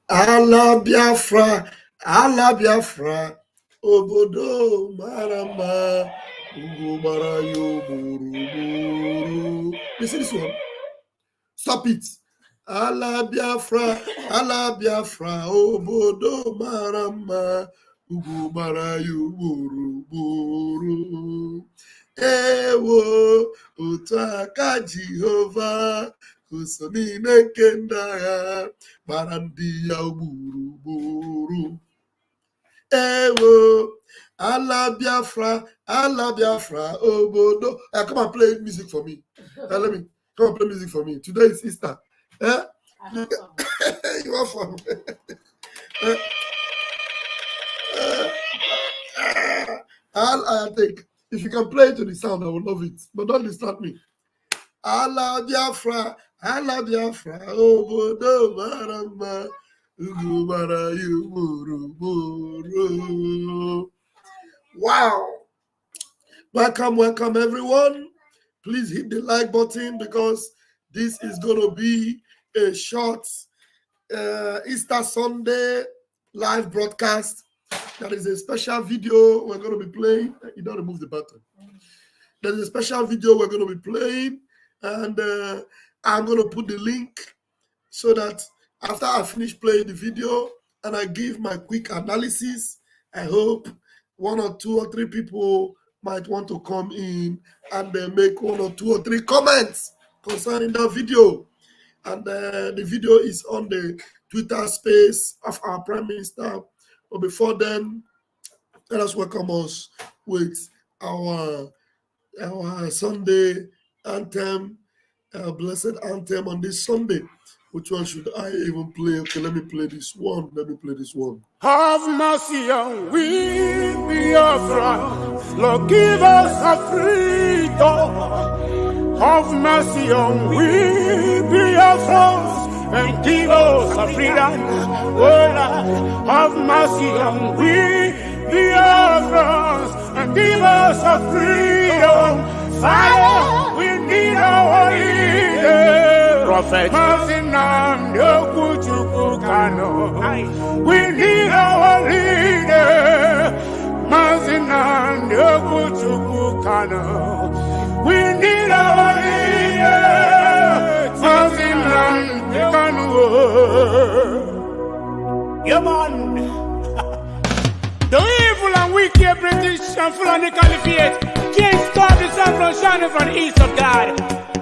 Ala Biafra, Ala Biafra, Obodo Marama, Ugo Marayo Buru. You see this one? Stop it. Ala Biafra, Obodo Marama, Ugo Marayo Buru. Ewo, Utaka Jehovah. Umuchineke ndagha gbara ndị ya gburugburu. Ewo, ala Biafra, obodo. Come and play music for me. Let me come and play music for me. Today is Easter. You are fun. I think if you can play to the sound, I will love it. But don't distract me. Ala Biafra, obodo marama, ugo marayu buru. Wow! Welcome everyone. Please hit the like button because this is going to be a short Easter Sunday live broadcast. That is a special video we're going to be playing. You don't remove the button. There's a special video we're going to be playing. And I'm going to put the link so that after I finish playing the video and I give my quick analysis, I hope 1 or 2 or 3 people might want to come in and make 1 or 2 or 3 comments concerning that video. And the video is on the Twitter space of our Prime Minister. But before then, let us welcome us with our Sunday anthem, blessed anthem on this Sunday. Which one should I even play? Okay, let me play this one. Have mercy on we, Biafra. Lord, give us a freedom. Have mercy on we, Biafra, and give us a freedom. Oh, Lord, have mercy on we, Biafra, and give us a freedom. Fire, we need our leader. Prophet Nnamdi Kanu. We need our leader. Nnamdi Kanu. We need our leader. Nnamdi Kanu. Yeah, man. The evil and wicked British and Fulani Caliphate can't stop the sun from shining from the east of God.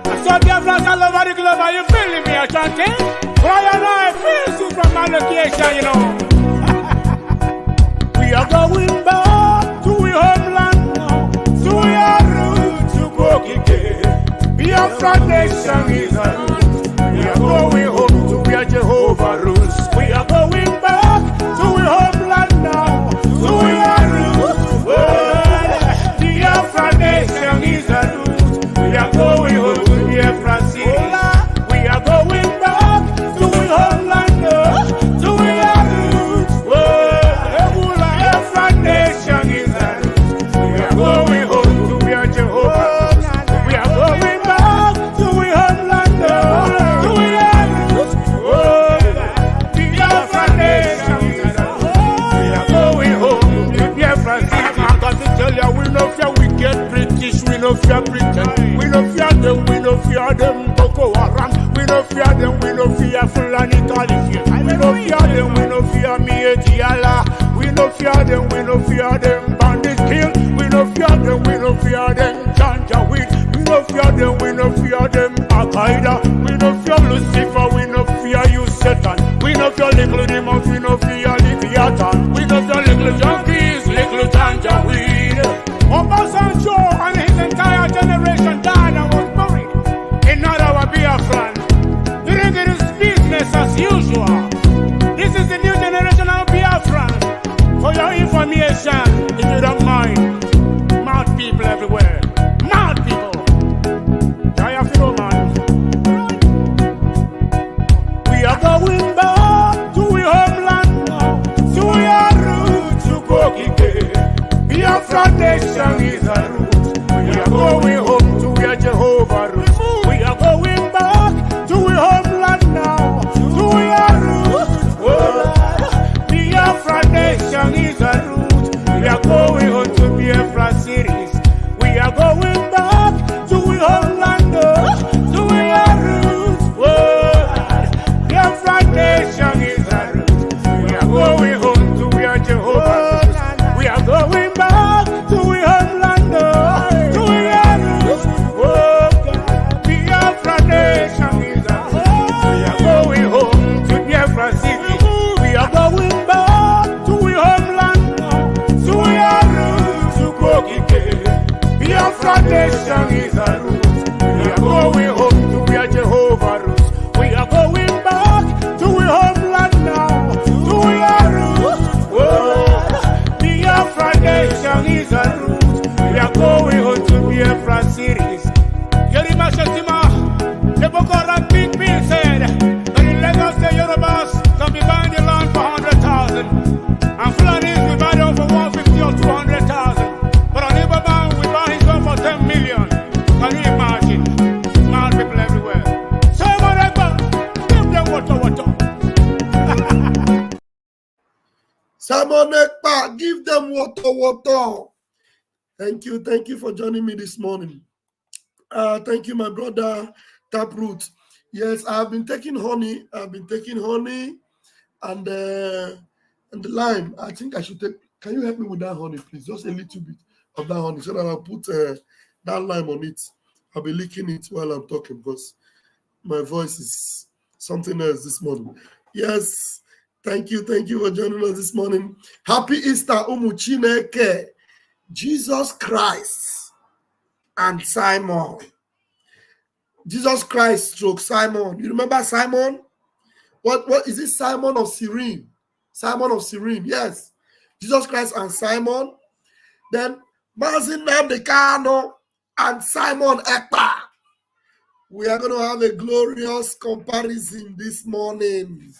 I saw Biafrans all over the globe. Are you feeling me, Ashanti? Why and I feel you from my location, you know. We are going back to our homeland now, to our roots to Bokike. Biafra nation is our roots. We are going home to where Jehovah rules. We are going back to our homeland now, to our roots. Biafra nation is our roots. We are going home to Biafra city. We are going back to our homeland now, to our roots. Biafra nation is our roots. We are going home to where Jehovah. We are going back to our homeland now, to our roots. Biafra nation is our roots. We are going home to Biafra city. I got to tell you, we no fear wicked British, we no fear Britain, we no fear them, Boko Haram, we no fear them, we no fear Fulani Caliphate, we no fear them, we no fear Mietiala, we no fear them, bandit kill, we no fear them, Janjaweed, we no fear them, Al-Qaeda, we no fear Lucifer, we no fear you Satan, we no fear little demons, we no fear Leviathan, we no fear little junkies, little Janjaweed. Obasanjo and his entire generation died and was buried in our Biafran. Doing it is business as usual. This is the new generation of Biafran. For your information, if you don't mind, mad people everywhere. Mad people. Man. We are going back to our homeland now, to our roots to Bokike. Biafra nation is our roots. We are going home to where Jehovah rules. We are going back to our homeland now, to our roots. Simon Ekpa, give them water. Thank you for joining me this morning. Thank you, my brother Taproot. Yes, I've been taking honey. And the lime. I think I should take. Can you help me with that honey, please? Just a little bit of that honey, so that I'll put that lime on it. I'll be licking it while I'm talking because my voice is something else this morning. Yes, thank you for joining us this morning. Happy Easter, Umuchineke, Jesus Christ and Simon. Jesus Christ stroke Simon. You remember Simon? What is it? Simon of Cyrene. Simon of Cyrene, yes. Jesus Christ and Simon. Then Nnamdi Kanu and Simon Ekpa. We are going to have a glorious comparison this morning.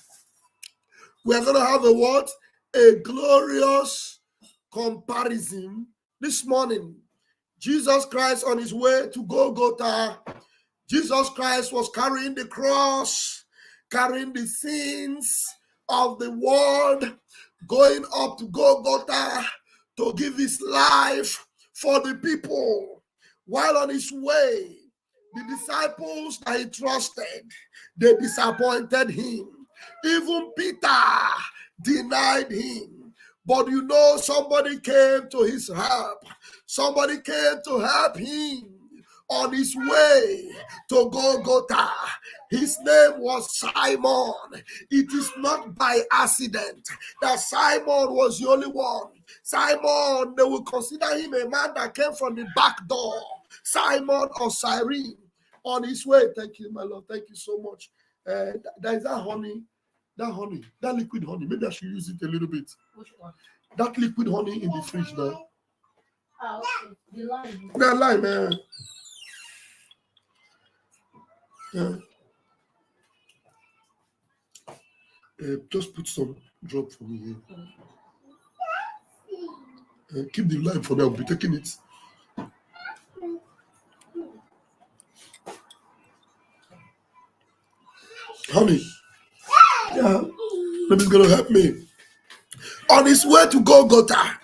We are going to have a what? A glorious comparison this morning. Jesus Christ on his way to Golgotha. Jesus Christ was carrying the cross, carrying the sins of the world, going up to Golgotha to give his life for the people. While on his way, the disciples that he trusted, they disappointed him. Even Peter denied him. But you know, somebody came to his help. Somebody came to help him on his way to Golgotha. His name was Simon. It is not by accident that Simon was the only one. Simon, they will consider him a man that came from the back door. Simon of Cyrene, on his way. Thank you, my Lord. Thank you so much. There is that honey, that liquid honey. Maybe I should use it a little bit. Which one? That liquid honey in the fridge now. Oh, okay. The lime. That lime, just put some drop for me here. Keep the lime for me. I'll be taking it. Honey. Yeah. Baby's going to help me. On his way to Golgotha.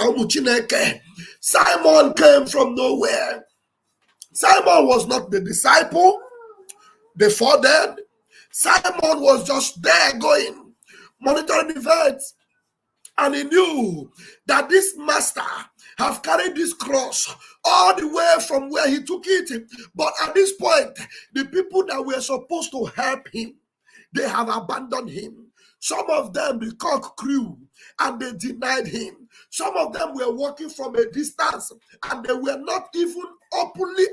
Umuchineke. Simon came from nowhere. Simon was not the disciple before then. Simon was just there going, monitoring events. And he knew that this master have carried this cross all the way from where he took it. But at this point, the people that were supposed to help him, they have abandoned him. Some of them, the cock crew, and they denied him. Some of them were walking from a distance, and they were not even openly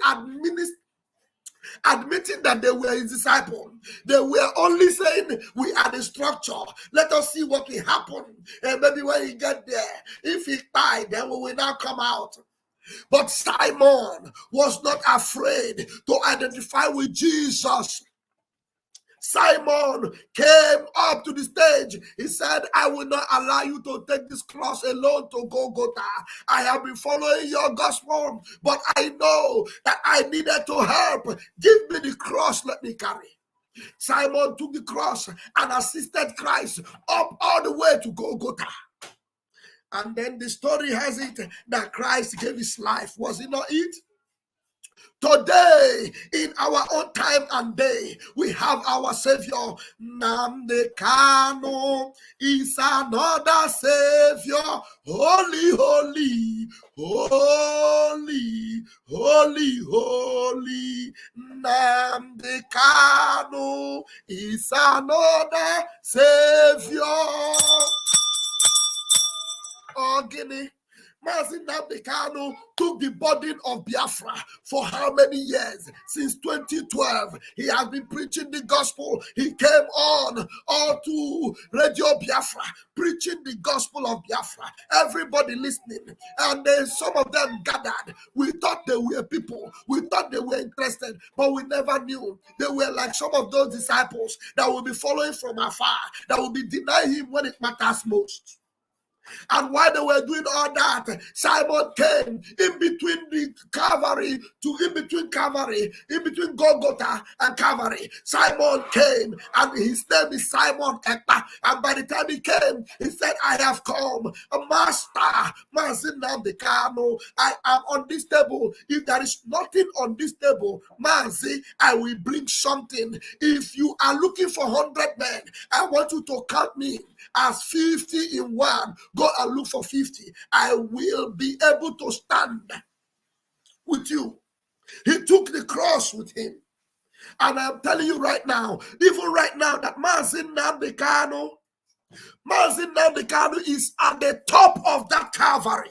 admitting that they were his disciple. They were only saying, we are the structure. Let us see what will happen. And maybe when he get there, if he died, then we will now come out. But Simon was not afraid to identify with Jesus. Simon came up to the stage. He said, I will not allow you to take this cross alone to Golgotha. I have been following your gospel, but I know that I needed to help. Give me the cross, let me carry. Simon took the cross and assisted Christ up all the way to Golgotha. And then the story has it that Christ gave his life. Was it not it? Today, in our own time and day, we have our Savior. Nnamdi Kanu is another Savior. Holy, holy, holy, holy, holy. Nnamdi Kanu is another Savior. Oh, Guinea. Nnamdi Kanu took the burden of Biafra for how many years? Since 2012, he has been preaching the gospel. He came on all to Radio Biafra, preaching the gospel of Biafra. Everybody listening. And then some of them gathered. We thought they were people. We thought they were interested, but we never knew. They were like some of those disciples that will be following from afar, that will be denying him when it matters most. And while they were doing all that, Simon came in between the Calvary in between Golgotha and Calvary. Simon came, and his name is Simon Ekpa. And by the time he came, he said, I have come. Master, Nnamdi Kanu, I am on this table. If there is nothing on this table, Mazi, I will bring something. If you are looking for 100 men, I want you to count me as 50 in one. Go and look for 50. I will be able to stand with you. He took the cross with him. And I'm telling you right now, even right now, that Nnamdi Kanu is at the top of that Calvary.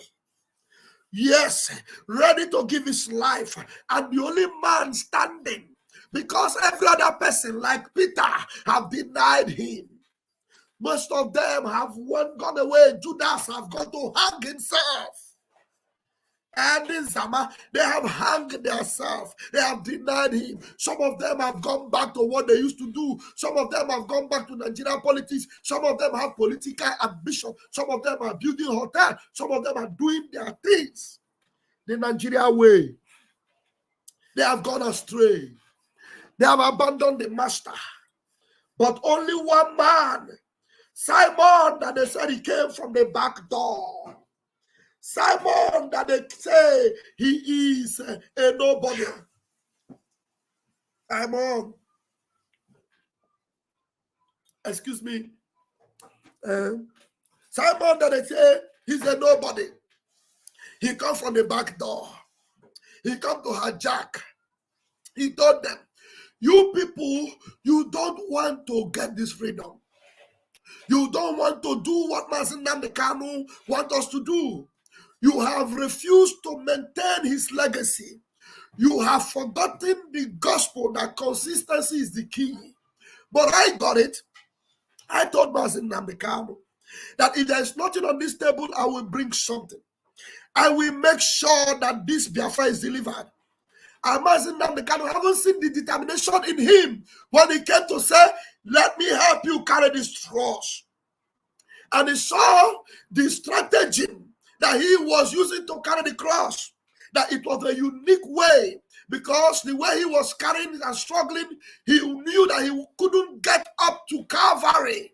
Yes, ready to give his life. And the only man standing, because every other person like Peter have denied him. Most of them have gone away. Judas have gone to hang himself. And in Zama, they have hung themselves. They have denied him. Some of them have gone back to what they used to do. Some of them have gone back to Nigerian politics. Some of them have political ambition. Some of them are building hotels. Some of them are doing their things the Nigeria way. They have gone astray. They have abandoned the master. But only one man, Simon, that they said he came from the back door. Simon, that they say he is a nobody. Simon, excuse me. Simon, that they say he's a nobody. He comes from the back door. He come to hijack. He told them, you people, you don't want to get this freedom. You don't want to do what Nnamdi Kanu wants us to do. You have refused to maintain his legacy. You have forgotten the gospel that consistency is the key. But I got it. I told Nnamdi Kanu that if there is nothing on this table, I will bring something. I will make sure that this Biafra is delivered. And Nnamdi Kanu haven't seen the determination in him when he came to say, let me help you carry this cross. And he saw the strategy that he was using to carry the cross, that it was a unique way, because the way he was carrying and struggling, he knew that he couldn't get up to Calvary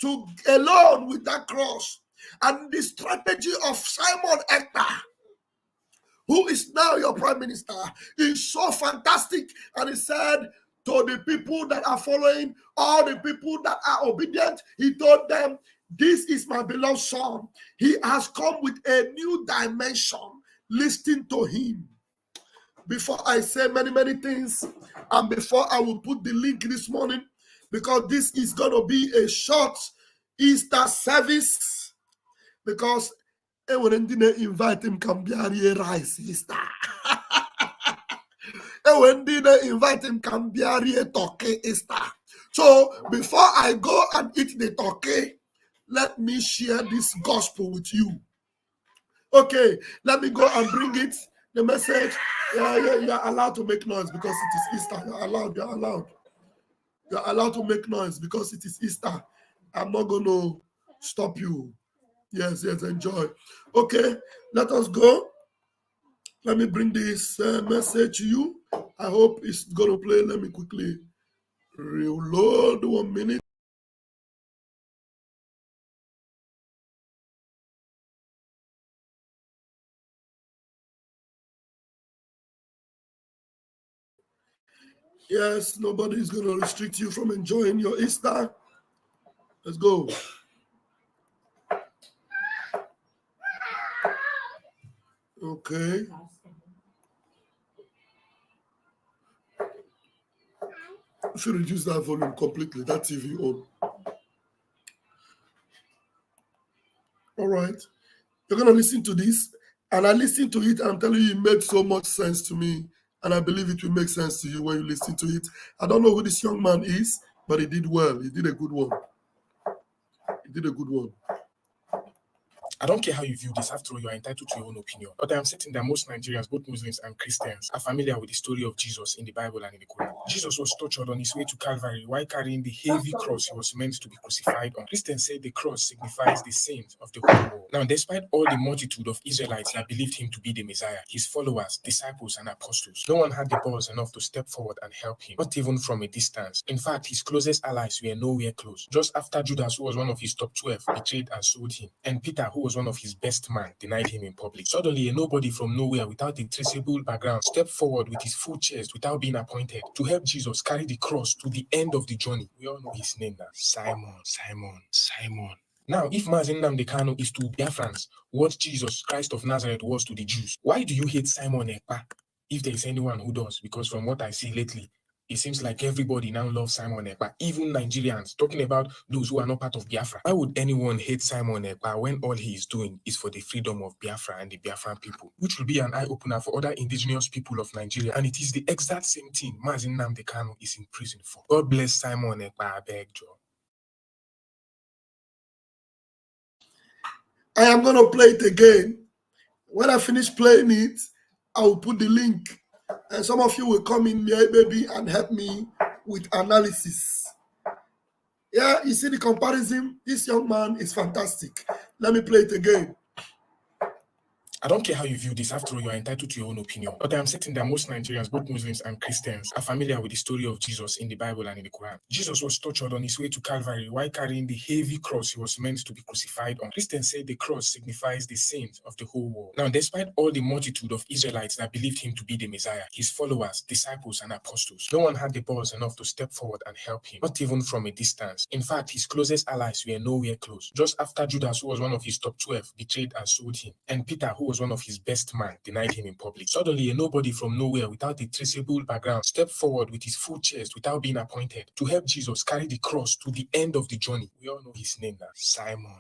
to alone with that cross. And the strategy of Simon Ekpa, who is now your prime minister, is so fantastic. And he said to the people that are following, all the people that are obedient, he told them, this is my beloved son. He has come with a new dimension. Listen to him. Before I say many, many things, and before I will put the link this morning, because this is going to be a short Easter service, because when they invite him, can be a rice Easter. When they invite him, can be a turkey Easter. So before I go and eat the turkey, let me share this gospel with you. Okay, let me go and bring it. The message. You're allowed to make noise because it is Easter. You're allowed. You're allowed to make noise because it is Easter. I'm not going to stop you. Yes, enjoy. Okay, let us go. Let me bring this message to you. I hope it's going to play. Let me quickly reload 1 minute. Yes, nobody is going to restrict you from enjoying your Easter. Let's go. Okay. You should reduce that volume completely, that TV on. All right. You're going to listen to this, and I listened to it, and I'm telling you, it made so much sense to me, and I believe it will make sense to you when you listen to it. I don't know who this young man is, but he did well. He did a good one. I don't care how you view this. After all, you are entitled to your own opinion. But I am certain that most Nigerians, both Muslims and Christians, are familiar with the story of Jesus in the Bible and in the Quran. Jesus was tortured on his way to Calvary while carrying the heavy cross he was meant to be crucified on. Christians say the cross signifies the sins of the whole world. Now, despite all the multitude of Israelites that believed him to be the Messiah, his followers, disciples, and apostles, no one had the balls enough to step forward and help him, not even from a distance. In fact, his closest allies were nowhere close. Just after Judas, who was one of his top 12, betrayed and sold him, and Peter, who was one of his best men, denied him in public. Suddenly, a nobody from nowhere without a traceable background stepped forward with his full chest without being appointed to help Jesus carry the cross to the end of the journey. We all know his name now. Simon. Now, if Nnamdi Kanu is to Biafrans what Jesus Christ of Nazareth was to the Jews, why do you hate Simon Ekpa? If there is anyone who does, because from what I see lately, it seems like everybody now loves Simon Ekpa, even Nigerians, talking about those who are not part of Biafra. Why would anyone hate Simon Ekpa when all he is doing is for the freedom of Biafra and the Biafran people, which will be an eye-opener for other indigenous people of Nigeria? And it is the exact same thing Nnamdi Kanu is in prison for. God bless Simon Ekpa, I beg you. I am going to play it again. When I finish playing it, I will put the link. And some of you will come in maybe and help me with analysis. Yeah, you see the comparison? This young man is fantastic. Let me play it again. I don't care how you view this. After all, you are entitled to your own opinion. But I am certain that most Nigerians, both Muslims and Christians, are familiar with the story of Jesus in the Bible and in the Quran. Jesus was tortured on his way to Calvary while carrying the heavy cross he was meant to be crucified on. Christians say the cross signifies the sins of the whole world. Now, despite all the multitude of Israelites that believed him to be the Messiah, his followers, disciples, and apostles, no one had the balls enough to step forward and help him, not even from a distance. In fact, his closest allies were nowhere close. Just after Judas, who was one of his top 12, betrayed and sold him, and Peter, who was one of his best men, denied him in public. Suddenly, a nobody from nowhere without a traceable background stepped forward with his full chest without being appointed to help Jesus carry the cross to the end of the journey. We all know his name now. Simon.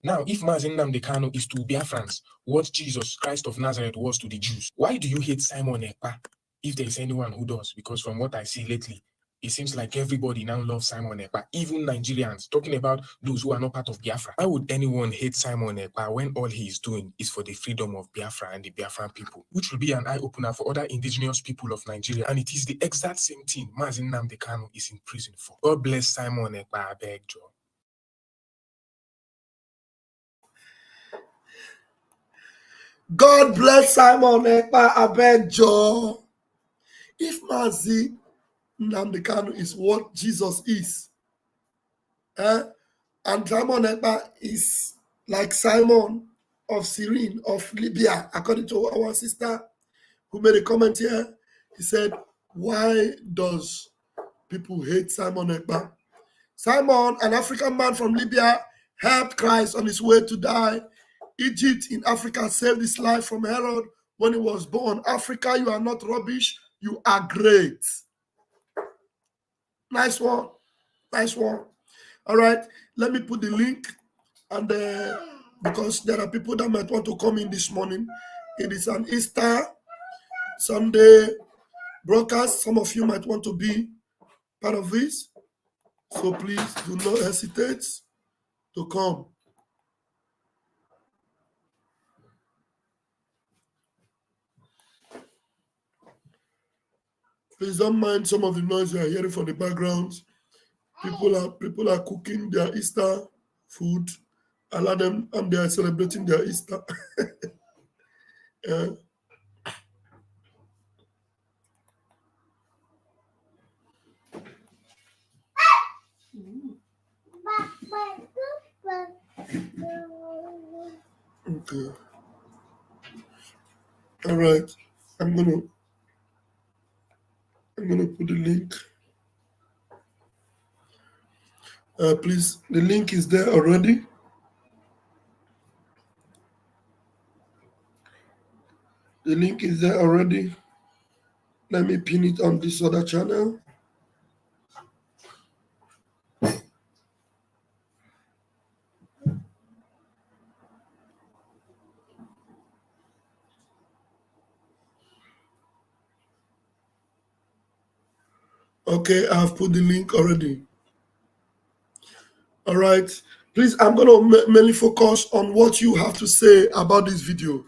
Now, if Nnamdi Kanu is to Biafrans what Jesus Christ of Nazareth was to the Jews, why do you hate Simon Ekpa? If there is anyone who does, because from what I see lately, it seems like everybody now loves Simon Ekpa, even Nigerians, talking about those who are not part of Biafra. Why would anyone hate Simon Ekpa when all he is doing is for the freedom of Biafra and the Biafran people, which will be an eye-opener for other indigenous people of Nigeria? And it is the exact same thing Nnamdi Kanu is in prison for. God bless Simon Ekpa, I beg you. God bless Simon Ekpa, I beg you. If Nnamdi Kanu is what Jesus is, and Simon Ekpa is like Simon of Cyrene of Libya, according to our sister who made a comment here, he said, why does people hate Simon Ekpa? Simon, an African man from Libya, helped Christ on his way to die. Egypt in Africa saved his life from Herod when he was born. Africa, you are not rubbish, you are great. Nice one. All right, let me put the link, and because there are people that might want to come in this morning. It is an Easter Sunday broadcast. Some of you might want to be part of this, so please do not hesitate to come. Please don't mind some of the noise you are hearing from the background. People are cooking their Easter food. Allow them, and they are celebrating their Easter. Okay. All right. I'm gonna put the link. Please, the link is there already. The link is there already. Let me pin it on this other channel. Okay, I have put the link already. All right. Please, I'm going to mainly focus on what you have to say about this video.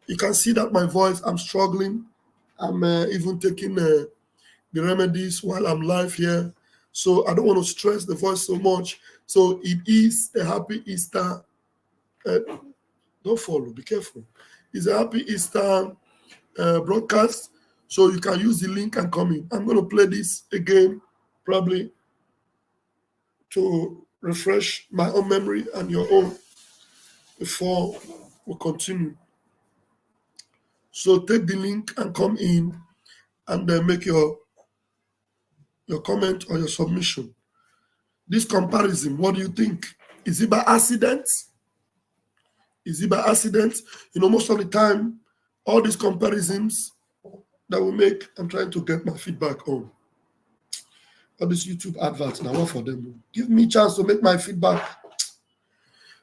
You can see that my voice, I'm struggling. I'm even taking the remedies while I'm live here. So I don't want to stress the voice so much. So it is a happy Easter. Don't follow, be careful. It's a happy Easter broadcast. So you can use the link and come in. I'm going to play this again, probably to refresh my own memory and your own before we continue. So take the link and come in and then make your comment or your submission. This comparison, what do you think? Is it by accident? Is it by accident? You know, most of the time, all these comparisons that we make, I'm trying to get my feedback on. All these YouTube adverts now, what for them? Give me a chance to make my feedback.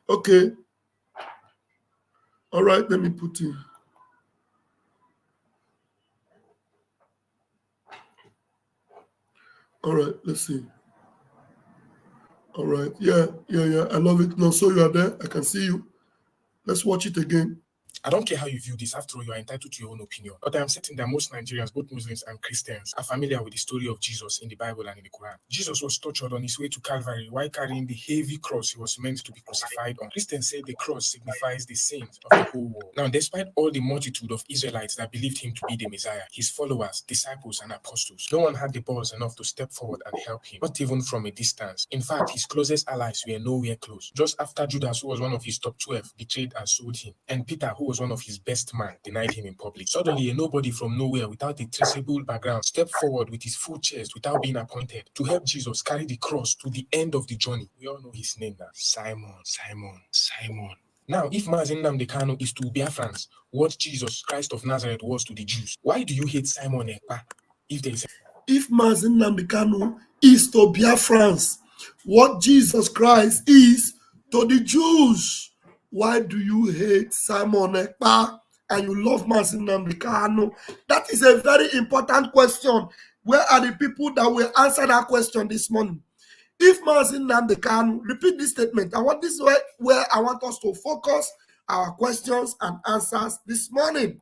Okay. All right, let me put in. All right, let's see. All right, yeah. I love it. No, so you are there. I can see you. Let's watch it again. I don't care how you view this. After all, you are entitled to your own opinion. But I am certain that most Nigerians, both Muslims and Christians, are familiar with the story of Jesus in the Bible and in the Quran. Jesus was tortured on his way to Calvary while carrying the heavy cross he was meant to be crucified on. Christians say the cross signifies the sins of the whole world. Now, despite all the multitude of Israelites that believed him to be the Messiah, his followers, disciples, and apostles, no one had the balls enough to step forward and help him, not even from a distance. In fact, his closest allies were nowhere close. Just after Judas, who was one of his top 12, betrayed and sold him, and Peter, who was one of his best man, denied him in public. Suddenly, a nobody from nowhere without a traceable background stepped forward with his full chest without being appointed to help Jesus carry the cross to the end of the journey. We all know his name now. Simon. Now, if Nnamdi Kanu is to Biafrans what Jesus Christ of Nazareth was to the Jews, why do you hate Simon Ekpa? If Nnamdi Kanu is to Biafrans what Jesus Christ is to the Jews, why do you hate Simon Ekpa and you love Nnamdi Kanu? That is a very important question. Where are the people that will answer that question this morning? If Nnamdi Kanu, repeat this statement. This is where I want us to focus our questions and answers this morning.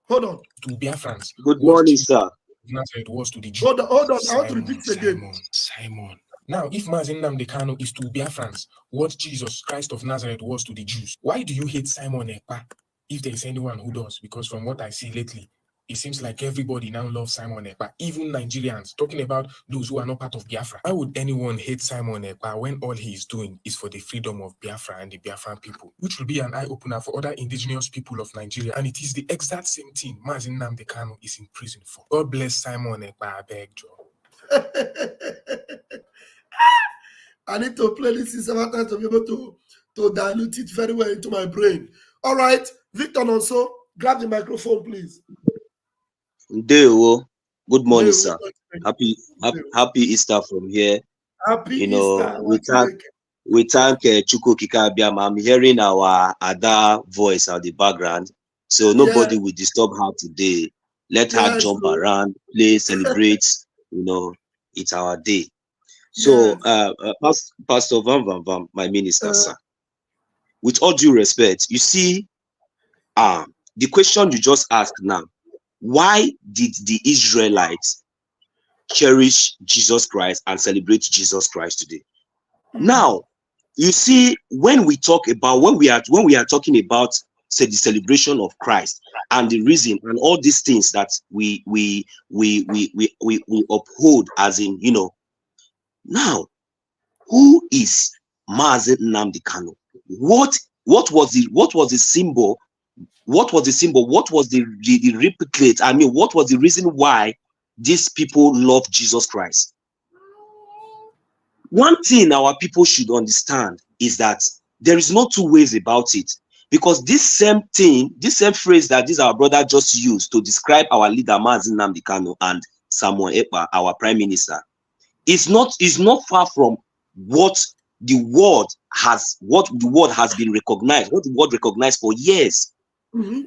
Hold on. To Biafrans. Good morning, sir. Nazareth was to the Jews. Hold on. I want to repeat it again. Simon. Now, if Nnamdi Kanu is to Biafrans what Jesus Christ of Nazareth was to the Jews, why do you hate Simon Ekpa? If there is anyone who does, because from what I see lately, it seems like everybody now loves Simon Ekpa, even Nigerians, talking about those who are not part of Biafra. Why would anyone hate Simon Ekpa when all he is doing is for the freedom of Biafra and the Biafran people, which will be an eye-opener for other indigenous people of Nigeria? And it is the exact same thing Nnamdi Kanu is in prison for. God bless Simon Ekpa, I beg you. I need to play this several times to be able to dilute it very well into my brain. All right, Victor also, grab the microphone, please. Good morning, sir. Happy Easter from here. Happy Easter. We thank Chuko Kikabiam. I'm hearing our Ada voice at the background, so nobody will disturb her today. Let her jump around, play, celebrate. It's our day. So, Pastor Vam, my minister, sir, with all due respect, you see, the question you just asked now, why did the Israelites cherish Jesus Christ and celebrate Jesus Christ today? Now, you see, when we are talking about the celebration of Christ and the reason and all these things that we uphold, as in, now, who is Nnamdi Kanu? What was the symbol? What was the symbol? What was the replicate? I mean, what was the reason why these people love Jesus Christ? One thing our people should understand is that there is no two ways about it, because this same phrase that our brother just used to describe our leader Nnamdi Kanu and Samuel Ekpa, our prime minister, is not far from what the world has been recognized, what the world recognized for years.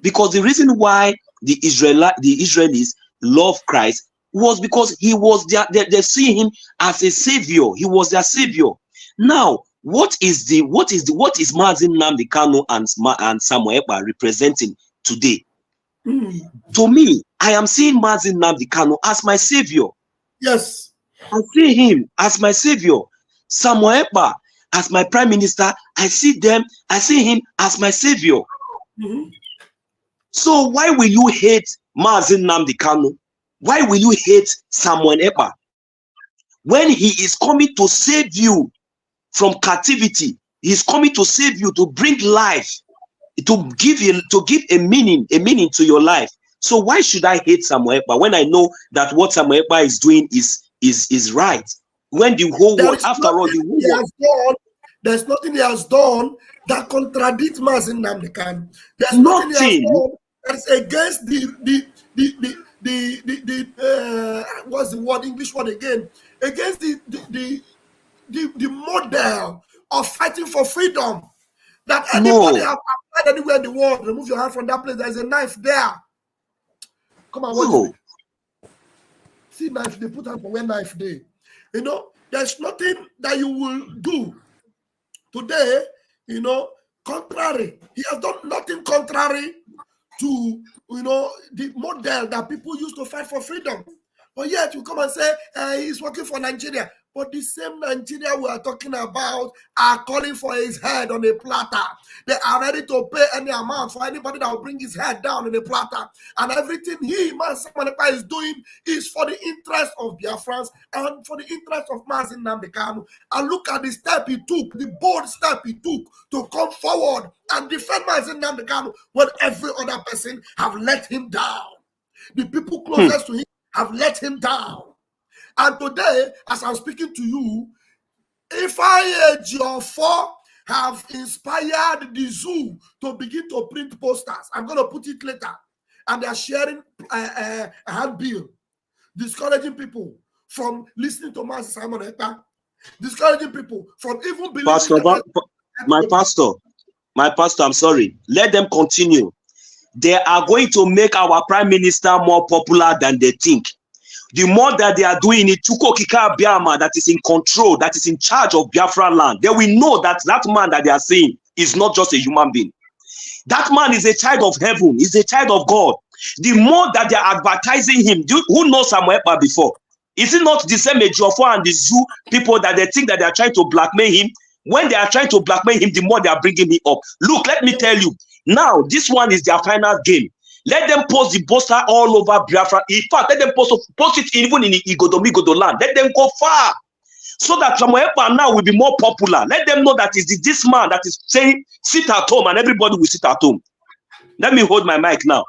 Because the reason why the Israelis love Christ was because he was they see him as a savior. He was their savior. Now, what is Mazi Nnamdi Kanu and Samuel Ekpa representing today? To me, I am seeing Mazi Nnamdi Kanu as my savior. Yes. I see him as my savior. Samuel Ekpa as my prime minister. I see him as my savior. So why will you hate Mazi Nnamdi Kanu? Why will you hate Samuel Ekpa when he is coming to save you from captivity? He's coming to save you, to bring life, to give a meaning to your life. So why should I hate Samuel Ekpa when I know that what Samuel Ekpa is doing is right? When the whole world, after all, the whole world, there's nothing he has done that contradicts Mazi Nnamdi Kanu. There's nothing he has done that is against what's the word, English word again? Against the model of fighting for freedom. That anybody have applied anywhere in the world, remove your hand from that place. There's a knife there. Come on, watch it. See knife, they put hand for where knife there. You know, there's nothing that you will do today, you know, contrary. He has done nothing contrary to, you know, the model that people used to fight for freedom. But yet you come and say he's working for Nigeria. But the same Nigeria we are talking about are calling for his head on a platter. They are ready to pay any amount for anybody that will bring his head down on a platter. And everything Mazi Ekpa is doing is for the interest of Biafrans and for the interest of Mazi Nnamdi Kanu. And look at the step he took, the bold step he took to come forward and defend Mazi Nnamdi Kanu when every other person have let him down. The people closest to him have let him down. And today, as I'm speaking to you, if I, G4, have inspired the zoo to begin to print posters, I'm going to put it later, and they're sharing a handbill, discouraging people from listening to Mazi Simon Ekpa, discouraging people from even believing my pastor, I'm sorry. Let them continue. They are going to make our prime minister more popular than they think. The more that they are doing it, Chuko Kika Biama, that is in control, that is in charge of Biafra land, they will know that that man that they are saying is not just a human being. That man is a child of heaven, is a child of God. The more that they are advertising him, who knows Samuel Ekpa before? Is it not the same Ejiofor and the zoo people that they think that they are trying to blackmail him? When they are trying to blackmail him, the more they are bringing him up. Look, let me tell you, now this one is their final game. Let them post the poster all over Biafra. In fact, let them post it even in Igodo land. Let them go far. So that Samuel Ekpa now will be more popular. Let them know that it's this man that is saying, sit at home, and everybody will sit at home. Let me hold my mic now.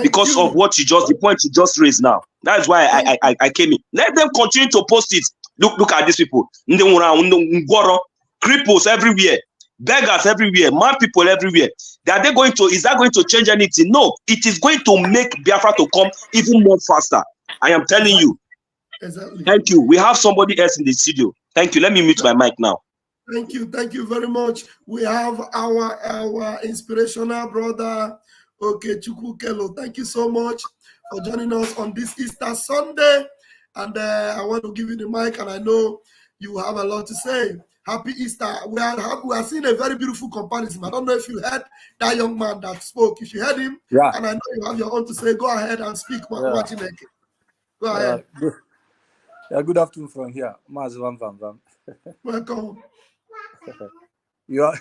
Because of what the point you just raised now. That is why I came in. Let them continue to post it. Look at these people. Cripples everywhere. Beggars everywhere, mad people everywhere. Is that going to change anything? No, it is going to make Biafra to come even more faster. I am telling you. Exactly. Thank you. We have somebody else in the studio. Thank you. Let me mute my mic now. Thank you very much. We have our inspirational brother, Okechukwu Kelo. Thank you so much for joining us on this Easter Sunday. And I want to give you the mic, and I know you have a lot to say. Happy Easter. We are seeing a very beautiful comparison. I don't know if you heard that young man that spoke. If you heard him, yeah, and I know you have your own to say, go ahead and speak. Umuchineke. Go ahead. Good afternoon from here. Welcome. You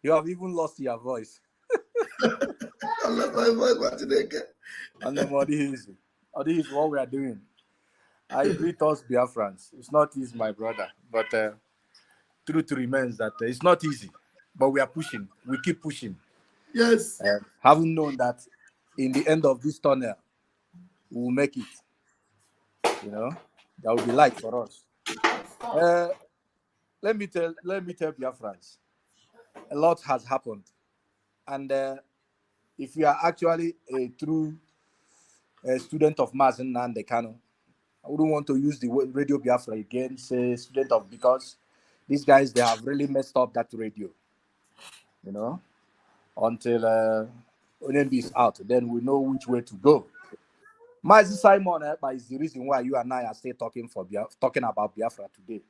have even lost your voice. I lost my voice, Umuchineke. And then what is what we are doing. I greet us Biafrans. It's not easy, my brother, but truth remains that it's not easy, but we are pushing. We keep pushing. Yes. Having known that in the end of this tunnel, we will make it. You know, that will be light for us. Let me tell Biafrans, a lot has happened, and if you are actually a true student of Mazi Nnamdi Kanu, I wouldn't want to use the word Radio Biafra again, say student of, because these guys, they have really messed up that radio, you know, until ONB is out, then we know which way to go. Mazi Simon Ekpa is the reason why you and I are still talking about Biafra today.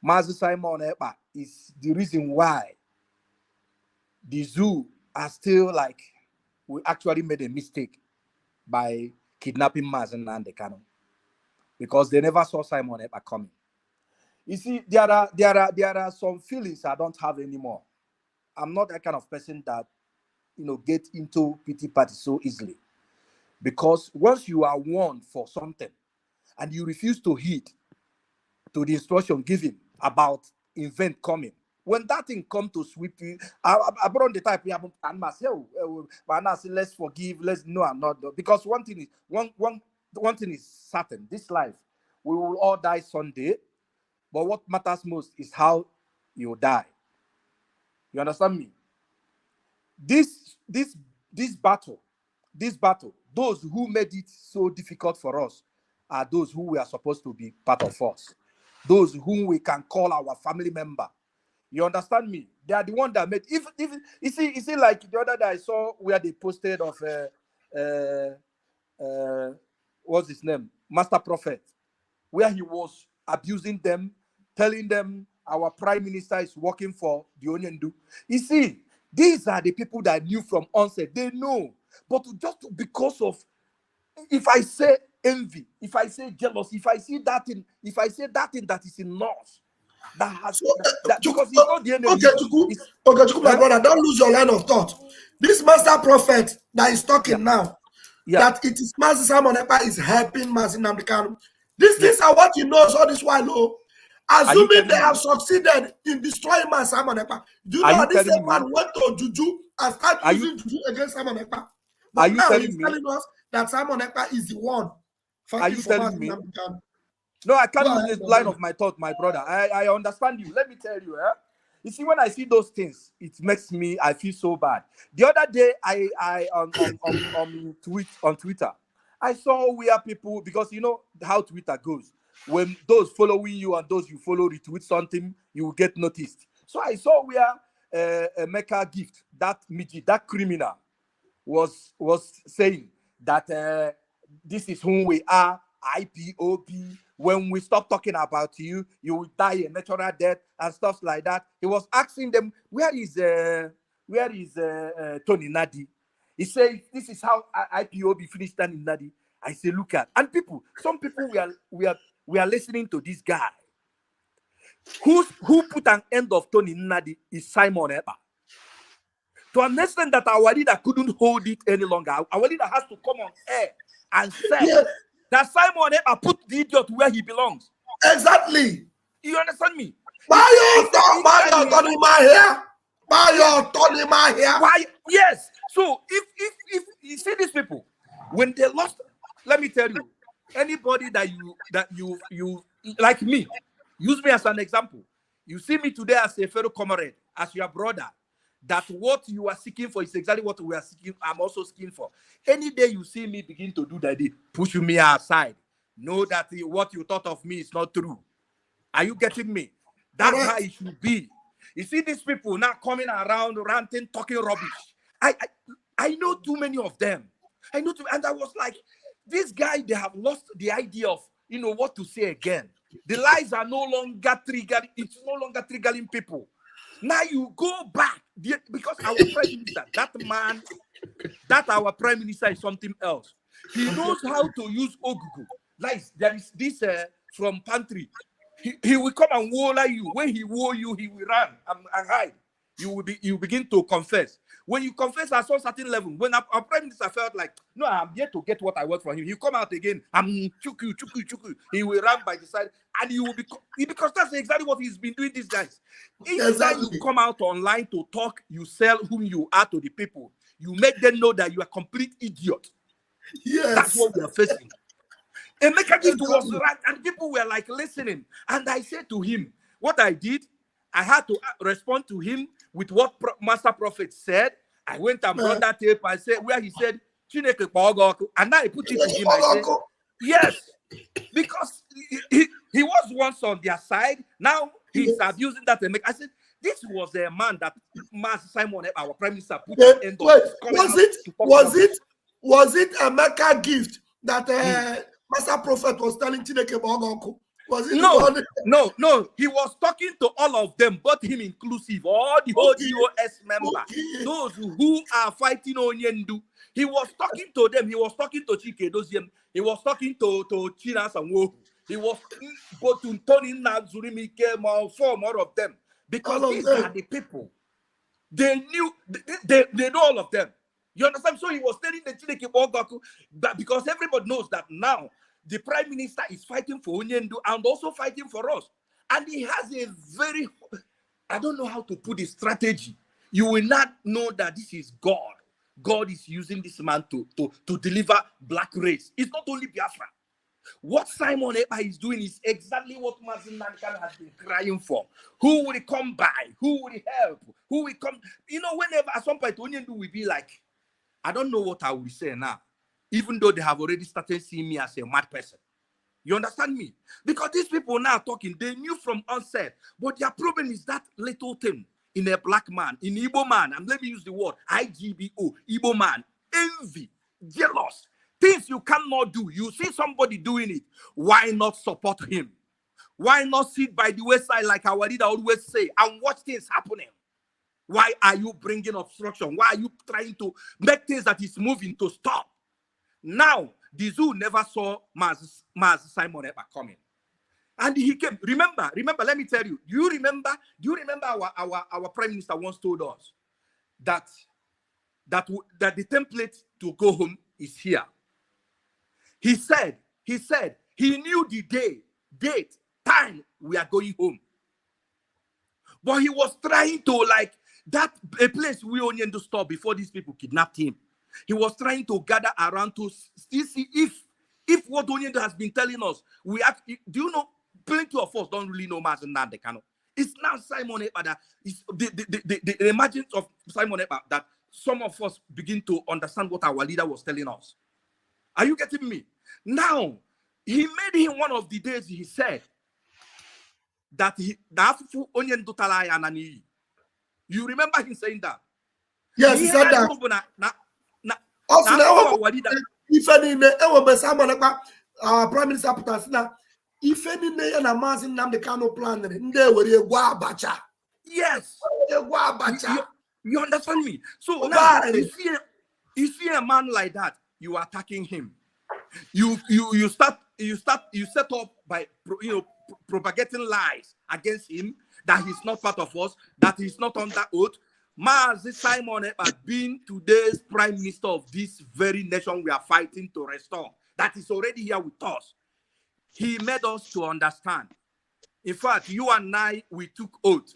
Mazi Simon Ekpa is the reason why the zoo are still like, we actually made a mistake by kidnapping Mazi Nnamdi Kanu, because they never saw Simon Ekpa coming. You see, there are some feelings I don't have anymore. I'm not that kind of person that, get into pity party so easily. Because once you are warned for something and you refuse to heed to the instruction given about event coming, when that thing come to sweep you, I brought the type and myself, let's forgive, let's no, I'm not, because one thing is certain: this life, we will all die someday, but what matters most is how you die. You understand me? This battle, those who made it so difficult for us are those who we are supposed to be part of us, those whom we can call our family member. You understand me? They are the one that made. If you see, like the other day I saw where they posted of what's his name, Master Prophet, where he was abusing them, telling them our prime minister is working for the Onyendu. You see, these are the people that knew from onset. They know, but just because of, if I say envy, if I say jealousy, if I say that thing that is in us, that has because it's not the enemy. Okay, my brother, don't lose your line of thought. This Master Prophet that is talking now, that it is Mazi Simon Ekpa is helping Mazi Nnamdi Kanu. These things are what he knows all this while. Oh, assuming they have succeeded in destroying Mazi Simon Ekpa. Do you know this man went to Juju and started using Juju against Simon Ekpa? But now he's telling us that Simon Ekpa is the one fighting for Mazi Nnamdi Kanu. No, I can't use this line of my thought, my brother. I understand you. Let me tell you, You see, when I see those things, it makes me, I feel so bad. The other day, I on Twitter, I saw where people, because you know how Twitter goes. When those following you and those you follow retweet something, you will get noticed. So I saw where Mecca Gift, that midget, that criminal, was saying that this is who we are, IPOB. When we stop talking about you, you will die a natural death and stuff like that. He was asking them, where is Tony Nadi? He said, this is how IPOB finished Tony Nadi. I say, look at, and some people we are listening to this guy. Who put an end of Tony Nadi is Simon Ekpa. To understand that our leader couldn't hold it any longer, our leader has to come on air and say that Simon Ekpa put the idiot where he belongs. Exactly. You understand me? Why you turning my hair? Why? Yes. So if you see these people, when they lost, let me tell you, anybody that you like me, use me as an example. You see me today as a fellow comrade, as your brother. That what you are seeking for is exactly what we are seeking. I'm also seeking for. Any day you see me begin to do that, push me aside. Know that what you thought of me is not true. Are you getting me? That's how it should be. You see these people now coming around, ranting, talking rubbish. I know too many of them. I know, and I was like, this guy, they have lost the idea of what to say again. The lies are no longer triggering. It's no longer triggering people. Now you go back because our prime minister, that our prime minister is something else. He knows how to use Ogugu. Like there is this from pantry. He will come and woe you. When he woe you, he will run and hide. You begin to confess. When you confess at some certain level, when our prime minister felt like, no, I'm here to get what I want from him, he come out again, I'm chuku. He will run by the side, and he will be, because that's exactly what he's been doing these guys. Each time you come out online to talk, you sell whom you are to the people. You make them know that you are a complete idiot. Yes. That's what we are facing. And Mecca Gift was right, and people were like listening. And I said to him, what I did, I had to respond to him with what Master Prophet said. I went and brought that tape. I said where he said, Chineke Pagoku, and now I put it to him. I said, yes, because he was once on their side. Now he's abusing that. I said, this was a man that Master Simon, our prime minister, put an end on. Was it a Mecca Gift that Master Prophet was telling Chineke Pagoku? Was it No, the one? no. He was talking to all of them, but him inclusive, all the whole Okay. DOS member, Okay. those who are fighting Onyendu. He was talking to them. He was talking to Chike Doziem. He was talking to China Sanwo. He was go to Tony Nazurimike, four more of them. Because All of these them. are the people. They knew, they know all of them. You understand? So he was telling the Chineke Bogaku that because everybody knows that now the prime minister is fighting for Onyendu and also fighting for us. And he has a very, I don't know how to put the strategy. You will not know that this is God. God is using this man to deliver black race. It's not only Biafra. What Simon Ekpa is doing is exactly what Nnamdi Kanu has been crying for. Who will come by? Who will help? Who will come? You know, whenever at some point Onyendu will be like, I don't know what I will say now, even though they have already started seeing me as a mad person. You understand me? Because these people now talking, they knew from onset, but their problem is that little thing in a black man, in Igbo man, and let me use the word IGBO, Igbo man, envy, jealous, things you cannot do. You see somebody doing it, why not support him? Why not sit by the wayside like our leader always say and watch things happening? Why are you bringing obstruction? Why are you trying to make things that is moving to stop? Now, the zoo never saw Maz Simon Ekpa coming. And he came. Remember, let me tell you. Do you remember our prime minister once told us that the template to go home is here. He said he knew the date, time we are going home. But he was trying to like that a place we only need to stop before these people kidnapped him. He was trying to gather around to still see if what Onyendo has been telling us, we have. Do you know? Plenty of us don't really know Nnamdi Kanu. It's now Simon Ekpa that is the emergence of Simon Ekpa that some of us begin to understand what our leader was telling us. Are you getting me? Now, he made him one of the days he said that you remember him saying that? Yes, he said that. Also, our prime minister put us now. If any day na mazin Nnamdi Kanu plan, nde were gwa abacha. Yes, Gwa abacha. You understand me? So now, you see a man like that, you are attacking him. You set up by propagating lies against him that he's not part of us, that he's not on that oath. Mazi Simon Ekpa being today's prime minister of this very nation we are fighting to restore, that is already here with us. He made us to understand. In fact, you and I, we took oath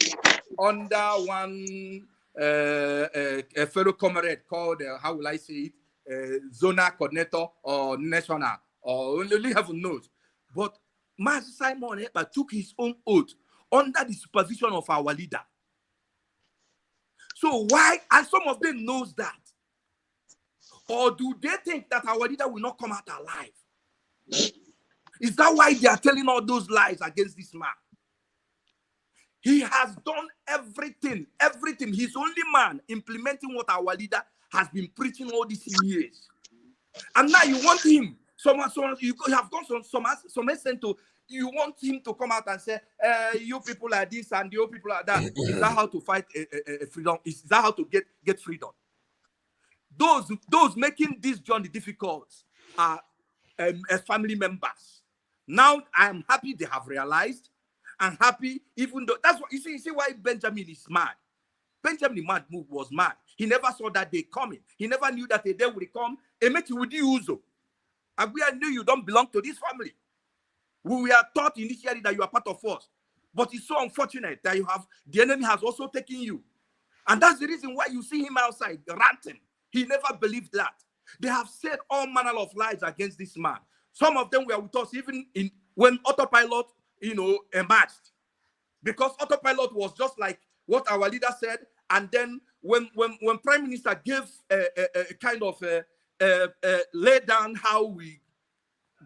under one a fellow comrade called, how will I say it, zonal coordinator or national, or only heaven knows. But Mazi Simon Ekpa took his own oath under the supervision of our leader. So why, and some of them knows that, or do they think that our leader will not come out alive? Is that why they are telling all those lies against this man? He has done everything. He's only man implementing what our leader has been preaching all these years. And now you want him, you have gone some extent to, you want him to come out and say, you people are this and you people are that. Is that how to fight freedom? Is that how to get freedom? Those making this journey difficult are family members. Now I am happy they have realized. I'm happy, even though that's what you see why Benjamin is mad. Benjamin was mad. He never saw that day coming. He never knew that a day would come. And we knew you don't belong to this family. We were taught initially that you are part of us. But it's so unfortunate that the enemy has also taken you. And that's the reason why you see him outside ranting. He never believed that. They have said all manner of lies against this man. Some of them were with us even when autopilot, emerged. Because autopilot was just like what our leader said. And then when Prime Minister gave a kind of lay down how we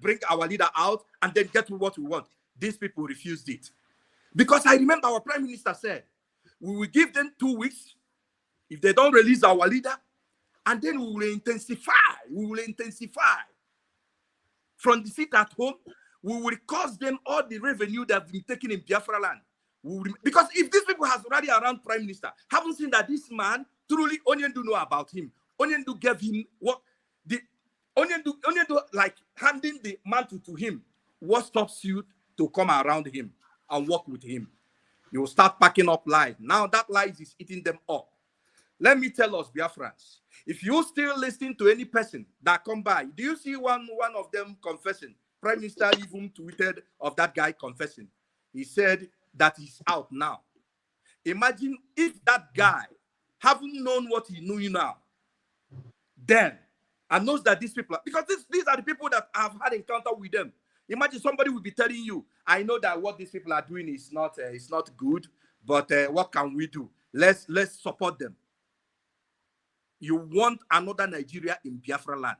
bring our leader out and then get to what we want, these people refused it. Because I remember our Prime Minister said, we will give them 2 weeks if they don't release our leader, and then we will intensify. From the seat at home, we will cost them all the revenue that have been taken in Biafra land. Because if these people has already around Prime Minister, haven't seen that this man truly Onyendu know about him. Onyendu gave him what the Onyendu like handing the mantle to him. What stops you to come around him and work with him? You will start packing up lies. Now that lies is eating them up. Let me tell us, Biafrans, if you still listen to any person that come by, do you see one of them confessing? Prime Minister even tweeted of that guy confessing. He said that he's out now. Imagine if that guy haven't known what he knew now, then, and knows that these people, because these are the people that have had encounter with them. Imagine somebody will be telling you, I know that what these people are doing is not good, but what can we do? Let's support them. You want another Nigeria in Biafra land.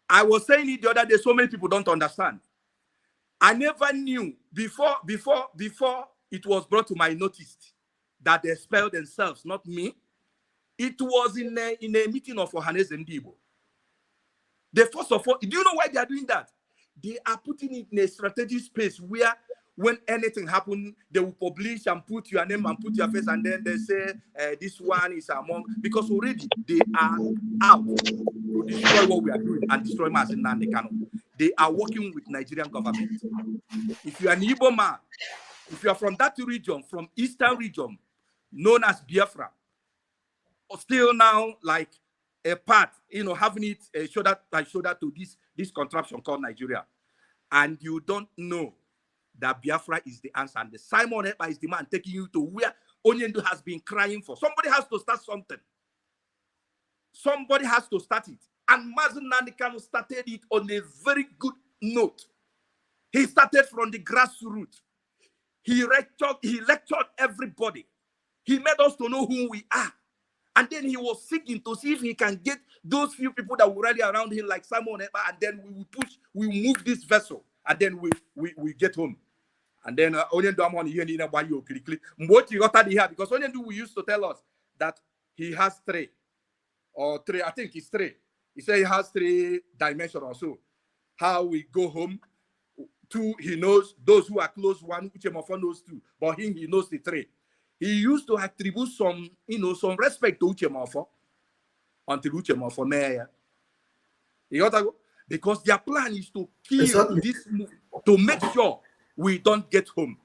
I was saying it the other day, so many people don't understand. I never knew before it was brought to my notice that they expelled themselves, not me. It was in a meeting of Ohanes and Dibo. They first of all, do you know why they are doing that? They are putting it in a strategic space where when anything happens, they will publish and put your name and put your face, and then they say this one is among, because already they are out to destroy what we are doing and destroy Nnamdi Kanu. They are working with Nigerian government. If you are an Igbo man, if you are from that region, from Eastern region, known as Biafra, or still now like a part, having it shoulder by shoulder to this contraption called Nigeria, and you don't know that Biafra is the answer, and the Simon Ekpa is the man taking you to where Onyendu has been crying for. Somebody has to start something. Somebody has to start it. And Nnamdi Kanu started it on a very good note. He started from the grassroots. He lectured everybody. He made us to know who we are. And then he was seeking to see if he can get those few people that were already around him, like Simon Ekpa, and then we move this vessel, and then we get home. And then Onyendu Amon here in Abayo quickly. What you got here, because Onyendu we used to tell us that he has three, I think it's three. He said he has 3 dimensions or so. How we go home, 2, he knows. Those who are close, 1, Uchemofo knows 2. But he knows the 3. He used to attribute some respect to Uchemofo until Uchemofo mayor. You got to go? Because their plan is to kill this move, to make sure we don't get home.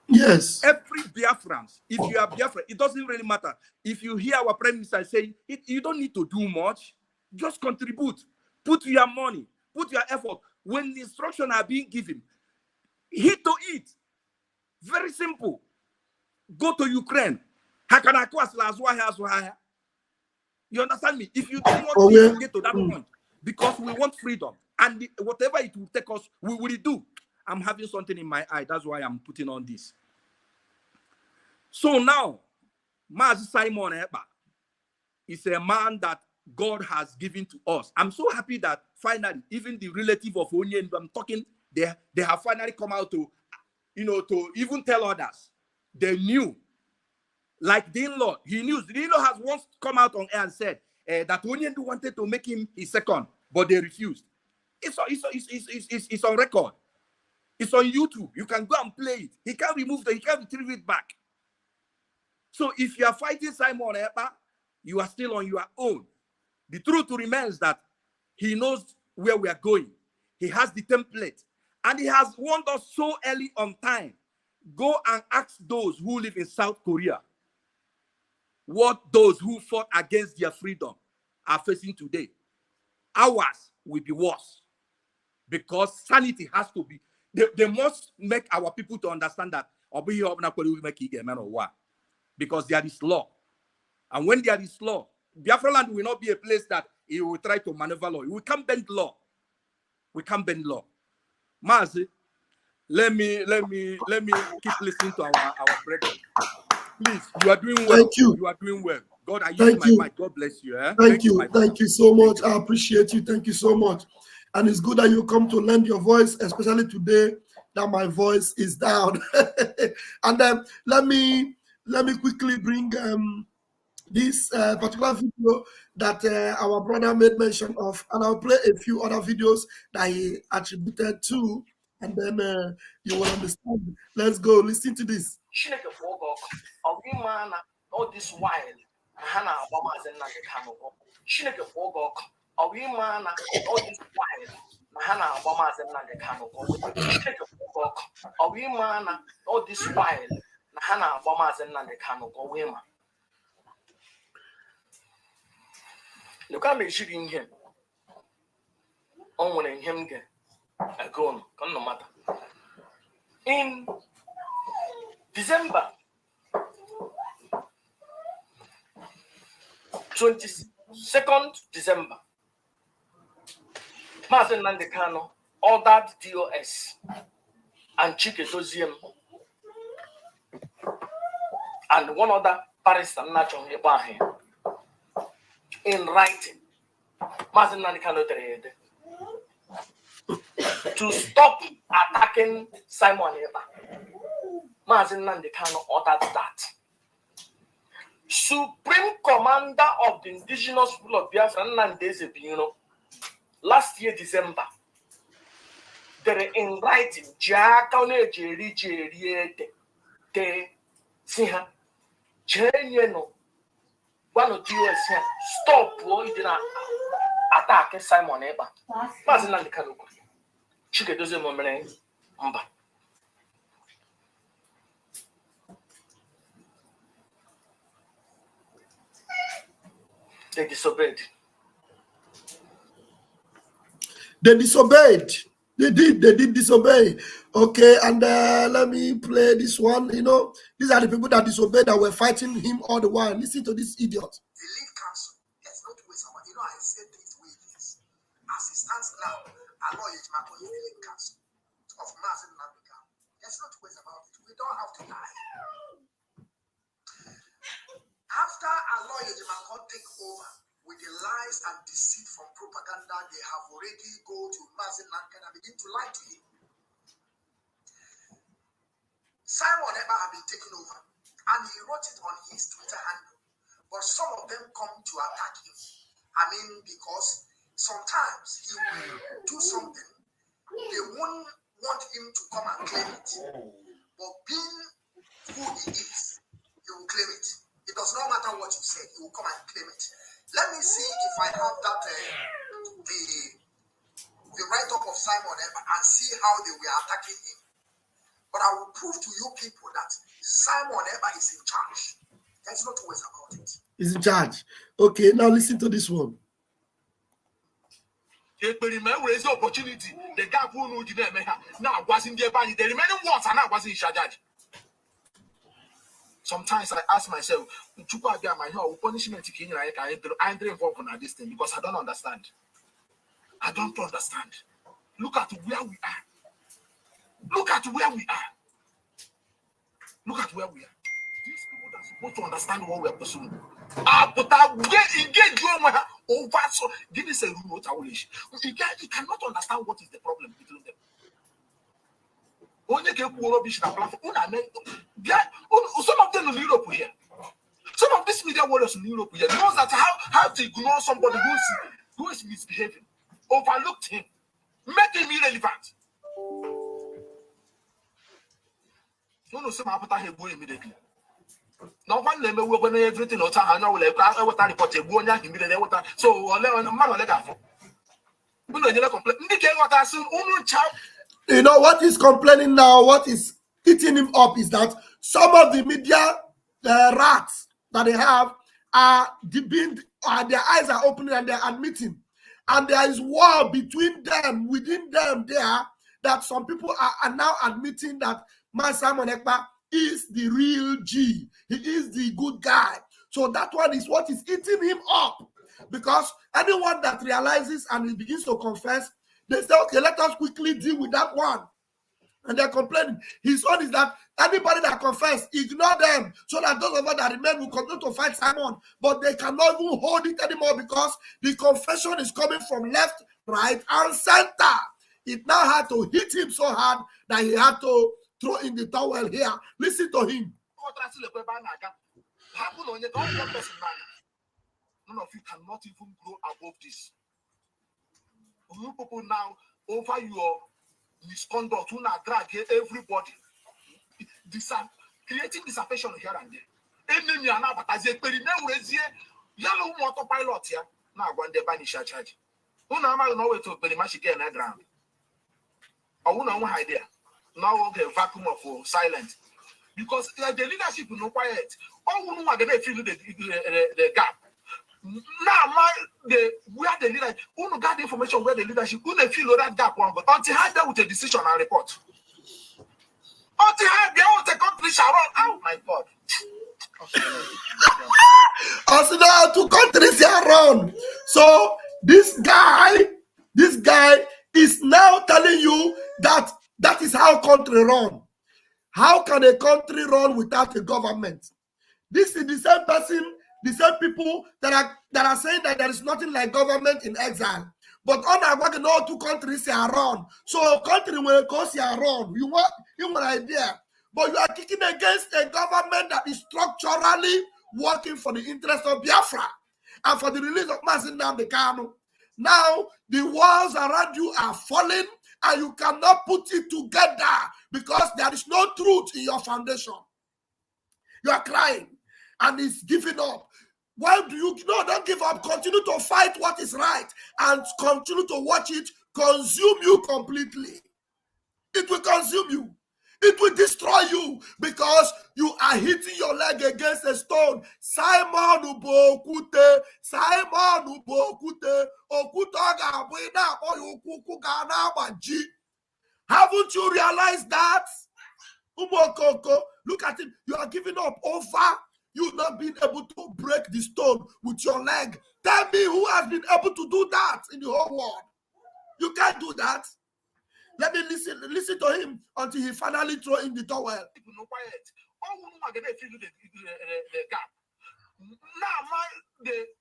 Yes. Every Biafrans, if you are Biafran, it doesn't really matter. If you hear our Prime Minister saying, you don't need to do much. Just contribute. Put your money. Put your effort. When the instructions are being given, hit to it. Very simple. Go to Ukraine. You understand me? If you don't want to get to that point, because we want freedom, and whatever it will take us, we will do. I'm having something in my eye. That's why I'm putting on this. So now, Mazi Simon Ekpa is a man that God has given to us. I'm so happy that finally, even the relative of Onyendu, I'm talking, they have finally come out to, to even tell others. They knew, like the in-law, he knew. The in-law has once come out on air and said that Onyendu wanted to make him his second, but they refused. It's on record. It's on YouTube. You can go and play it. He can't remove it. He can't retrieve it back. So if you are fighting Simon Ekpa, you are still on your own. The truth remains that he knows where we are going. He has the template. And he has warned us so early on time. Go and ask those who live in South Korea what those who fought against their freedom are facing today. Ours will be worse. Because sanity has to be. They must make our people to understand that because there is law. And when there is law, Biafra land will not be a place that he will try to maneuver law. We can't bend law. We can't bend law. Mazi, let me keep listening to our brethren. Please, you are doing well. Thank you. You are doing well. God, I use my mic. God bless you. Thank you. Thank you so much. I appreciate you. Thank you so much. And it's good that you come to lend your voice, especially today that my voice is down. And then let me quickly bring this particular video that our brother made mention of, and I'll play a few other videos that he attributed to, and then you will understand. Let's go listen to this. All this while, Hannah Obama is Nnamdi Kanu. Chineke for all this while, Hannah Obama is Nnamdi Kanu. Chineke for all this while, Hannah Obama is Nnamdi Kanu. Look at me shooting him. On when him get a gun, no matter. In December 22nd December, Mazen Nnamdi Kanu ordered DOS and Chike Doziem and one other barrister in writing. Mazen Nnamdi Kanu to stop attacking Simon Ekpa. Mazen Nnamdi Kanu ordered that. Supreme Commander of the Indigenous People of Biafra, Nnamdi Kanu, last year December, they're in writing, Jakane Jeri de Siha, Jeno, one of you is here, stop, you did not attack Simon Ekpa. Mazen Nnamdi Kanu, Chike doesn't moment, they disobeyed. They disobeyed. They did disobey. Okay, and let me play this one. You know, these are the people that disobeyed that were fighting him all the while. Listen to this idiot. The lead council, let's not waste our. You know, I said things the way it is. As it stands now, our lawyer is the lead council of Mazen Nnamdi Kanu. Let's not waste about it. We don't have to lie. After our lawyer take over with the lies and deceit from propaganda, they have already go to Mazen Nnamdi Kanu and begin to lie to him. Simon Ekpa had been taken over, and he wrote it on his Twitter handle. But some of them come to attack him. I mean, because sometimes he will do something, they won't want him to come and claim it. But being who he is, he will claim it. It does not matter what you say, he will come and claim it. Let me see if I have that the write-up of Simon Ekpa and see how they were attacking him. But I will prove to you people that Simon Ekpa is in charge. There's no two ways about it. He's in charge. Okay, now listen to this one. The opportunity. The guy who knew now was in the body. The remaining ones are now was in charge. Sometimes I ask myself, punishment I ain't involved in this thing because I don't understand. I don't understand. Look at where we are. Look at where we are. Look at where we are. These people that are supposed to understand what we are pursuing. But engage over so give us a remote awolish. You cannot understand what is the problem between them. Only get rubbish and platform. Some of them in Europe here. Some of these media warriors in Europe here knows that how to ignore somebody who is misbehaving, overlooked him, make him irrelevant. You know, some after he go immediately. Now one name we open everything or time now will report a one immediately. So man let that. You know what he's complaining now, what is eating him up is that some of the media rats that they have are their eyes are opening and they're admitting. And there is war between them, within them there, that some people are now admitting that Simon Ekpa is the real G. He is the good guy. So that one is what is eating him up. Because anyone that realizes and he begins to confess, they say, okay, let us quickly deal with that one. And they're complaining. His own is that anybody that confess, ignore them, so that those of us that remain will continue to fight Simon. But they cannot even hold it anymore because the confession is coming from left, right, and center. It now had to hit him so hard that he had to throw in the towel here. Listen to him. Happen on your one person, man. None of you cannot even grow above this. You people now, over your misconduct, who now drag everybody. Creating dissatisfaction here and there. Enemy are now, but as a perineum, yellow motor pilot here. Now, one day, banish charge. Who now might know to Benimash again at ground. I won't know idea. Now, okay, vacuum of silence. Because the leadership is not quiet. All who know they feel the gap. Now, where the leader, who got the information where the leadership, who they feel that gap one, but until I dealt with a decision and report. Until I dealt with a country shall run. Oh my God. Also, now 2 countries are around. So this guy is now telling you that that is how country run. How can a country run without a government? This is the same person, the same people that are saying that there is nothing like government in exile. But on our work, all 2 countries are around. So country will cause you around. You want an idea. But you are kicking against a government that is structurally working for the interest of Biafra and for the release of Nnamdi Kanu. Now, the walls around you are falling and you cannot put it together because there is no truth in your foundation. You are crying and it's giving up. Why do you? No, don't give up. Continue to fight what is right and continue to watch it consume you completely. It will consume you. It will destroy you because you are hitting your leg against a stone. Simon Ubokute, Simon Ubokute, Okutoga Buina Oyukukugana Baji. Haven't you realized that? Umokoko, look at him. You are giving up over you not being able to break the stone with your leg. Tell me who has been able to do that in the whole world. You can't do that. Let me listen to him until he finally throw in the towel. People know quiet. All who know they feel the gap. Now,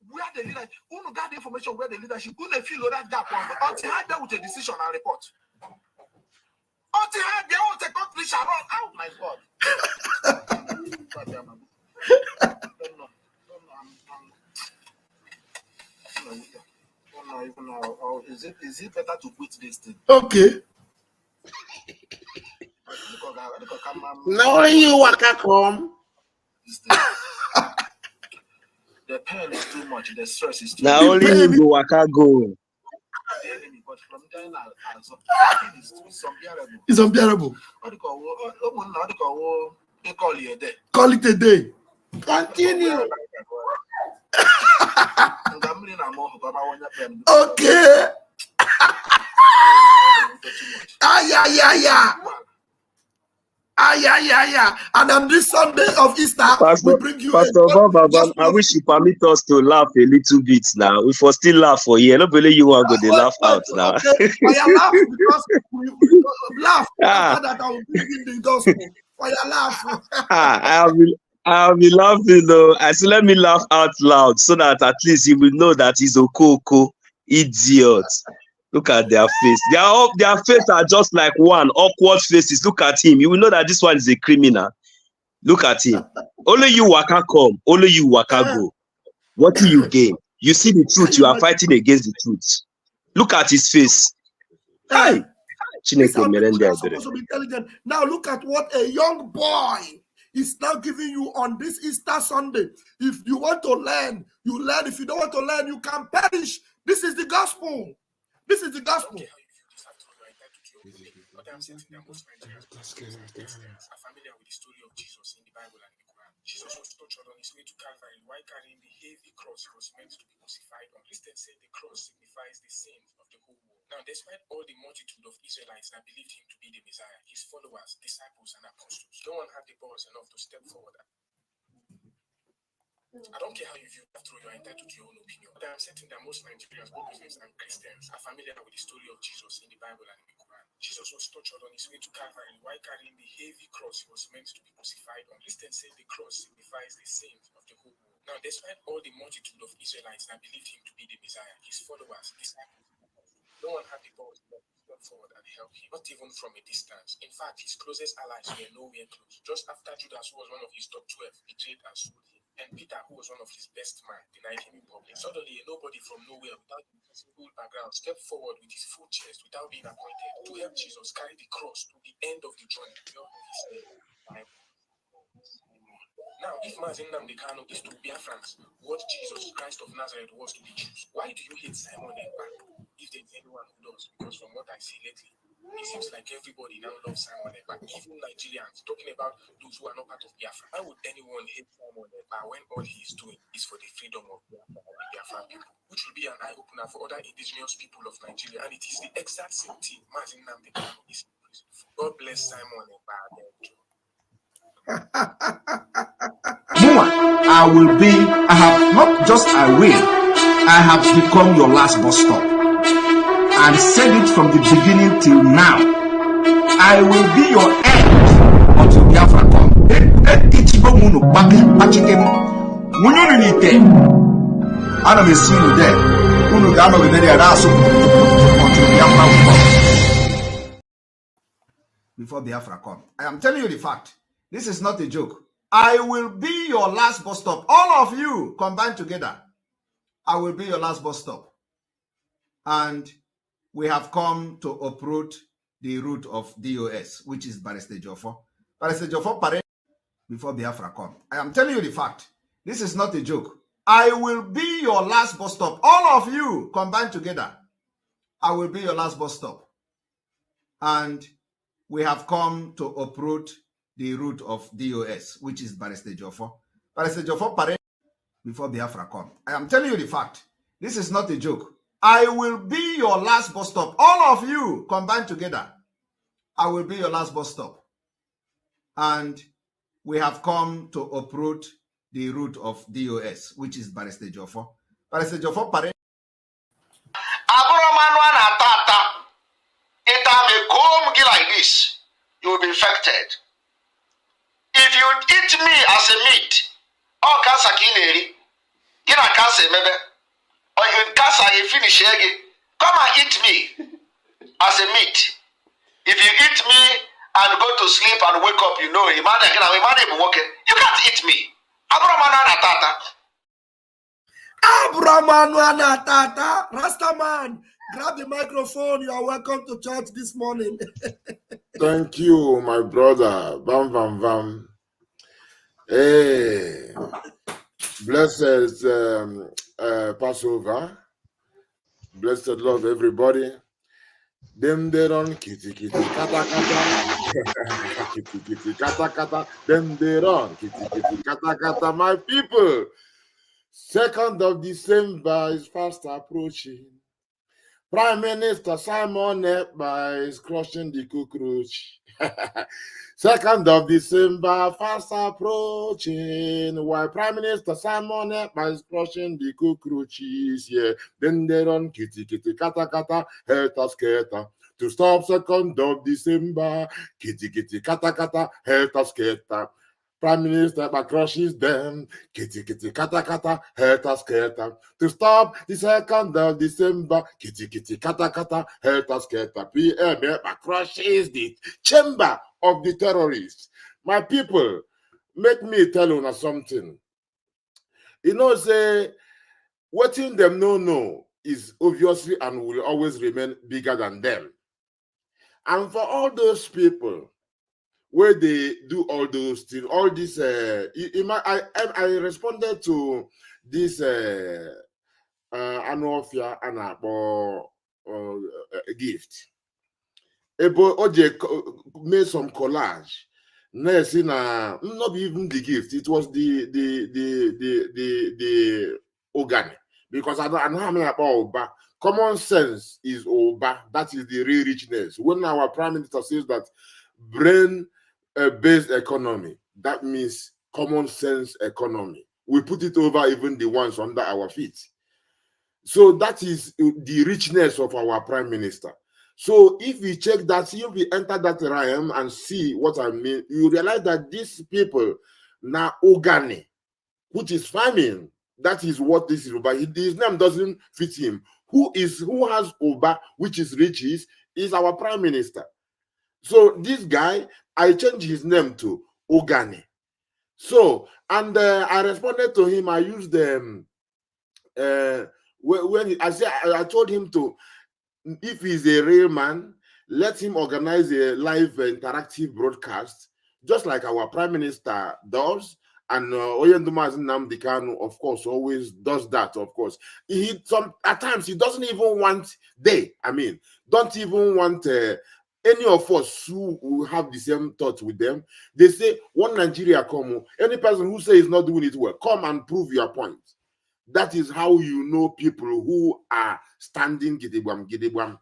where the leader, who know got the information where the leadership, who they feel that gap one, but until I dealt with a decision and report. Until I dealt with a country shall run. Oh my God. Is it better to quit this thing? Okay. Now you waka come. The pain is too much. The stress is too Now much. only you go waka go. But from then It's unbearable. They call you a day. Call it a day. Continue. Okay. And on this Sunday of Easter, we bring you Pastor Baba, I wish you permit us to laugh a little bit now. We for still laugh for you. I don't believe you want to go laugh out now. Okay. I laugh because we laugh. After that, I will bring in the gospel. I laugh. I'll be laughing though. I said, let me laugh out loud so that at least you will know that he's a coco idiot. Look at their face. Their faces are just like one awkward faces. Look at him. You will know that this one is a criminal. Look at him. Only you waka come. Only you waka go. What do you gain? You see the truth. You are fighting against the truth. Look at his face. Hi. These are people that are supposed to be intelligent. Now look at what a young boy is now giving you on this Easter Sunday. If you want to learn, you learn. If you don't want to learn, you can perish. This is the gospel. This is the gospel. But I'm certain that most Nigerians are familiar with the story of Jesus in the Bible and in the Quran. Jesus was tortured on his way to Calvary while carrying the heavy cross he was meant to be crucified on. Christians say the cross signifies the sins of the whole world. Now, despite all the multitude of Israelites that believed him to be the Messiah, his followers, disciples, and apostles, no one had the balls enough to step forward. I don't care how you view it, after all, you are entitled to your own opinion. But I'm certain that most Nigerians, both Muslims and Christians, are familiar with the story of Jesus in the Bible and in the Quran. Jesus was tortured on his way to Calvary while carrying the heavy cross he was meant to be crucified on. Christians say the cross signifies the sins of the whole world. Now, despite all the multitude of Israelites that believed him to be the Messiah, his followers, disciples, no one had the balls to step forward and help him, not even from a distance. In fact, his closest allies were nowhere close. Just after Judas, who was one of his top 12, betrayed and sold him. And Peter, who was one of his best men, denied him in public. Suddenly, nobody from nowhere, without a possible background, stepped forward with his full chest, without being appointed, to help Jesus carry the cross to the end of the journey. We all know his name. Now, if Nnamdi Kanu is to Biafrans what Jesus Christ of Nazareth was to the Jews, why do you hate Simon Ekpa? If there's anyone who does, because from what I see lately, it seems like everybody now loves Simon Ekpa, even Nigerians, talking about those who are not part of Biafra. Why would anyone hate Simon Ekpa when all he is doing is for the freedom of Biafra and the Biafra people, which will be an eye-opener for other indigenous people of Nigeria, and it is the exact same thing Nnamdi Kanu is in prison for. God bless Simon Ekpa. I have not just I have become your last bus stop. And said it from the beginning till now. I will be your end until Biafra come. Before Biafra come. I am telling you the fact. This is not a joke. I will be your last bus stop. All of you combined together. I will be your last bus stop. And we have come to uproot the root of DOS, which is Barrister Jofo. Barrister Jofo parade before Biafra come. I am telling you the fact. This is not a joke. I will be your last bus stop. All of you combined together. I will be your last bus stop. And we have come to uproot the root of DOS, which is Barrister Jofo. Barrister Jofo parade before Biafra come. I am telling you the fact. This is not a joke. I will be your last bus stop. All of you combined together. I will be your last bus stop. And we have come to uproot the root of DOS, which is Barrister Jofo. Barrister Jofo parade. Like this, you will be infected. If you eat me as a meat, all cancer kileri, you know cancer maybe, or you cancer you finish again. Come and eat me as a meat. If you eat me and go to sleep and wake up, you know, you can't eat me. Abramanu Anatata, Rastaman, grab the microphone. You are welcome to church this morning. Thank you, my brother. Bam, bam, bam. Hey, blessed Passover. Blessed love, everybody. Them they run kitty kitty kata kata kitty kitty kata kata. Them they run kitty kitty kata kata. My people, 2nd of December is fast approaching. Prime Minister Simon Ekpa is crushing the cockroach. 2nd of December, fast approaching. While Prime Minister Simon Ekpa is crushing the cockroaches. Yeah, then they run kitty kitty kata kata, helter skelter. To stop 2nd of December, kitty kitty kata kata, helter skelter. Prime Minister Ekpa crushes them, kitty kitty kata kata, helter skelter. To stop the 2nd of December, kitty kitty kata kata, helter skelter. PM Ekpa crushes the chamber of the terrorists. My people, make me tell you something. You know, say, what them no is obviously and will always remain bigger than them. And for all those people where they do all those things, all this, I responded to this annual fair and gift. Ebo Oje made some collage. Not even the gift. It was the organ, because I know how many about Oba. Common sense is Oba. That is the real richness. When our Prime Minister says that brain-based economy, that means common sense economy. We put it over even the ones under our feet. So that is the richness of our Prime Minister. So if we check that, if we enter that realm and see what I mean, you realize that these people now organic, which is farming, that is what this is about. His name doesn't fit him. Who has Oba, which is riches, is our Prime Minister. So this guy, I changed his name to Ogane. So, and I responded to him. I used them when I told him to, if he's a real man, let him organize a live interactive broadcast, just like our Prime Minister does. And Nnamdi Kanu, of course, always does that. Of course, at times he doesn't even want don't even want any of us who have the same thoughts with them. They say, one Nigeria come. Any person who says he's not doing it well, come and prove your point. That is how you know people who are standing gidibam.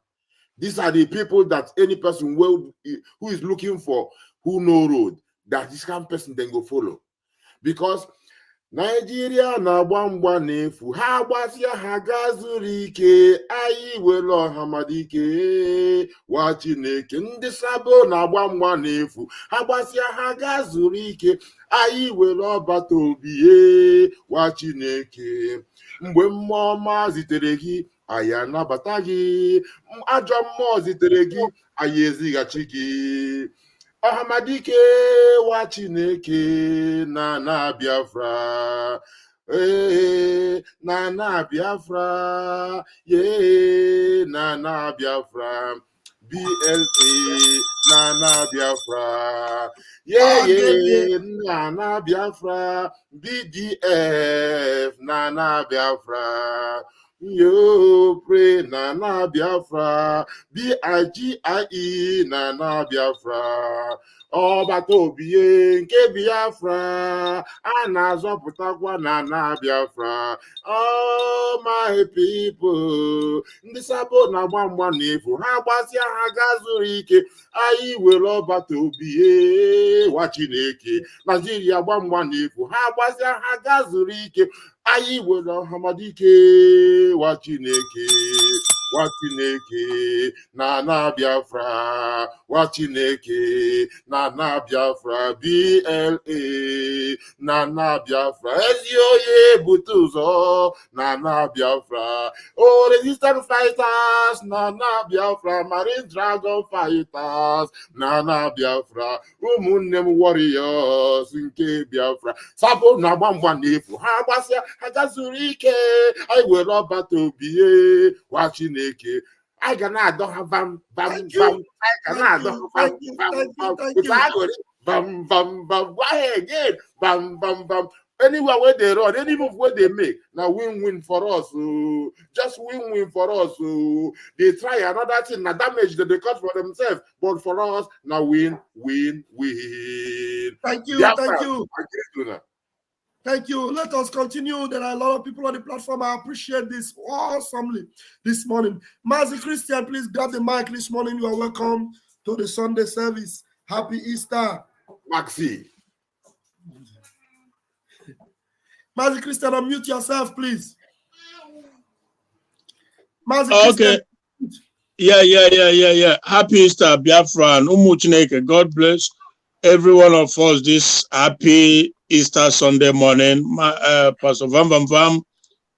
These are the people that any person who is looking for who know road, that this kind of person then go follow. Because Nigeria na-agba mgba n'efu, ha gbasịa ha gaa zuru ike, anyị were ọha madike wa Chineke. Ndị Sabo na-agba mgba n'efu, ha gbasịa ha gaa zuru ike, anyị were ọbata obi wa Chineke. Mgbe mmụọ ọma zitere gị, anyị anabata gị. Ajọ mmụọ zitere gị, anyị ezighachi gị. Ahamadike wa Chineke na Biafra, na Biafra, na Biafra, BLA na Biafra, na Biafra, BDF na Biafra. You pray na Biafra, BIGIE na Biafra. Ọbata obi nke Biafra, a na-azọpụtakwa na Biafra. Oh my people, ndị Sabo na-agba mgba n'efu, ha gbasịa ha gaa zuru ike, anyị were ọbata obi wa Chineke. Nigeria gba mgba n'efu, ha gbasịa ha gaa zuru ike, anyị were ọhamadike wa Chineke. Wa Chineke na Biafra, wa Chineke na Biafra, BLA na Biafra, Ezioye Butuzo na Biafra, oh resistance fighters na Biafra, Marine Dragon fighters na Biafra, ụmụnne warriors nke Biafra. Sabo na gbamgba n'efu, ha gbasịa ha gazuru ike, anyị were ọbata obi wa Chineke. I cannot have bam. I cannot bam. Why again? Bam. Anywhere where they run, any move where they make, now win for us. Just win for us. They try another thing, now damage that they cut for themselves, but for us, now win. Thank you. Thank you. Let us continue. There are a lot of people on the platform. I appreciate this awesomely this morning. Mazi Christian, please grab the mic this morning. You are welcome to the Sunday service. Happy Easter. Maxi. Mazi Christian, unmute yourself, please. Mazi okay. Christian. Yeah. Happy Easter, Biafra and Umuchineke. God bless every one of us this happy Easter Sunday morning. Pastor Vam,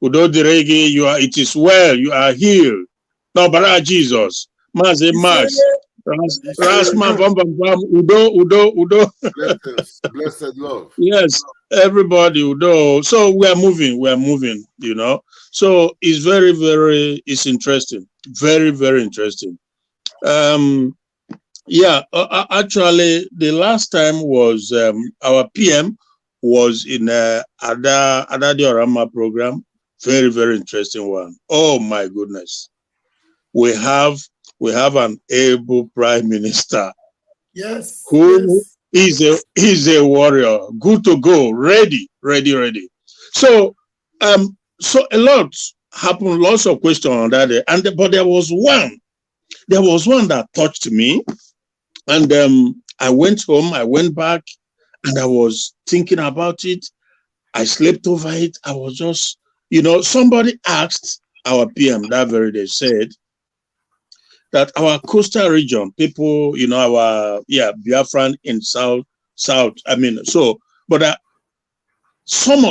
Udo Diregi, it is well, you are healed. No, Bara Jesus. Mazi Mas. Rasman Vam, Udo. Blessed love. Yes, everybody, Udo. So we are moving, you know. So it's very, very, it's interesting. Very, very interesting. Actually, the last time was our PM was in Ada Diorama program. Very, very interesting one. Oh my goodness. We have an able prime minister. Yes. Who is a warrior. Good to go. Ready. So a lot happened, lots of questions on that day. But there was one that touched me. And I went home, I went back, and I was thinking about it. I slept over it. I was just, somebody asked our PM that very day, said that our coastal region, people, Biafran in south, but some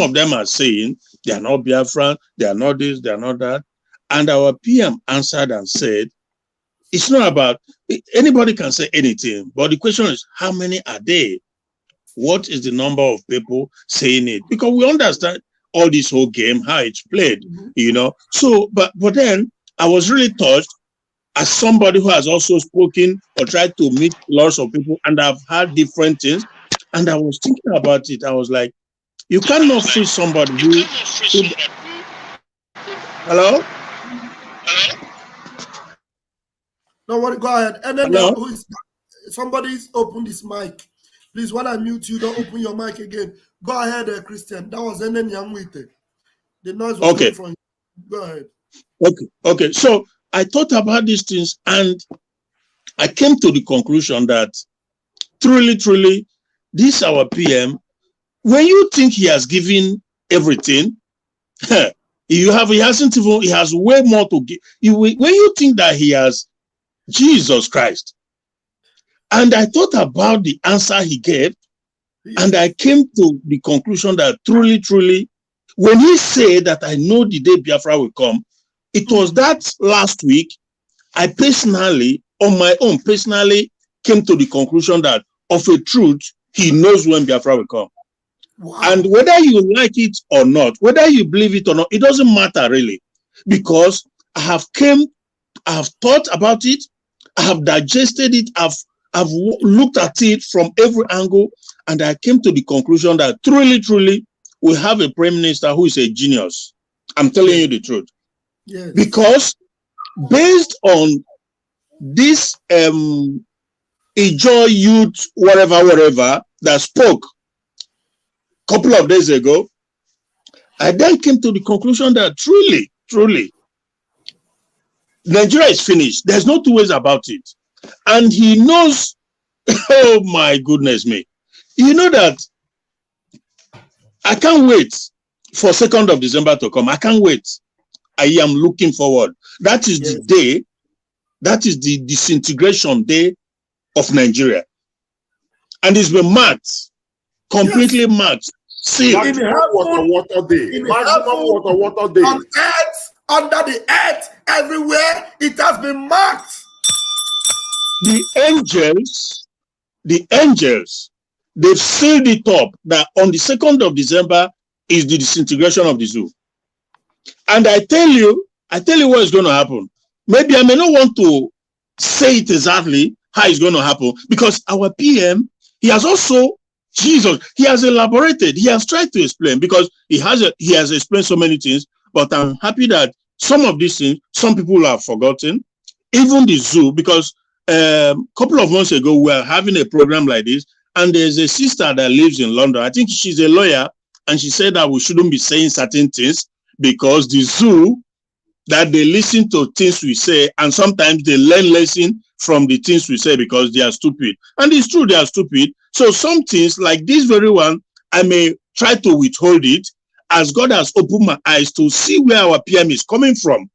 of them are saying they are not Biafran, they are not this, they are not that. And our PM answered and said, it's not about, anybody can say anything, but the question is, how many are they? what is the number of people saying it? Because we understand all this whole game, how it's played, you know. So, but then I was really touched as somebody who has also spoken or tried to meet lots of people, and I've had different things. And I was thinking about it. I was like, you cannot free somebody who hello? No worry, go ahead. And then Hello? who is somebody's opened this mic. Please, when I mute you, don't open your mic again. Go ahead, Christian. That was Enen Yamwite. The noise was coming from you. Go ahead. Okay. So I thought about these things and I came to the conclusion that truly, this our PM, when you think he has given everything, he has way more to give. When you think that he has Jesus Christ, and I thought about the answer he gave, and I came to the conclusion that truly, when he said that I know the day Biafra will come, it was that last week I personally, on my own, came to the conclusion that of a truth, he knows when Biafra will come. Wow. And whether you like it or not, whether you believe it or not, it doesn't matter really, because I have thought about it, I have digested it, I've looked at it from every angle, and I came to the conclusion that truly, we have a prime minister who is a genius. I'm telling you the truth. Yes. Because based on this Ijo youth, whatever, that spoke a couple of days ago, I then came to the conclusion that truly, Nigeria is finished. There's no two ways about it. And he knows, oh my goodness me. You know that I can't wait for 2nd of December to come. I can't wait. I am looking forward. That is the day, that is the disintegration day of Nigeria. And it's been marked, completely marked. See, Maximum water day. Maximum water day. On earth, under the earth, everywhere, it has been marked. The angels, they've sealed it up that on the 2nd of December is the disintegration of the zoo. And I tell you what is going to happen. Maybe I may not want to say it exactly how it's going to happen, because our PM, he has elaborated, he has tried to explain, because he has explained so many things, but I'm happy that some of these things, some people have forgotten, even the zoo, because a couple of months ago, we were having a program like this, and there's a sister that lives in London. I think she's a lawyer, and she said that we shouldn't be saying certain things because the zoo, that they listen to things we say, and sometimes they learn lesson from the things we say because they are stupid. And it's true, they are stupid. So some things like this very one, I may try to withhold it, as God has opened my eyes to see where our PM is coming from.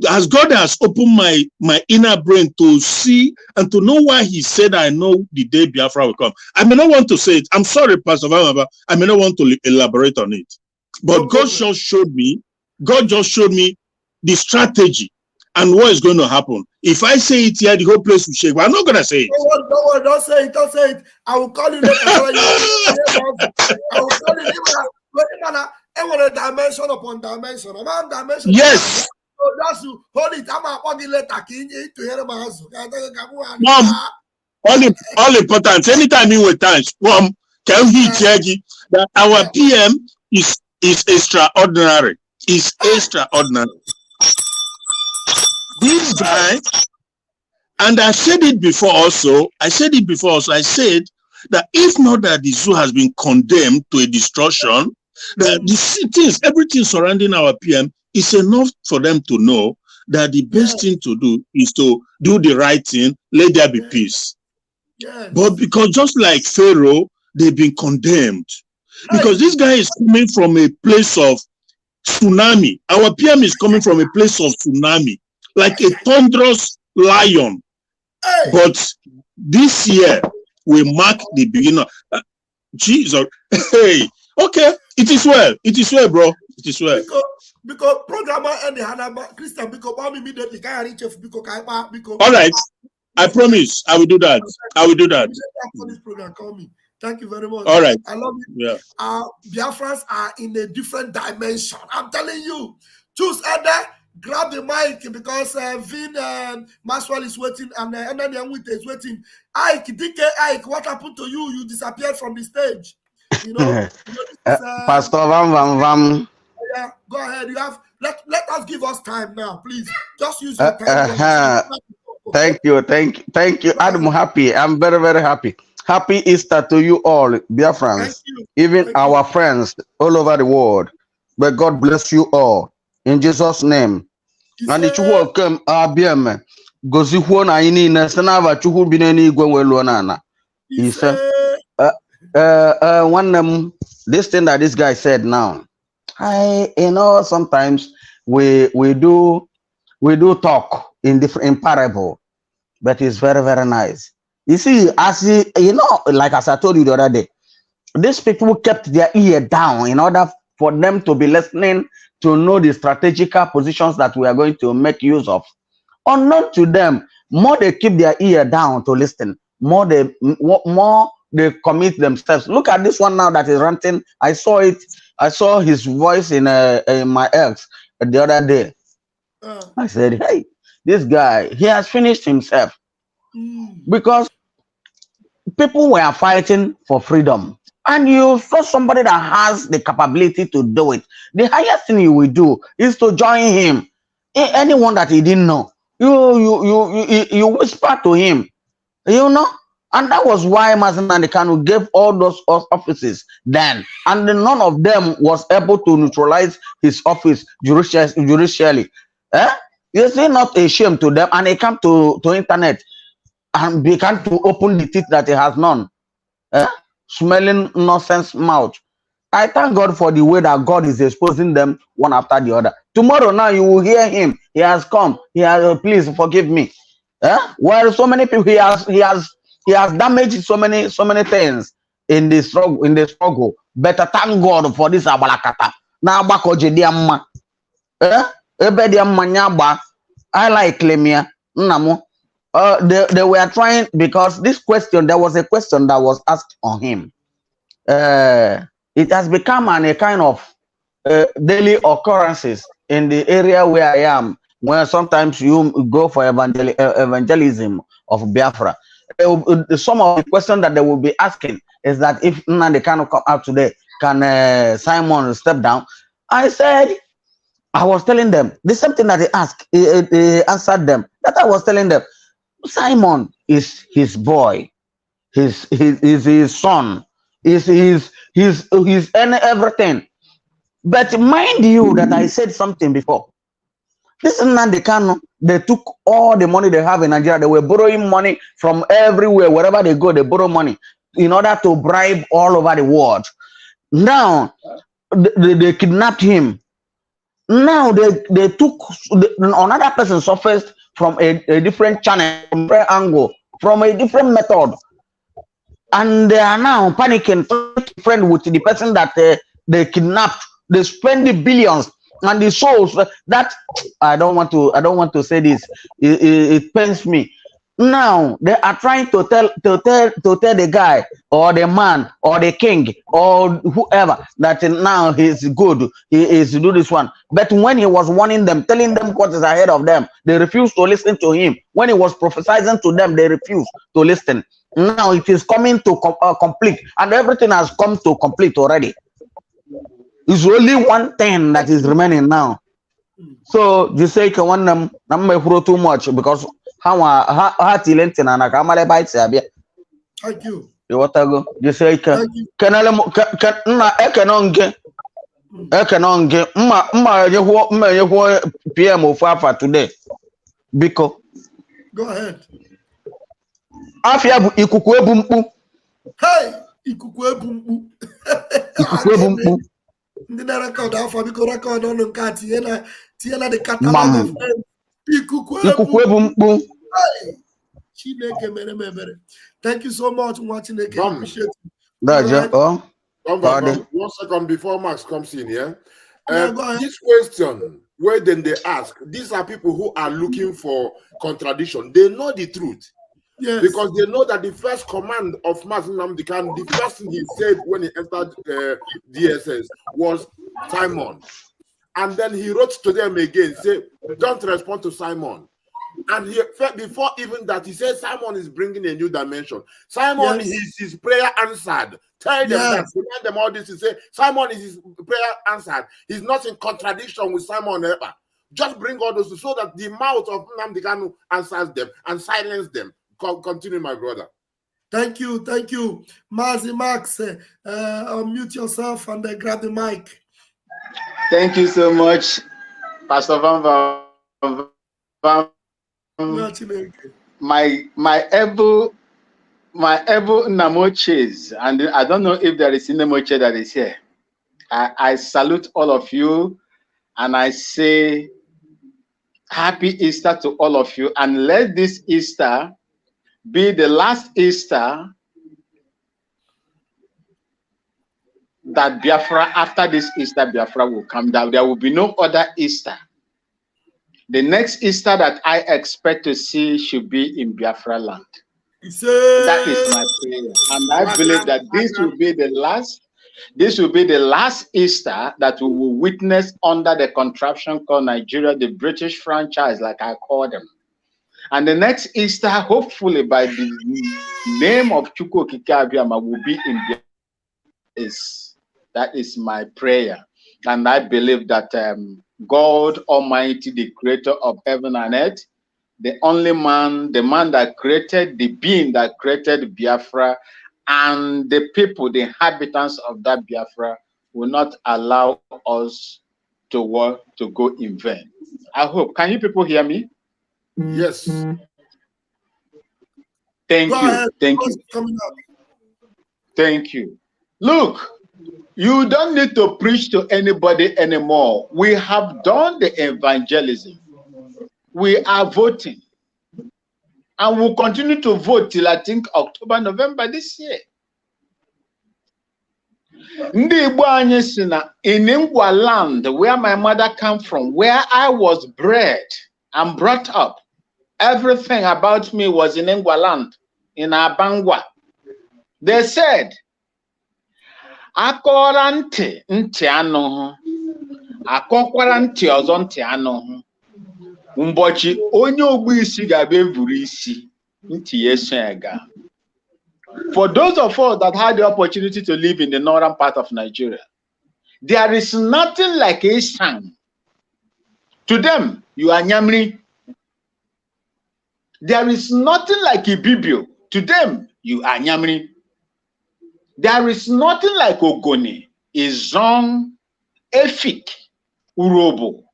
As God has opened my inner brain to see and to know why he said, I know the day Biafra will come. I may not want to say it. I'm sorry, Pastor Vamaba. I may not want to elaborate on it. But God just showed me the strategy and what is going to happen. If I say it here, the whole place will shake. But I'm not going to say it. Don't say it. I will call you later. I will call you later. I want a dimension upon dimension. I'm dimension. Yes. So just to hold it. I'm on the letter. To hear my husband. Mom, all important. Anytime you with times, can he tell you that our PM is extraordinary? Is extraordinary. This guy, and I said it before also. I said that if not that the zoo has been condemned to a destruction, that the things, everything surrounding our PM is enough for them to know that the best thing to do is to do the right thing, let there be peace. But because just like Pharaoh, they've been condemned. Because this guy is coming from a place of tsunami. Our PM is coming from a place of tsunami, like a thunderous lion. But this year, we mark the beginning. Jesus. Hey, okay. It is well. It is well, bro. It is well. Because programmer and the Hanaba Christian, because immediately can reach all right. I promise I will do that. I will do that. For this program, call me. Thank you very much. All right. I love it. Yeah. Biafrans are in a different dimension. I'm telling you. Choose either grab the mic because Vin Maxwell is waiting and Nnamdi is waiting. Ike, DK Ike, what happened to you? You disappeared from the stage. You know, Pastor Vam. Yeah, go ahead. You have let us give us time now, please. Just use your time. Thank you. I'm happy. I'm very, very happy. Happy Easter to you all, dear friends, even our friends all over the world. May God bless you all in Jesus' name. And the chuhu come abiem gozi huo na ini na senava chuhu bineni igwe welu na. He said, this thing that this guy said now. Sometimes we do talk in parable, but it's very, very nice. You see, like as I told you the other day, these people kept their ear down in order for them to be listening to know the strategical positions that we are going to make use of. Unknown to them, more they keep their ear down to listen, more they commit themselves. Look at this one now that is ranting. I saw it. I saw his voice in my ex the other day. I said, hey, this guy, he has finished himself. Because people were fighting for freedom. And you saw somebody that has the capability to do it. The highest thing you will do is to join him. Anyone that he didn't know, you whisper to him, and that was why Nnamdi Kanu gave all those offices then, and none of them was able to neutralize his office judicially. You see, not ashamed to them, and he come to internet and began to open the teeth that he has none. Smelling nonsense mouth. I thank God for the way that God is exposing them one after the other. Tomorrow now you will hear him. He has come. He has please forgive me. Well, so many people he has damaged so many things in the struggle. Better thank God for this abalakata. Na abako jediamma. Ebediamma nyaba. I like Lemia. Namo. They were trying, because this question, there was a question that was asked on him. It has become a kind of daily occurrences in the area where I am, where sometimes you go for evangelism of Biafra. Some of the questions that they will be asking is that if Nnamdi Kanu come out today, can Simon step down? I was telling them the same thing that they asked. He answered them that I was telling them. Simon is his boy, his son, is everything. But mind you that I said something before. This is Nnamdi Kanu. They took all the money they have in Nigeria. They were borrowing money from everywhere. Wherever they go, they borrow money in order to bribe all over the world. Now they kidnapped him. Now they took another person surfaced from a different channel, from a different angle, from a different method, and they are now panicking, friend with the person that they kidnapped. They spend the billions and the souls. That I don't want to say this. It pains me. Now they are trying to tell the guy or the man or the king or whoever that now he's good, he is to do this one. But when he was warning them, telling them what is ahead of them, they refused to listen to him. When he was prophesying to them, they refused to listen. Now it is coming to complete, and everything has come to complete already. It's only one thing that is remaining now. So you say one them too much because thank you. You what go? You say can PM of today. Biko. Go ahead. Afia bu ikuku ebumpu. Hey, ikuku ebumpu. Ikuku ebumpu. Ndị na-record afọ biko record ọnụ nke a tinye na the catalog of ikuku ebumpu. Chineke mere m ebere. Thank you so much, Nwa Chineke. I appreciate it. Right. 1 second before Max comes in, yeah? This question, where then they ask, these are people who are looking for contradiction. They know the truth. Yes. Because they know that the first command of Mazi Nnamdi Kanu, the first thing he said when he entered DSS was Simon. And then he wrote to them again, say, don't respond to Simon. And he, before even that, he said Simon is bringing a new dimension. Simon is his prayer answered. Tell them that. Remind them all this. He said Simon is his prayer answered. He's not in contradiction with Simon Ekpa. Just bring all those so that the mouth of Nnamdi Kanu answers them and silence them. Continue, my brother. Thank you. Mazi Max, unmute yourself and grab the mic. Thank you so much, Pastor Van. My able Namoches, and I don't know if there is a Namoche that is here. I salute all of you, and I say Happy Easter to all of you, and let this Easter be the last Easter that Biafra, after this Easter, Biafra will come down. There will be no other Easter. The next Easter that I expect to see should be in Biafra land. That is my prayer. And I believe that this will be the last. This will be the last Easter that we will witness under the contraption called Nigeria, the British franchise, like I call them. And the next Easter, hopefully by the name of Chukwu Okike Abiyama, will be in Biafra. That is my prayer. And I believe that God Almighty, the creator of heaven and earth, the only man, the man that created, the being that created Biafra, and the people, the inhabitants of that Biafra, will not allow us to go in vain. I hope. Can you people hear me? Yes. Thank you. Thank you. Thank you. Look, you don't need to preach to anybody anymore. We have done the evangelism. We are voting. And we'll continue to vote till I think October, November this year. In Ingwa land, where my mother came from, where I was bred and brought up, everything about me was in Ingwa land, in Abangwa. They said, akọrọ ntị anụhụ akọkwara ntị ọzọ ntị anụhụ ụbọchị onye ogbu isi ga-abịa evuru isi ntị ya eso ya gaa. For those of us that had the opportunity to live in the northern part of Nigeria, there is nothing like a sang. To them, you are Nyamri. There is nothing like a Bibio. To them, you are Nyamri. There is nothing like Ogoni, Izong, Efik, Urobo,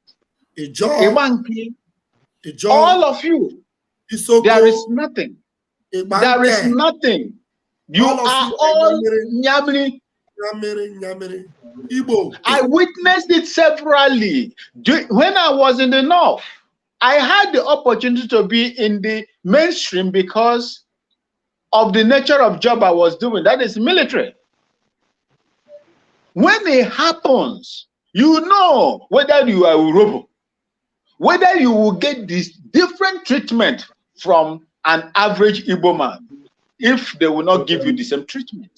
Ewanki, all of you. There is nothing. There is nothing. You are all Nyamiri. I witnessed it severally. When I was in the north, I had the opportunity to be in the mainstream because of the nature of job I was doing, that is military. When it happens, you know whether you are Urobo, whether you will get this different treatment from an average Igbo man, if they will not give you the same treatment.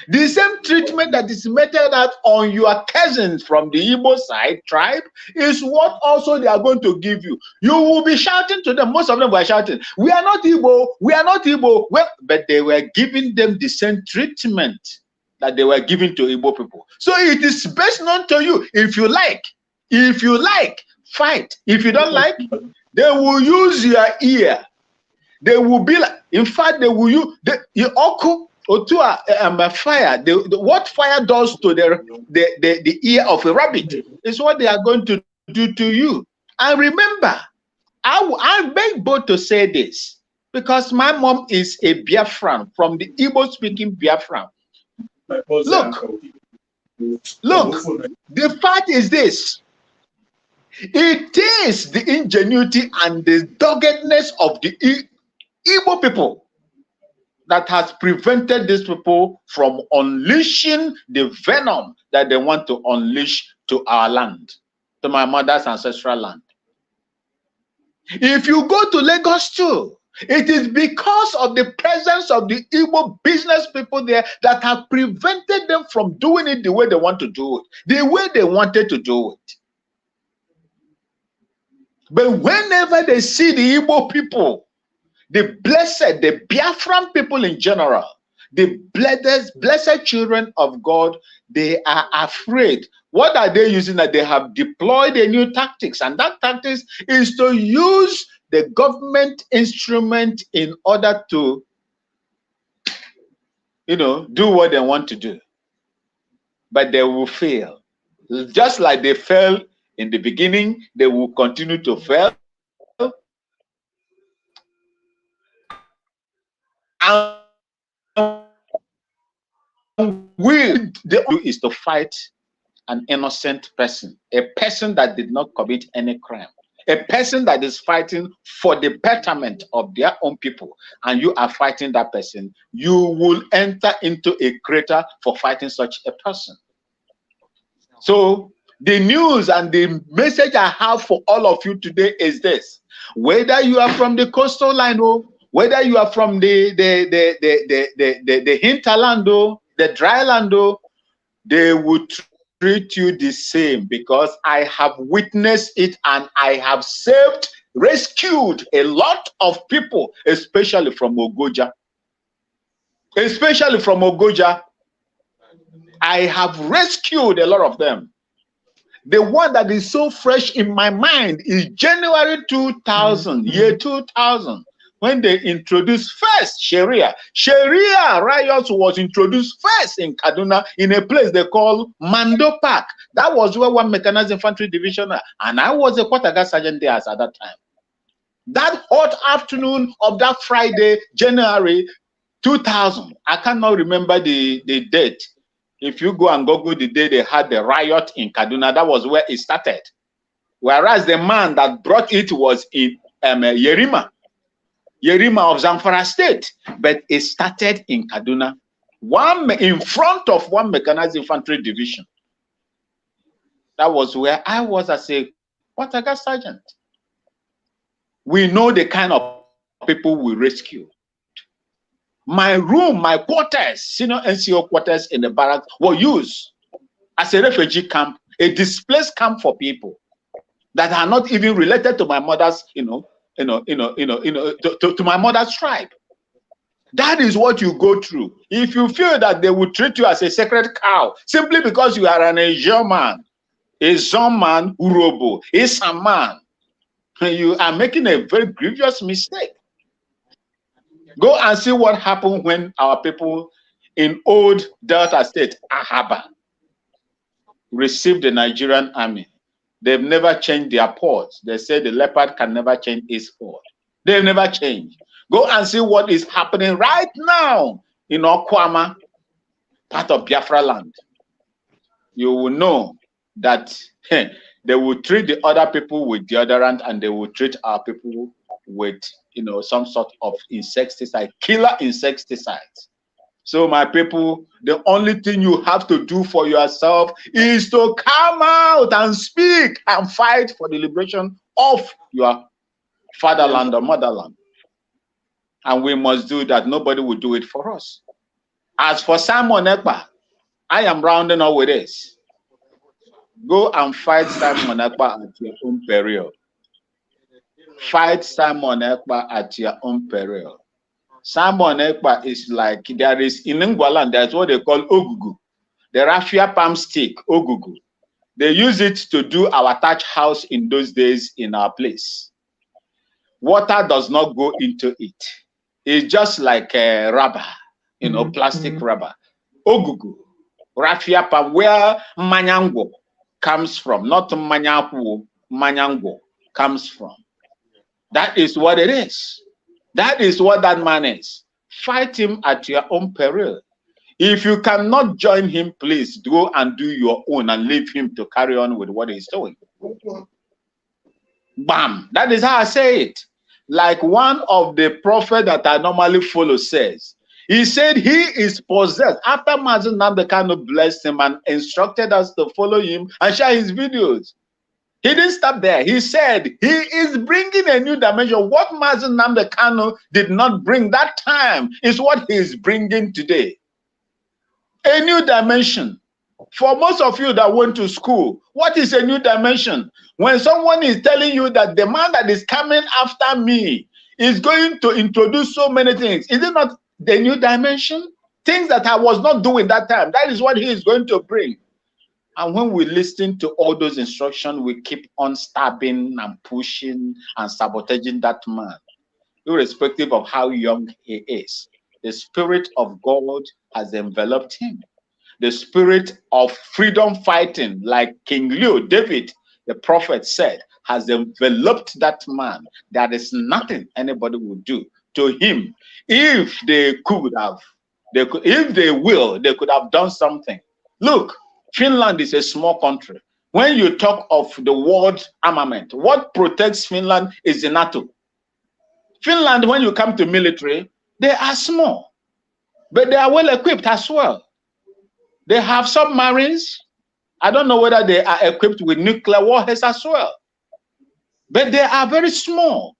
The same treatment that is meted out on your cousins from the Igbo side tribe is what also they are going to give you. You will be shouting to them. Most of them were shouting, we are not Igbo, we are not Igbo. Well, but they were giving them the same treatment that they were giving to Igbo people. So it is best known to you. If you like, fight. If you don't like, they will use your ear. They will be like, in fact, they will use fire. What fire does to the ear of a rabbit is what they are going to do to you. And remember, I beg both to say this because my mom is a Biafran from the Igbo-speaking Biafran. Look, the fact is this. It is the ingenuity and the doggedness of the Igbo people that has prevented these people from unleashing the venom that they want to unleash to our land, to my mother's ancestral land. If you go to Lagos too, It is because of the presence of the Igbo business people there that have prevented them from doing it the way they want to do it, the way they wanted to do it. But whenever they see the Igbo people, the blessed, the Biafran people in general, the blessed children of God, they are afraid. What are they using? That they have deployed a new tactics, and that tactics is to use the government instrument in order to, do what they want to do. But they will fail. Just like they failed in the beginning, they will continue to fail. And the do is to fight an innocent person, a person that did not commit any crime, a person that is fighting for the betterment of their own people, and you are fighting that person, you will enter into a crater for fighting such a person. So the news and the message I have for all of you today is this: whether you are from the coastal line, or whether you are from the hinterland, or the dry land, they will treat you the same, because I have witnessed it and I have rescued a lot of people, especially from Ogoja. Especially from Ogoja. I have rescued a lot of them. The one that is so fresh in my mind is January 2000, year 2000. When they introduced first Sharia. Sharia riots was introduced first in Kaduna in a place they call Mando Park. That was where 1 Mechanized Infantry Division, and I was a quarterguard sergeant there at that time. That hot afternoon of that Friday, January 2000, I cannot remember the date. If you go and Google the day they had the riot in Kaduna, that was where it started. Whereas the man that brought it was in Yerima of Zamfara State, but it started in Kaduna, in front of 1 Mechanized Infantry Division. That was where I was as a quarterguard sergeant. We know the kind of people we rescue. My room, my quarters, senior NCO quarters in the barracks were used as a refugee camp, a displaced camp for people that are not even related to my mother's, to my mother's tribe. That is what you go through. If you feel that they will treat you as a sacred cow simply because you are an Asian man, a Zonman, Urobo, a Saman, you are making a very grievous mistake. Go and see what happened when our people in old Delta State, Ahaba, received the Nigerian army. They've never changed their ports. They say the leopard can never change its port. They've never changed. Go and see what is happening right now in Okwama, part of Biafra land. You will know that they will treat the other people with deodorant, and they will treat our people with some sort of insecticide, killer insecticides. So my people, the only thing you have to do for yourself is to come out and speak and fight for the liberation of your fatherland or motherland. And we must do that. Nobody will do it for us. As for Simon Ekpa, I am rounding up with this. Go and fight Simon Ekpa at your own peril. Fight Simon Ekpa at your own peril. Simon Ekpa is like, there is in Ngwaland, that's what they call Ogugu. The raffia palm stick, Ogugu. They use it to do our thatch house in those days in our place. Water does not go into it. It's just like a rubber, plastic rubber. Ogugu, raffia palm, where Manyango comes from, not Manyapu, Manyango comes from. That is what it is. That is what that man is. Fight him at your own peril. If you cannot join him, please go and do your own and leave him to carry on with what he's doing. Bam. That is how I say it. Like one of the prophets that I normally follow says, he said he is possessed. After Nnamdi Kanu blessed him and instructed us to follow him and share his videos. He didn't stop there. He said he is bringing a new dimension. What Mazen Nnamdi Kanu did not bring that time is what he is bringing today. A new dimension. For most of you that went to school, what is a new dimension? When someone is telling you that the man that is coming after me is going to introduce so many things, is it not the new dimension? Things that I was not doing that time, that is what he is going to bring. And when we listen to all those instructions, we keep on stabbing and pushing and sabotaging that man, irrespective of how young he is. The Spirit of God has enveloped him. The spirit of freedom fighting, like King Leo, David, the prophet said, has enveloped that man. There is nothing anybody would do to him. If they could have, if they will, they could have done something. Look, Finland is a small country. When you talk of the world armament, what protects Finland is the NATO. Finland, when you come to military, they are small, but they are well equipped as well. They have submarines. I don't know whether they are equipped with nuclear warheads as well, but they are very small.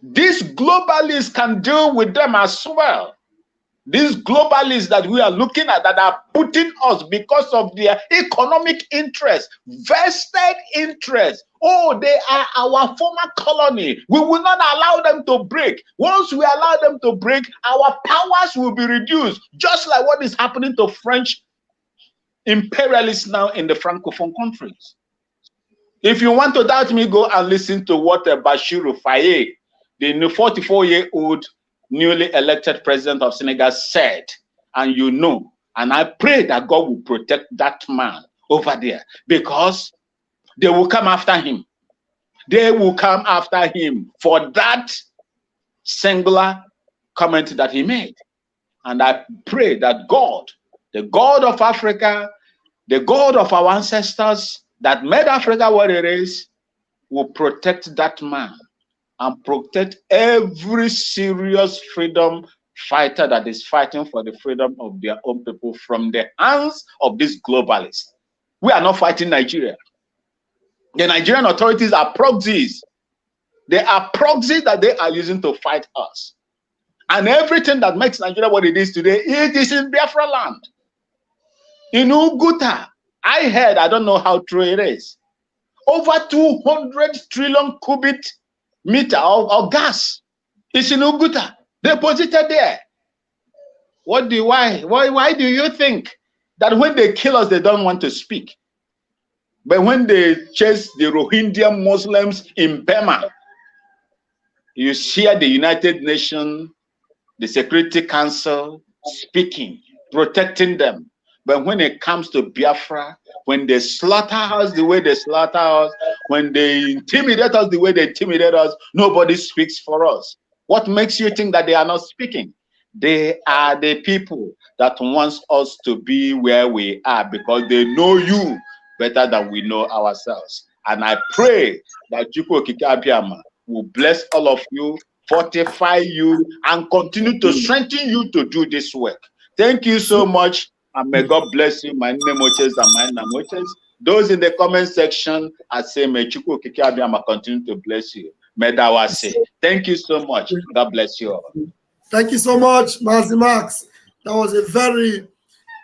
These globalists can deal with them as well. These globalists that we are looking at that are putting us because of their economic interest, vested interest. Oh, they are our former colony. We will not allow them to break. Once we allow them to break, our powers will be reduced, just like what is happening to French imperialists now in the Francophone countries. If you want to doubt me, go and listen to what Bassirou Faye, the 44-year-old newly elected president of Senegal, said, and you know, and I pray that God will protect that man over there, because they will come after him. They will come after him for that singular comment that he made. And I pray that God, the God of Africa, the God of our ancestors that made Africa what it is, will protect that man and protect every serious freedom fighter that is fighting for the freedom of their own people from the hands of these globalists. We are not fighting Nigeria. The Nigerian authorities are proxies. They are proxies that they are using to fight us. And everything that makes Nigeria what it is today, it is in Biafra land. In Uguta, I heard, I don't know how true it is, over 200 trillion cubic meter of gas is in Uguta, deposited there. Why do you think that when they kill us, they don't want to speak? But when they chase the Rohingya Muslims in Burma, you hear the United Nations, the Security Council speaking, protecting them. But when it comes to Biafra, when they slaughter us the way they slaughter us, when they intimidate us the way they intimidate us, nobody speaks for us. What makes you think that they are not speaking? They are the people that wants us to be where we are, because they know you better than we know ourselves. And I pray that Chukwu Okike Abiama will bless all of you, fortify you, and continue to strengthen you to do this work. Thank you so much, and may God bless you, my Nemoches and my Namoches. Those in the comment section, I say, may Chukwu Okike Abiama continue to bless you. May that say. Thank you so much. God bless you all. Thank you so much, Mazi Max. That was a very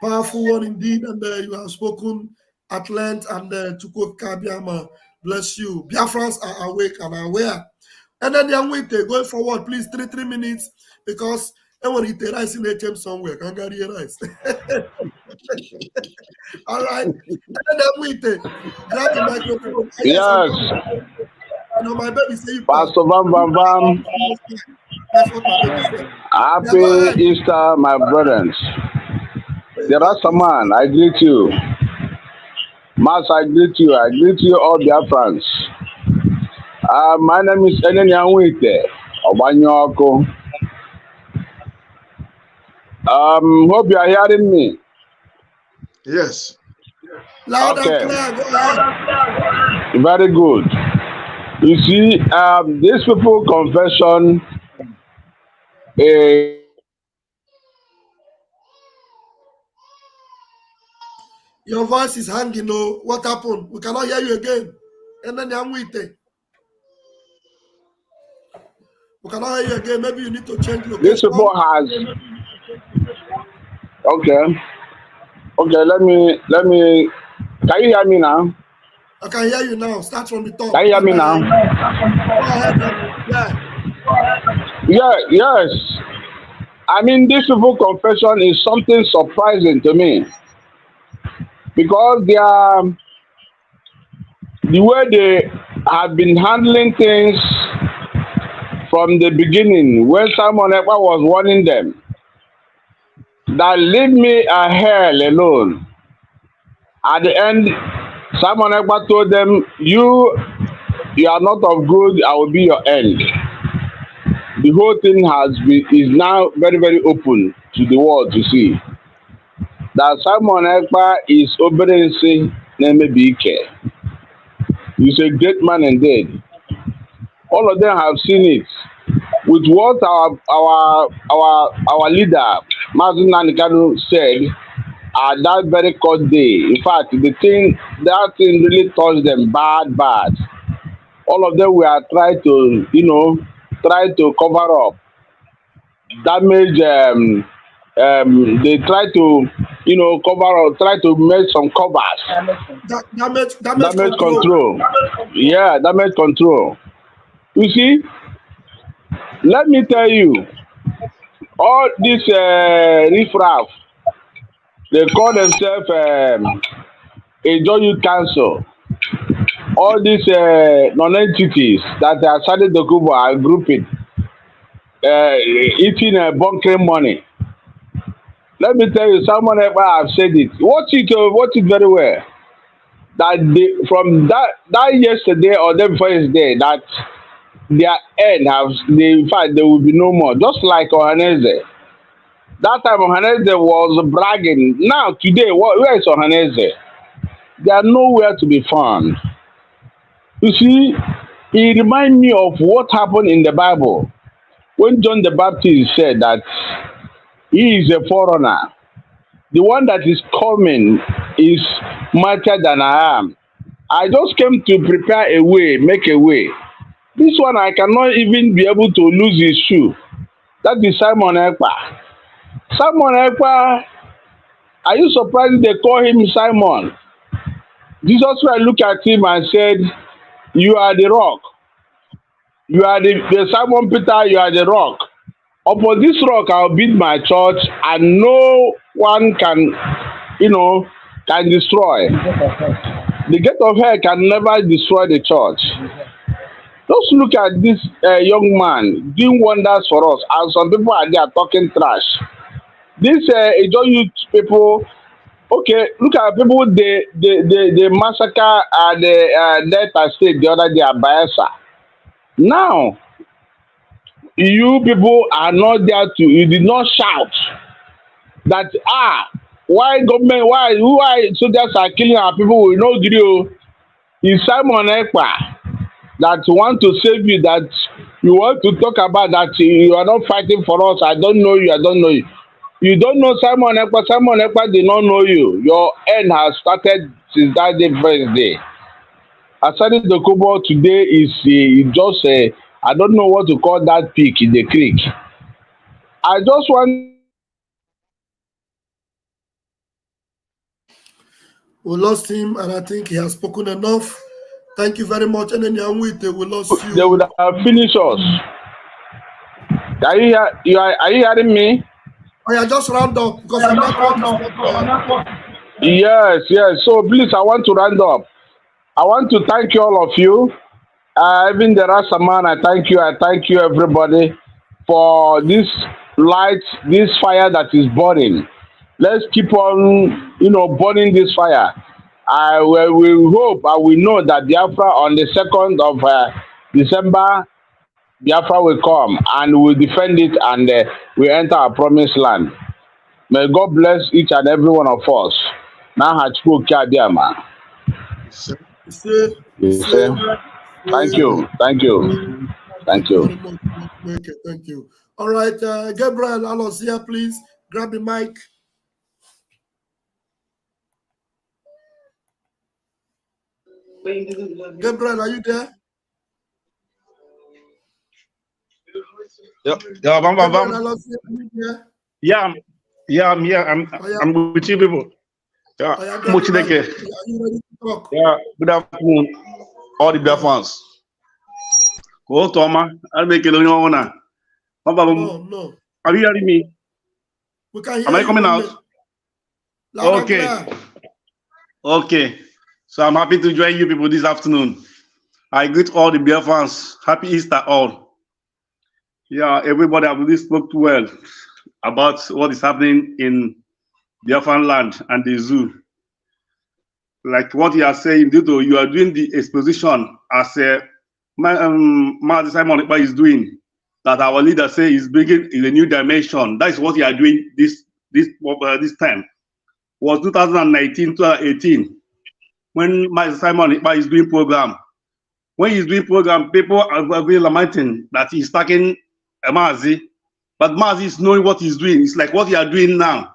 powerful one indeed, and you have spoken at length, and Chukwu Okike Abiama bless you. Biafrans are awake and aware. And then young Wite, going forward, please, 3 minutes, because I want to eat rice in HM somewhere. Can't get rice. All right. And then young Wite, grab the microphone. Yes. I know my baby say you Pastor Bam Bam Bam. That's what my baby said. Happy Easter, my brothers. There are some man, I greet you. Mas, I greet you. I greet you all Biafrans. My name is Nnamdi Kanu. Hope you are hearing me. Yes. Loud Okay. and clear. Go ahead. Very good. You see, these people confession Your voice is hanging. No, what happened? We cannot hear you again. And then I'm with it. We cannot hear you again. Maybe you need to change This location. people has okay. Okay, let me. Can you hear me now? I can hear you now. Start from the top. Can you hear me now? Go ahead. Yeah. Yes. I mean, this people confession is something surprising to me because they are the way they have been handling things from the beginning. When Simon Ekpa was warning them that leave me a hell alone. At the end, Simon Ekpa told them, "You are not of good. I will be your end." The whole thing is now very, very open to the world to see that Simon Ekpa is obedience Nnamdi. He's a great man indeed. All of them have seen it with what our leader, Nnamdi Kanu, said at that very court day. In fact, that thing really touched them bad. All of them were trying to cover up damage. They try to cover up, try to make some covers. Damage control. Yeah, damage control. You see, let me tell you, all this riffraff, they call themselves a joint youth council. All these non-entities that are starting to go are grouping, eating bunkering money. Let me tell you, someone ever have said it. Watch it very well. That from that yesterday or day before yesterday, that their end in fact there will be no more. Just like Ohaneze. That time Ohaneze was bragging. Now today, where is Ohaneze? They are nowhere to be found. You see, it reminds me of what happened in the Bible when John the Baptist said that he is a forerunner. The one that is coming is mightier than I am. I just came to prepare a way, make a way. This one I cannot even be able to lose his shoe. That is Simon Ekpa. Simon Ekpa, are you surprised they call him Simon? Jesus Christ looked at him and said, "You are the rock. You are the Simon Peter, you are the rock. Upon this rock I'll build my church, and no one can destroy. The gate of hell can never destroy the church." Just look at this young man doing wonders for us, and some people are there talking trash. These youth people, okay, look at people they massacre the Delta State the other day at Bayelsa. Now, you people are not there you did not shout that why government, why soldiers are killing our people, we know you. It's Simon Ekpa that want to save you, that you want to talk about, that you are not fighting for us. I don't know you. You don't know Simon Ekpa. Simon Ekpa did not know you. Your end has started since that day, first day. Asani Dokubo today is just I don't know what to call that peak in the creek. I just want. We lost him, and I think he has spoken enough. Thank you very much. And then we lost you. They would have finished us. Are you hearing me? Oh, yeah, just round up because Yes. So please, I want to round up. I want to thank you, all of you. Even the Rastaman, I thank you, everybody, for this light, this fire that is burning. Let's keep on, burning this fire. We hope and we know that Biafra on the 2nd of December, Biafra will come and we will defend it, and we enter our promised land. May God bless each and every one of us. Thank you. Thank you. All right, Gabriel Alosia, please grab the mic. Gabriel, are you there? Yeah, bam, bam, Gabriel, I bam. lost you. Are you there? Yeah, I'm here. I'm with you people. Yeah, Oh, yeah, Umuchineke. are you ready to talk? Yeah, good afternoon, all the Biafrans. Go to Oma. I'll make it on your own. No. Are you hearing me? We can hear Am I you. coming out? Loud Okay. and clear. Okay. So I'm happy to join you people this afternoon. I greet all the Biafrans. Happy Easter all. Yeah, everybody have really spoke well about what is happening in Biafran land and the zoo. Like what you are saying, Dito, you are doing the exposition as Mazi Simon Ekpa is doing, that our leader say is bringing in a new dimension. That is what you are doing this time. Was 2019, 2018, when Mazi Simon Ekpa is doing program. When he's doing program, people are very lamenting that he's taking a Mazi, but Mazi is knowing what he's doing. It's like what you are doing now.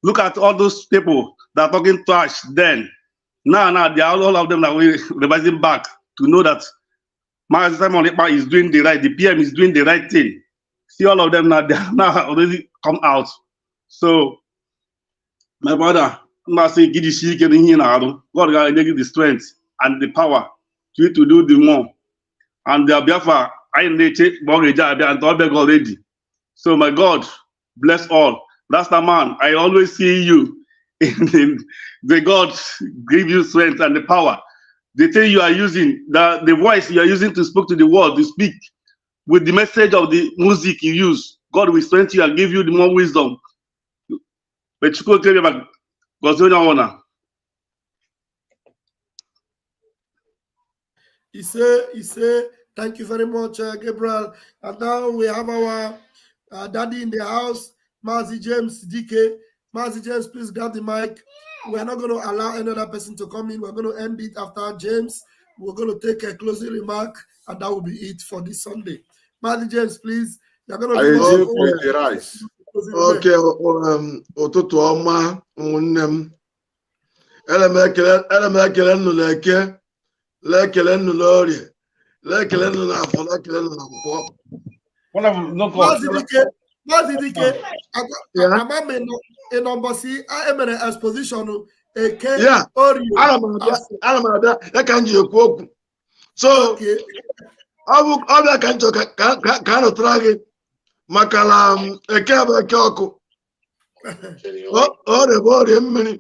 Look at all those people that are talking trash then. Now, they are all of them that we're revising back to know that Mazi Simon Ekpa is doing the right, the PM is doing the right thing. See all of them now, they are now already come out. So, my brother, I'm not saying God will give you the strength and the power to do the more. And the Biafra, I need to and already. So, my God, bless all. That's the man. I always see you. The God give you strength and the power. The thing you are using, the voice you are using to speak to the world, to speak with the message of the music you use. God will strengthen you and give you the more wisdom. But you could tell you God's honor. He say, thank you very much, Gabriel. And now we have our daddy in the house, Mazi James DK. Mazi James, please grab the mic. We're not going to allow any other person to come in. We're going to end it after James. We're going to take a closing remark, and that will be it for this Sunday. Mazi James, please. You're going to rise. Okay, ụtụtụ ọma ụmụnne m. Ele m ekele nnụ n'eke, lekele nnụ n'orie, lekele nnụ n'afọ, lekele nnụ n'akwụkwọ. Mazi Dike, I'm in number C, I am an exposition. Yeah, ana m abịa ya ka m ji ekwu okwu. So, ọ bịa ka m chọ ka a nụtara gị maka na eke bụ eke ọkụ. Ọrịa bụ ọrịa mmiri.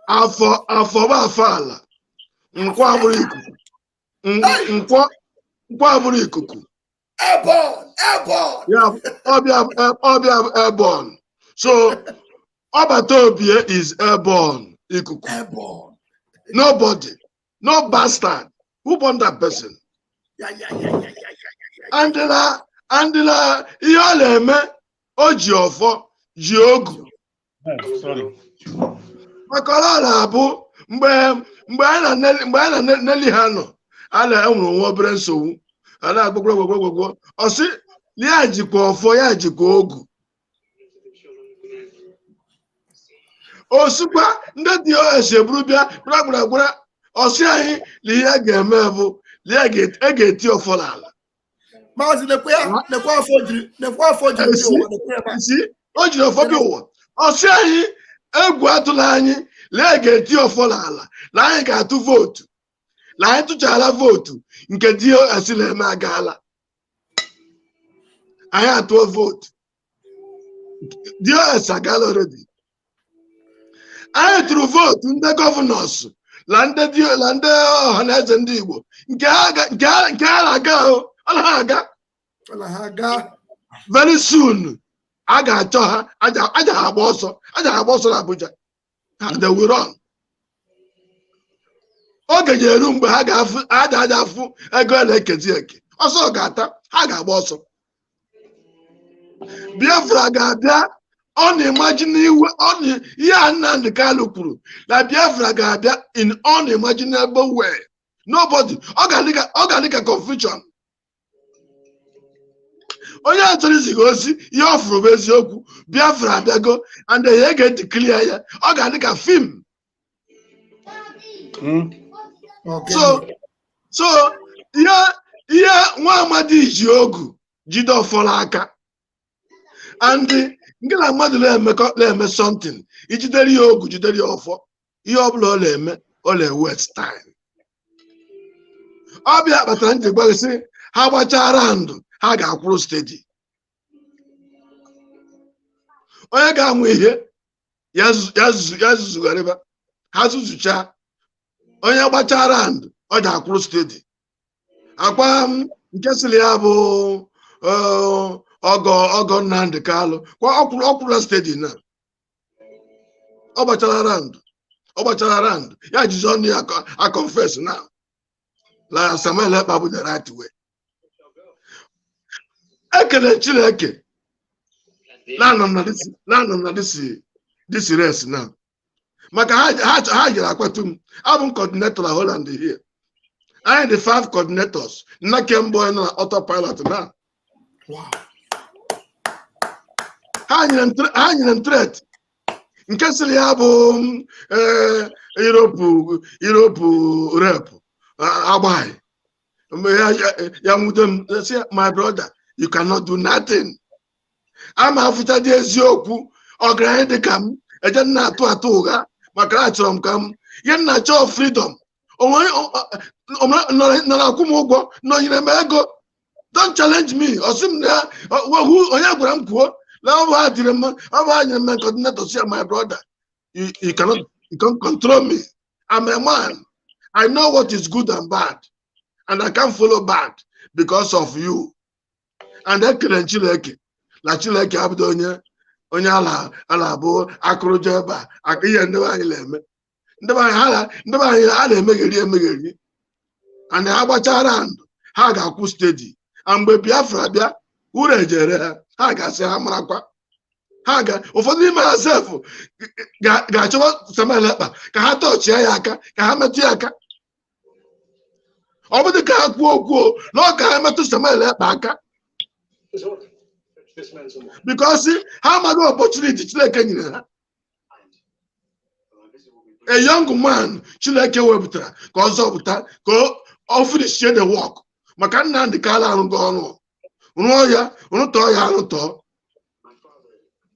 Afọ bụ afọ ala. Nkwọ abụrụ ikuku. Nkwọ abụrụ ikuku. Airborne. Yeah, ọbịa airborne. So, Obatobie is airborne. Ikuku. Airborne. Nobody. No bastard. Who born that person? Yeah. Andela, ihe ọ na-eme, o ji ọfọ, ji ogu. Sorry. Maka ọ na-abụ mgbe anyị na-neli ha nọ, a na-enwere nwa obere nsogbu, a na-agbagwagwagwagwagwo. Ọ sị, ya jikwa ọfọ, ya jikwa ogu. Osikwa ndị dị ose buru bịa gwara ọsị anyị na ihe ga-eme bụ na ga-eti ọfọ n'ala. Maazị nekwa afọ jiri o jiri ọfọ bịa ụwa. Ọsị anyị egwu atụla anyị na ga-eti ọfọ n'ala na anyị ga-atụ vootu na anyị tụchara vootu nke dị esi na-eme agaala. Anyị atụọ vootu dị esi agaala already. Anyị tụrụ vootu ndị gọvanọs na ndị ọhaneze ndị Igbo nke ha na-aga ahụ ọ na-aga very soon a ga-achọ ha aja agba ọsọ na Abuja and they will run. Oge ga-eru mgbe ha ga afụ ego na-ekezi eke ọsọ ga-ata ha ga-agba ọsọ. Biafra ga-abịa on unimaginable ihe Nnamdi Kanu kwuru na Biafra ga-abịa in unimaginable way. Nobody. Ọ ga-adị ka confusion. Onye achọrọ iziga ozi ihe ọ fụrụ bụ eziokwu. Biafra abịago and ihe ga-declare ya. Ọ ga-adị ka film. So ihe nwa amadi ji ogu jide ọfọrọ aka and nke na mmadụ na-eme something ijidere ya ogu jidere ya ọfọ ihe ọbụla ọ na-eme ọ na-waste time. Ọ bịa kpatara ndị gbaghịsị ha gbachara ndụ ha ga-akwụrụ steady. Onye ga-amụ ihe ya zuzugharịba ha zuzucha onye gbachara ndụ ọ ga-akwụrụ steady. Akwa nke sịrị ya bụ ọgọ Nnamdi Kanu kwa ọkwụrụ steady na ọ gbachara ndụ ya jizi ọnụ ya confess na la Samuel Ekpa bụ the right way. Ekele Chineke na-anọ na this race now maka ha jere akwatu m abụ m coordinator na Homeland here. I am the 5 coordinators na kemgbe na autopilot na ha nyere m threat nke sịrị ya bụ Europe rep agbaghị ya nwude m say my brother you cannot do nothing. Ama afụcha dị eziokwu ọgaranya dị ka m eje na-atụ ụgha maka achọrọ m ka m ihe nna chọọ freedom nọ na-akwụ m ụgwọ nọnyere m ego. Don't challenge me. Ọsị m na onye gwara m kwuo na ọ bụ ha dịrị mma ọ bụ ha nyere m coordinator say my brother you can't control me. I'm a man. I know what is good and bad and I can't follow bad because of you. And ekele Chineke na Chineke abụdo onye ala abụ akụrụja ebe a ihe ndị anyị na-eme ndị anyị ha na-emegheri and ha gbachara ndụ ha ga-akwụ steady. Mgbe Biafra bịa uru ejere ha ga-asị ha marakwa ha ụfọdụ n'ime ha sef ga-achọba Samuel Ekpa ka ha tọchie ya aka ka ha metụ ya aka. Ọ bụdị ka ha kwuo okwuo na ọ ka ha metụ Samuel Ekpa aka because ha amaghị opportunity Chineke nyere ha. A young man Chineke wepụtara ka ọ zọpụta ka ọ finishie the work maka Nnamdi Kanu arụgo ọrụ rụọ ya rụtọọ ya arụtọọ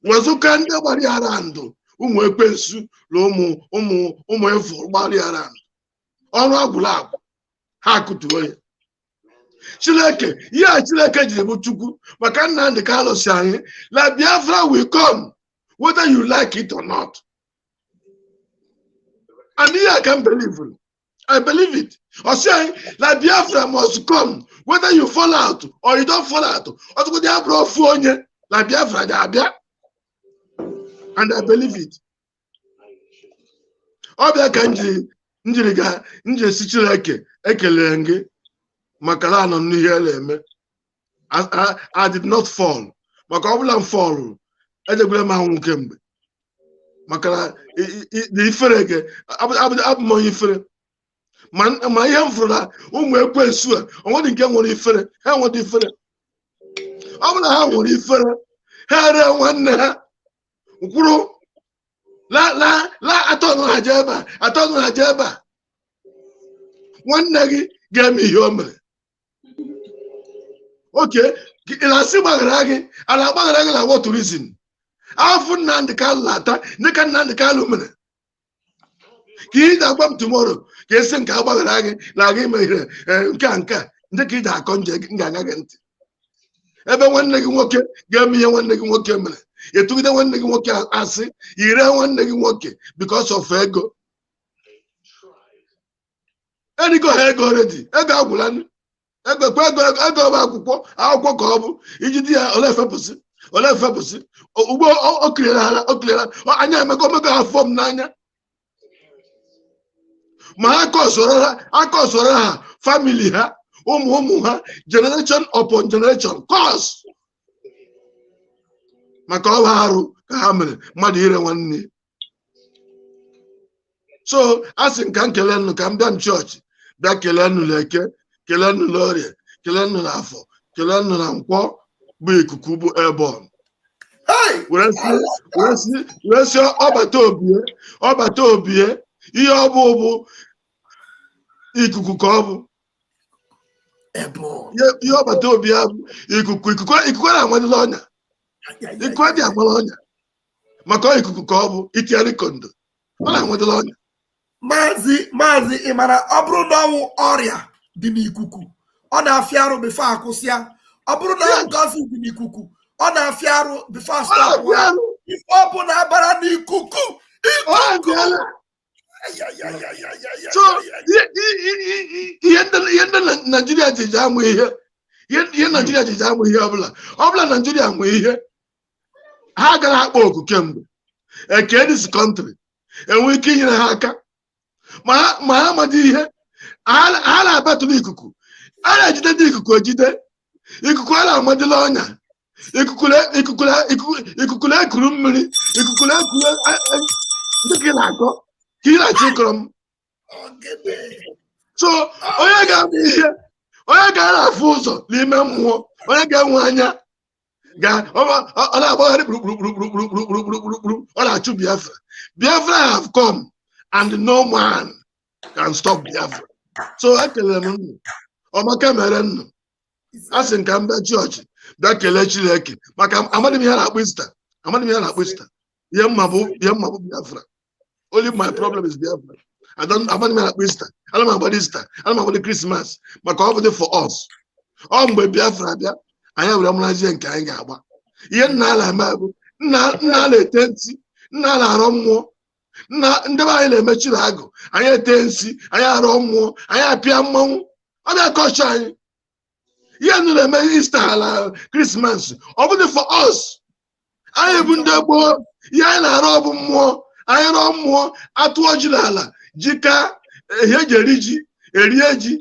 wezụka ndị gbara ya ara ndụ ụmụ ekwensu na ụmụ efu gbara ya ara ndụ ọrụ agwụla agwụ ha kụtuo ya. Chineke ihe Chineke jiri bụ Chukwu maka Nnamdi Kanu si anyị la Biafra will come whether you like it or not. And here I can believe it. I believe it. Or say la Biafra must come whether you fall out or you don't fall out. Or they brought phone la Biafra abia. And I believe it. Obia kanji njiriga nje si Chineke ekele nge makala no n'ihe na-eme. I did not fall. Maka ọbụla m fall ejegwere m anwụ kemgbe. Makala the ifere ge abụ m onye ifere. Ma ihe m fụrụ na ụmụ ekwensu a onwedị nke nwere ifere ha nwere ifere. Ọ bụla ha nwere ifere ha re nwanne ha kwuru la atọnụ ha je ebe a nwanne gị ga-eme ihe o mere. Okay, na-asị gbaghara gị ala agbaghara gị na what reason afụ Nnamdi Kanu lata ndị ka Nnamdi Kanu mere ka ị ga-agwa m tomorrow ka esi nke agbaghara gị na gị mere nke a ndị ka ị ga-akọ nje ga-aga gị ntị ebe nwanne gị nwoke ga-eme ihe nwanne gị nwoke mere etugide nwanne gị nwoke asị ire nwanne gị nwoke because of ego. Erigo ha ego already ego agwụla ego bụ akwụkwọ ka ọ bụ iji di ya ole efepụsị ugbo o kirela anya omego ha fọm n'anya ma ha kọsoro ha family ha ụmụ ha generation upon generation cause maka ọ bụ arụ ka ha mere mmadụ ire nwanne. So asị nka m kelee nụ ka m bịa m chọọchị bịa kelee nụ Leke kelee nụ Lọrịa kelee nụ n'Afọ kelee nụ na Nkwọ bụ ikuku bụ airborne were si ọbata obie ihe ọ bụ ikuku ka ọ bụ ihe ọbata obi ya bụ ikuku na-amadịla ọnya ikuku adị amala ọnya maka ikuku ka ọ bụ itiari kondo ọ na-amadịla ọnya. Maazị ị mara ọ bụrụ na ọnwụ ọrịa dị n'ikuku ọ na-afịa arụ bifo akwụsịa, ọ bụrụ na ngozi dị n'ikuku ọ na-afịa arụ bifo asụpụ ife ọ bụ na abara n'ikuku so ihe ndị Naijiria ji amụ ihe Naijiria ji amụ ihe ọbụla Naijiria amụ ihe ha gara akpọ oku kemgbe eke dis country enwe ike inyere ha aka ma ha amadị ihe ha na-abatụrụ ikuku a na-ejide ndị ikuku ejide ikuku a na-amadịla ọnya ikuku na-ekuru mmiri ikuku na-ekuru ndị ka ị na-akọ ka ị na-achọ ịkọrọ m. So onye ga-abụ ihe onye ga-afụ ụzọ n'ime mmụọ onye ga-enwe anya ọ na-agbagharị kpurukpurukpurukpurukpurukpurukpuru ọ na-achụ Biafra. Biafra have come and no man can stop Biafra. So ekelere m nnu ọmaka mere nnu a sị nka mbe chọọchị bịa kelee Chineke maka amadị m ihe na-akpụ ista ihe mma bụ Biafra. Only my problem is Biafra. Amadị m ihe na-akpụ ista ana m agbado ista ana m agbado Christmas maka ọ bụ for us. Ọ mgbe Biafra bịa anyị were marazie nke anyị ga-agba ihe nna ala eme bụ nna na-ete ntị nna na-arọ mmụọ ndị be anyị na-emechiri agụ anyị ete nsị anyị arọ mmụọ anyị apịa mmanwụ ọ na-akọcha anyị ihe nụ na-eme Ista ala Krismas ọ bụdị for us. Anyị bụ ndị gboo ihe anyị na-arọ bụ mmụọ anyị rọọ mmụọ atụọ ji n'ala jika ihe eji eri ji erie ji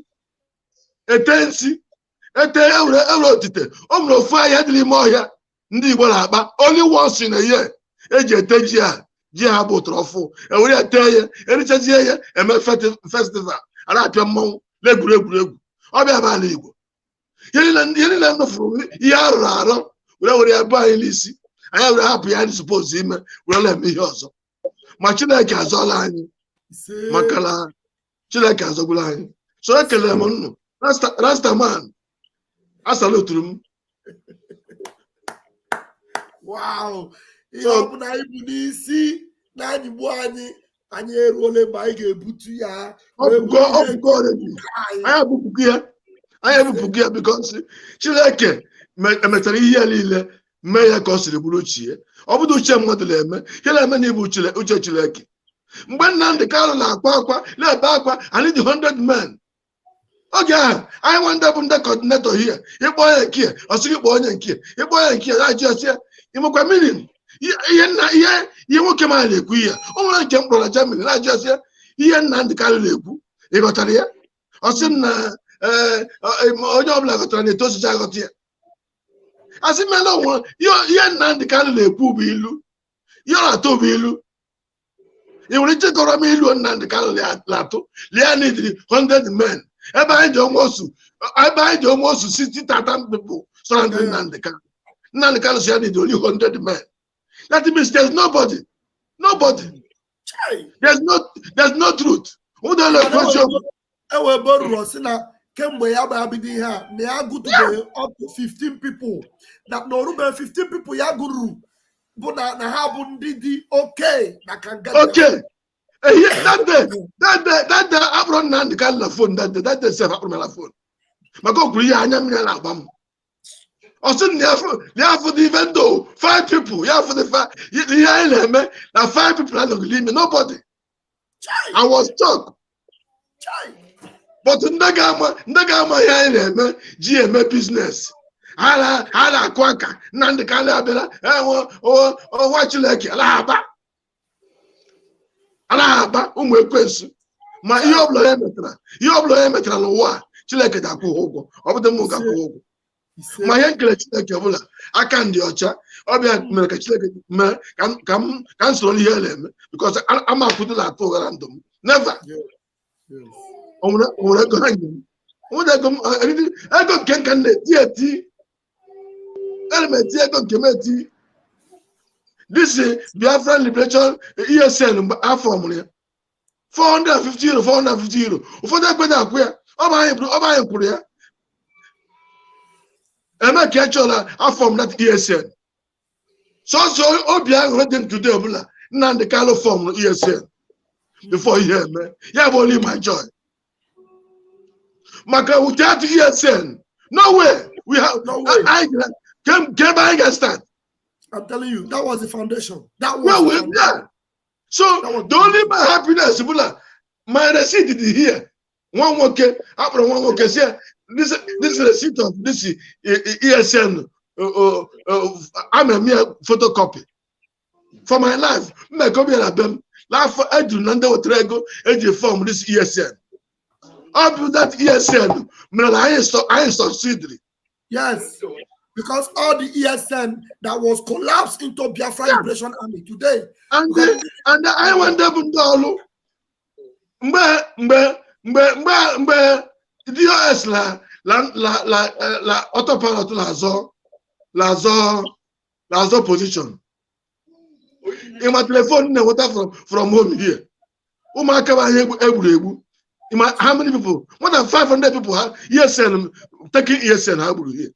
ete nsị ete ewere otite o nwere ofu ahịa dị n'ime ọhịa ndị Igbo na-akpa only once in a year eji ete ji ha bụ ụtọrọfụ ewere ete ya erichazie ya eme festival a na-apịa mmanwụ na-egwuregwu ọbịa bụ ala Igbo ihe niile ndụfụrụ ihe arụrụ arọ were ya bụ anyị n'isi anyị were hapụ ya anyị suppose ime were na-eme ihe ọzọ ma Chineke azọla anyị maka na Chineke azọgbula anyị. So ekelere m nnu Rastaman asaluturu m. Wow, ihe ọ bụla anyị bụ n'isi na anyị gbuo anyị eruola mgbe anyị ga-ebutu ya. Anyị ebupụgo ya because Chineke emetara ihe niile mee ya ka ọ siri bụrụ chi ya. Ọ bụrụ uche mmadụ na-eme ihe na-eme na ibu uche Chineke. Mgbe Nnamdi Kanu na-akwa akwa na-ebe akwa anyị dị 100 men oge ahụ anyị nwe ndị bụ ndị coordinator hie ịkpọ onye nke ọsị ịkpọ onye nke ịkpọ onye nke na-ajụ ọsị ịmekwa mmiri ihe nwoke ma na-ekwu ihe o nwere nke mkpọrọ na Germany na-ajụ ọsị ihe Nnamdi Kanu na-ekwu ịghọtara ya ọsị m na onye ọbụla ghọtara na etosicha aghọta ya asị mela onwe ihe Nnamdi Kanu na-ekwu bụ ilu ihe ọ na-atụ bụ ilu ị nwere ichekọrọ m ilu Nnamdi Kanu na-atụ lia n'idiri 100 men ebe anyị ji almost 60,000 people surrounding Nnamdi Kanu. Nnamdi Kanu said need only 100 men. That means there's nobody. There's no truth. Kemgbe ya gbabido ihe a na ya gụtụbeghị up to 15 people that na orube 15 people ya gụrụ bụ na ha bụ ndị dị okay na kanga. Okay. That day, Abro Nnamdi Kanu na phone that day self Abro na phone. Maka okwu ihe anya mmiri na-agba m. Also, for the even though 5 people, for the 5, now 5 people are not leave me, nobody. I was shocked. But Ndagama GMA business. Hala Quaka, Nnamdi Kanu Abela, what you like, Alaba, Umwekwesu. My Yoblo Emetra, Loa, Chileke Daku, over the Muka. My uncle Chileke, I can't do Ocha, Obia America Chileke, can slowly hear them because I'm a put that to random. Never. I got Kenkan, TT, element, Kemeti. This is Biafran Liberation ESN, our formula. 450 euro, 450 euro. Ụfọdụ ekwe na-akwụ ya. Ọ bụ anyị kwuru ya. Eme ka echọla afọ m na ESN. So obi aṅụrị dị m today ọbụla Nnamdi Kanu form ESN before ihe eme. Ya bụ only my joy. Maka without ESN, no way. We have No way. I can start. I'm telling you, that was the foundation. That was Well, the foundation. yeah. So the only my happiness, my receipt is here. One okay, after one okay, say this receipt of this ESN. I'm a mere photocopy for my life. My copy of them. Life for I do not know what to form this ESN. Up to that ESN, I ain't subsidiary. Yes, because all the ESN that was collapsed into Biafra Liberation Army today. And I want them to know. Mbe DOS la autopilot lazo position. In my telephone, water from home here. How many people? More than 500 people have ESN taking ESN here.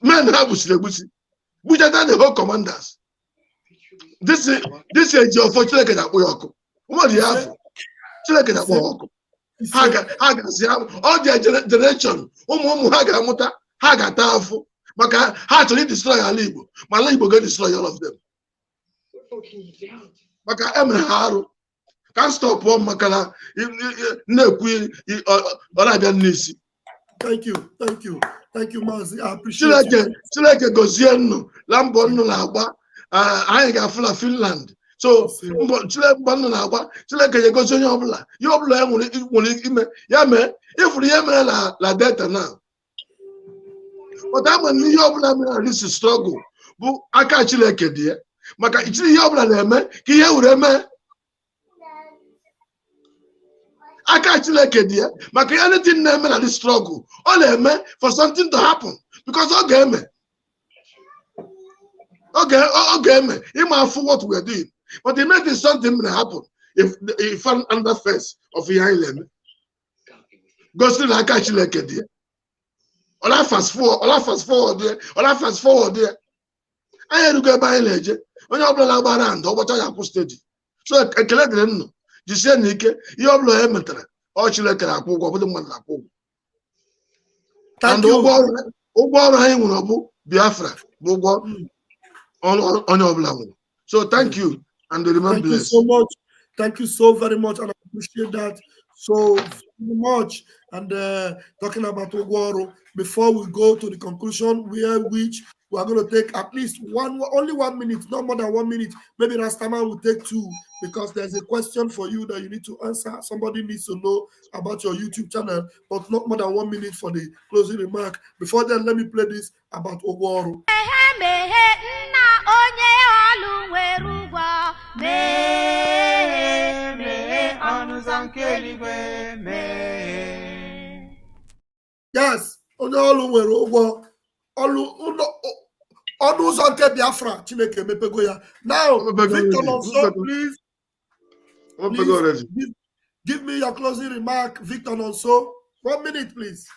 Men have Bushi. Buja than the whole commanders. This is your fortune that we are. What do you have? Haga all their generation. Haga muta Haga tafu. Maka actually destroy our Igbo. My Igbo going to destroy all of them. Maka Emre Haru can't stop one Makala. Thank you, Mazi. I appreciate you. Chileke Gozieno, Lambon Laba, I got full of Finland. So, Chileke Goziano, Yobla will Yame, if we Yame la data now. But I'm a New Yobla, this is struggle. But I can't Chileke, dear. Maka Ichi Yobla, Kia Ureme. I can't like it, dear. But anything name at this struggle, all for something to happen because okay, it might for what we're doing, but it makes something happen if under face of the island goes to like actually like it, dear. All I fast forward there. I had to go by legend when you're around or what I have studied. So I collect them. You say Nike, you have no emeter. Or she like a pool with the one like pool. And Biafra, on your level. So thank you and remember. Thank you so much. Thank you so very much, and I appreciate that so much. And talking about Ogwaro, before we go to the conclusion, we are going to take at least only 1 minute, not more than 1 minute. Maybe Rastaman will take 2 because there's a question for you that you need to answer. Somebody needs to know about your YouTube channel, but not more than 1 minute for the closing remark. Before then, let me play this about Ogwaro. Yes, onye ọlụ nwere ụgwọ ọlụ ọnụ ụzọ nke Biafra Chineke emepego ya. Now, Victor Nonso, please give me your closing remark, Victor Nonso. 1 minute, please.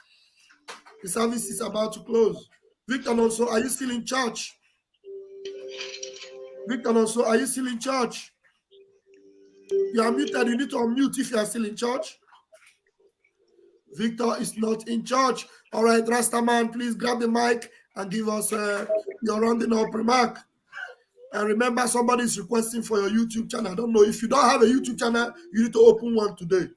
The service is about to close. Victor Nonso, are you still in church? Victor Nonso, are you still in church? You are muted. You need to unmute if you are still in church. Victor is not in church. All right, Rastaman, please grab the mic and give us your rounding up remark. And remember, somebody is requesting for your YouTube channel. I don't know. If you don't have a YouTube channel, you need to open one today.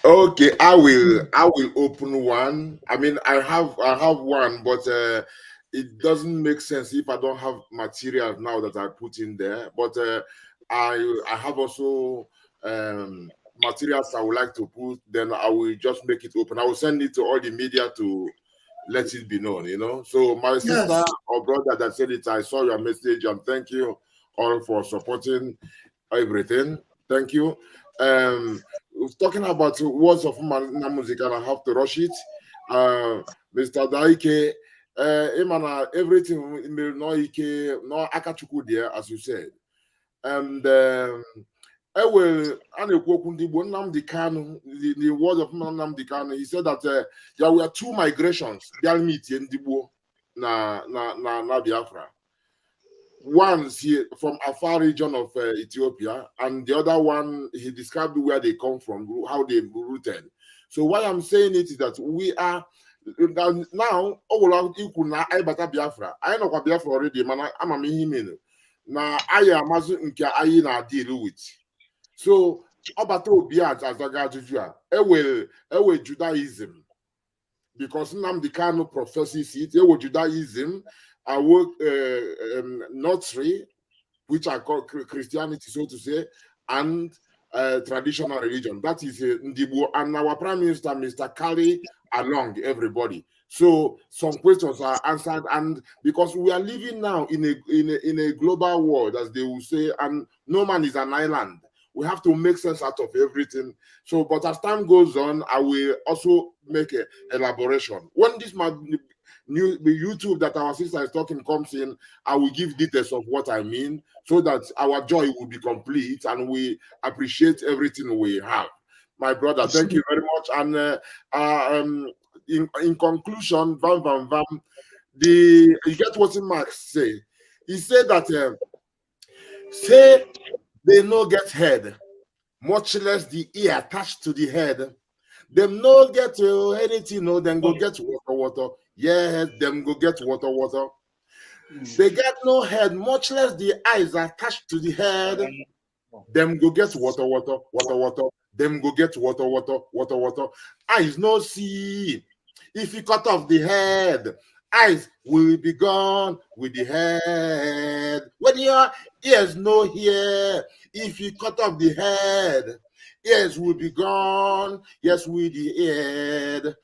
Okay, I will open one. I mean, I have one, but it doesn't make sense if I don't have material now that I put in there. But I have also materials I would like to put. Then I will just make it open. I will send it to all the media to let it be known. So my sister or brother that said it, I saw your message and thank you all for supporting everything. Thank you. Talking about words of music, and I have to rush it. Mr. Daike, everything no akachuku there, as you said. And I will Nnamdi Kanu, the word of Nnamdi Kanu, he said that there were two migrations na Biafra. One from a far region of Ethiopia, and the other one, he described where they come from, how they rooted. So why I'm saying it is that we are now, Biafra. I know Biafra already, man. I'm a mihimino. Now I am na deal with. So Obato Biat as a will Judaism. Because Nnamdi Kanu professes it, Judaism, I work nursery, which I call Christianity, so to say, and traditional religion. That is Ndibu, and our Prime Minister, Mr. Kali, along everybody. So some questions are answered, and because we are living now in a global world, as they will say, and no man is an island. We have to make sense out of everything. So, but as time goes on, I will also make an elaboration. When this new YouTube that our sister is talking comes in, I will give details of what I mean, so that our joy will be complete and we appreciate everything we have. My brother, thank you very much. And in conclusion, you get what Marx say. He said that say they no get head, much less the ear attached to the head. Them no get anything, no, then go get water. Yeah, them go get water. They get no head, much less the eyes attached to the head. Them go get water. Them go get water. Eyes no see. If you cut off the head, eyes will be gone with the head. When your ears no hear, if you cut off the head, ears will be gone, yes, with the head.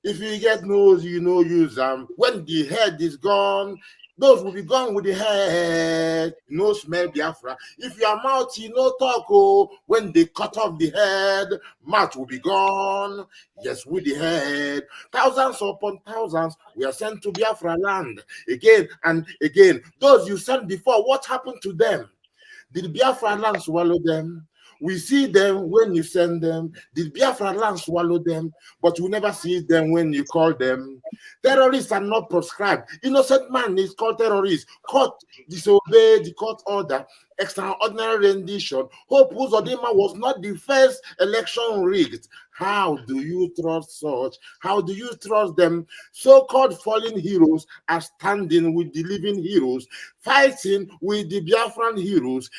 If you get nose, you know use them. When the head is gone, those will be gone with the head. No smell Biafra. If your mouth, you know talk, oh, when they cut off the head, mouth will be gone. Yes, with the head. Thousands upon thousands, we are sent to Biafra land. Again and again. Those you sent before, what happened to them? Did Biafra land swallow them? We see them when you send them. Did Biafra land swallow them? But we never see them when you call them. Terrorists are not proscribed. Innocent man is called terrorist. Court disobeyed the court order. Extraordinary rendition. Hope Uzodinma was not the first election rigged. How do you trust such? How do you trust them? So-called fallen heroes are standing with the living heroes, fighting with the Biafran heroes.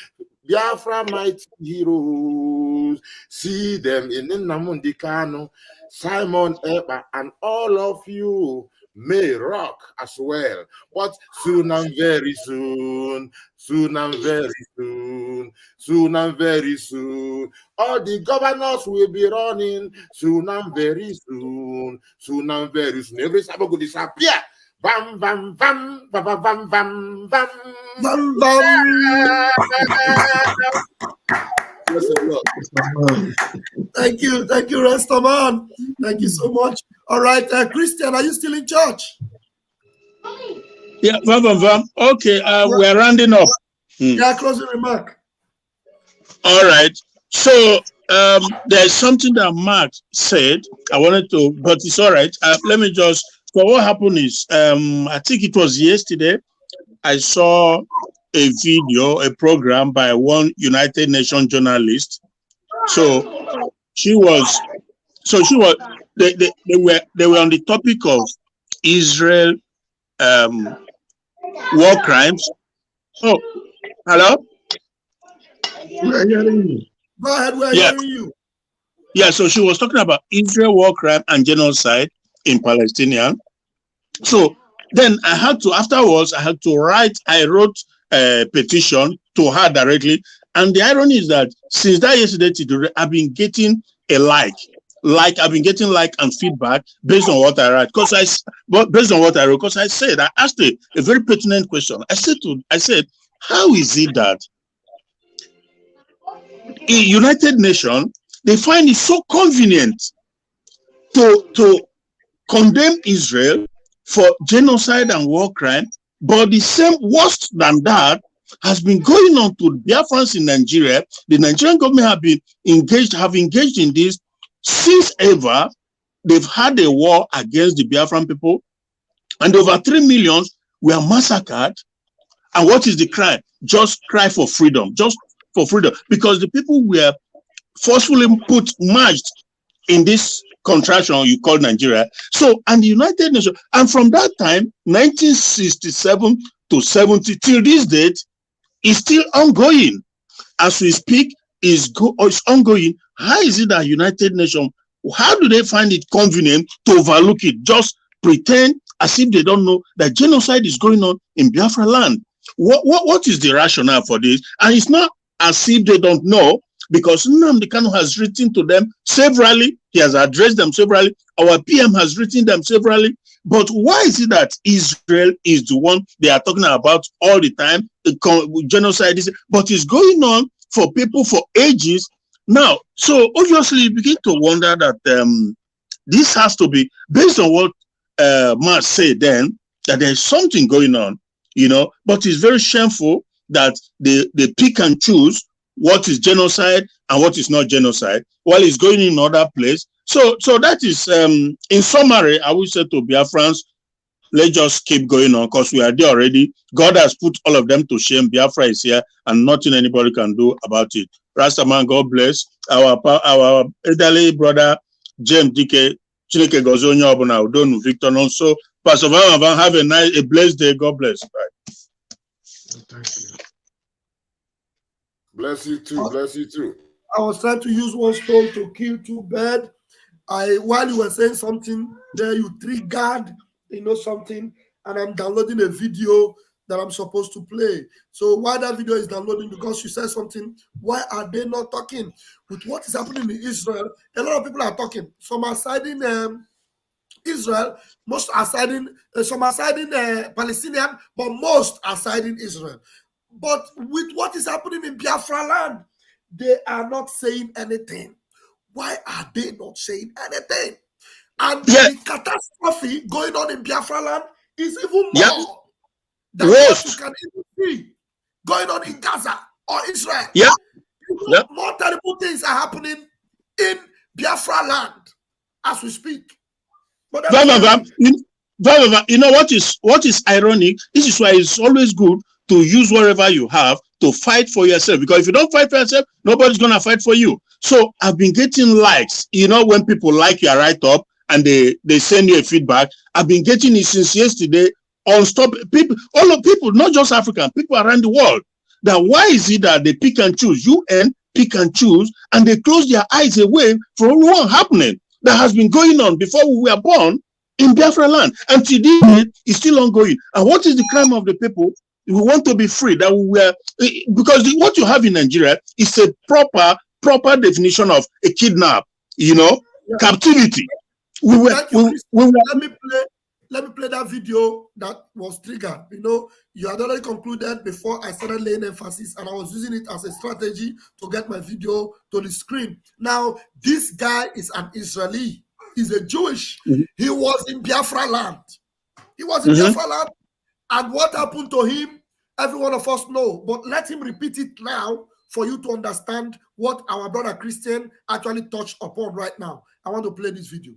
Biafra mighty heroes, see them in Nnamdi Kanu, Simon Ekpa, and all of you may rock as well. But soon and very soon, all the governors will be running soon and very soon. Every Sabbath will disappear. Bam, bam, bam, bam, bam, bam, bam, bam, bam, bam. Thank you, Rastaman. Thank you so much. All right, Christian, are you still in church? Yeah, okay, we're rounding up. Yeah, closing remark. All right. So there's something that Mark said. I wanted to, but it's all right. Let me just. So what happened is, I think it was yesterday, I saw a video, a program by one United Nations journalist. So they were on the topic of Israel war crimes. Oh, hello? We're hearing you. Go ahead, we're hearing you. Yeah, so she was talking about Israel war crime and genocide in Palestinian. So then afterwards, I wrote a petition to her directly. And the irony is that since that yesterday to today, I've been getting a like I've been getting and feedback based on what I write. Because I asked a very pertinent question. I said, how is it that in United Nations, they find it so convenient to condemn Israel for genocide and war crime, but the same worse than that has been going on to Biafrans in Nigeria. The Nigerian government have engaged in this since ever. They've had a war against the Biafran people, and over 3 million were massacred. And what is the crime? Just cry for freedom, just for freedom, because the people were forcefully merged in this contraction you call Nigeria. So, and the United Nations, and from that time, 1967 to 70 till this date, is still ongoing. As we speak, is ongoing. How is it that United Nations, how do they find it convenient to overlook it? Just pretend as if they don't know that genocide is going on in Biafra land. What is the rationale for this? And it's not as if they don't know, because Nnamdi Kanu has written to them severally. He has addressed them severally. Our PM has written them severally. But why is it that Israel is the one they are talking about all the time? Genocide is, but it's going on for people for ages now. So obviously you begin to wonder that this has to be based on what Mark said then, that there's something going on, you know, but it's very shameful that they pick and choose what is genocide and what is not genocide while it's going in another place. So that is, in summary, I would say to Biafrans, let's just keep going on because we are there already. God has put all of them to shame. Biafra is here and nothing anybody can do about it. Rastaman, God bless. Our elderly brother, James DK, Chineke Gozonya Obuna, Udonu, Victor, and also Pastor Van, have a blessed day. God bless. Bye. Thank you. Bless you too. Bless you too. I was trying to use one stone to kill two birds. While you were saying something there, you triggered, something, and I'm downloading a video that I'm supposed to play. So while that video is downloading, because you said something, why are they not talking? With what is happening in Israel, a lot of people are talking. Some are siding Israel, most are siding, some are siding Palestinian, but most are siding Israel. But with what is happening in Biafra land, they are not saying anything. Why are they not saying anything? And the catastrophe going on in Biafra land is even more than what you can even see going on in Gaza or Israel. More terrible things are happening in Biafra land as we speak. But you know what is ironic? This is why it's always good to use whatever you have to fight for yourself, because if you don't fight for yourself, nobody's gonna fight for you. So I've been getting likes, when people like your write-up and they send you a feedback. I've been getting it since yesterday on stop people, all of people, not just African, people around the world. That why is it that they pick and choose, UN pick and choose, and they close their eyes away from what happening that has been going on before we were born in Biafra land, and today it's still ongoing. And what is the crime of the people? We want to be free. That we were, because what you have in Nigeria is a proper definition of a kidnap. Captivity. Let me play that video that was triggered. You had already concluded before I started laying emphasis, and I was using it as a strategy to get my video to the screen. Now, this guy is an Israeli. He's a Jewish. He was in Biafra land. Biafra land. And what happened to him, every one of us know. But let him repeat it now for you to understand what our brother Christian actually touched upon right now. I want to play this video.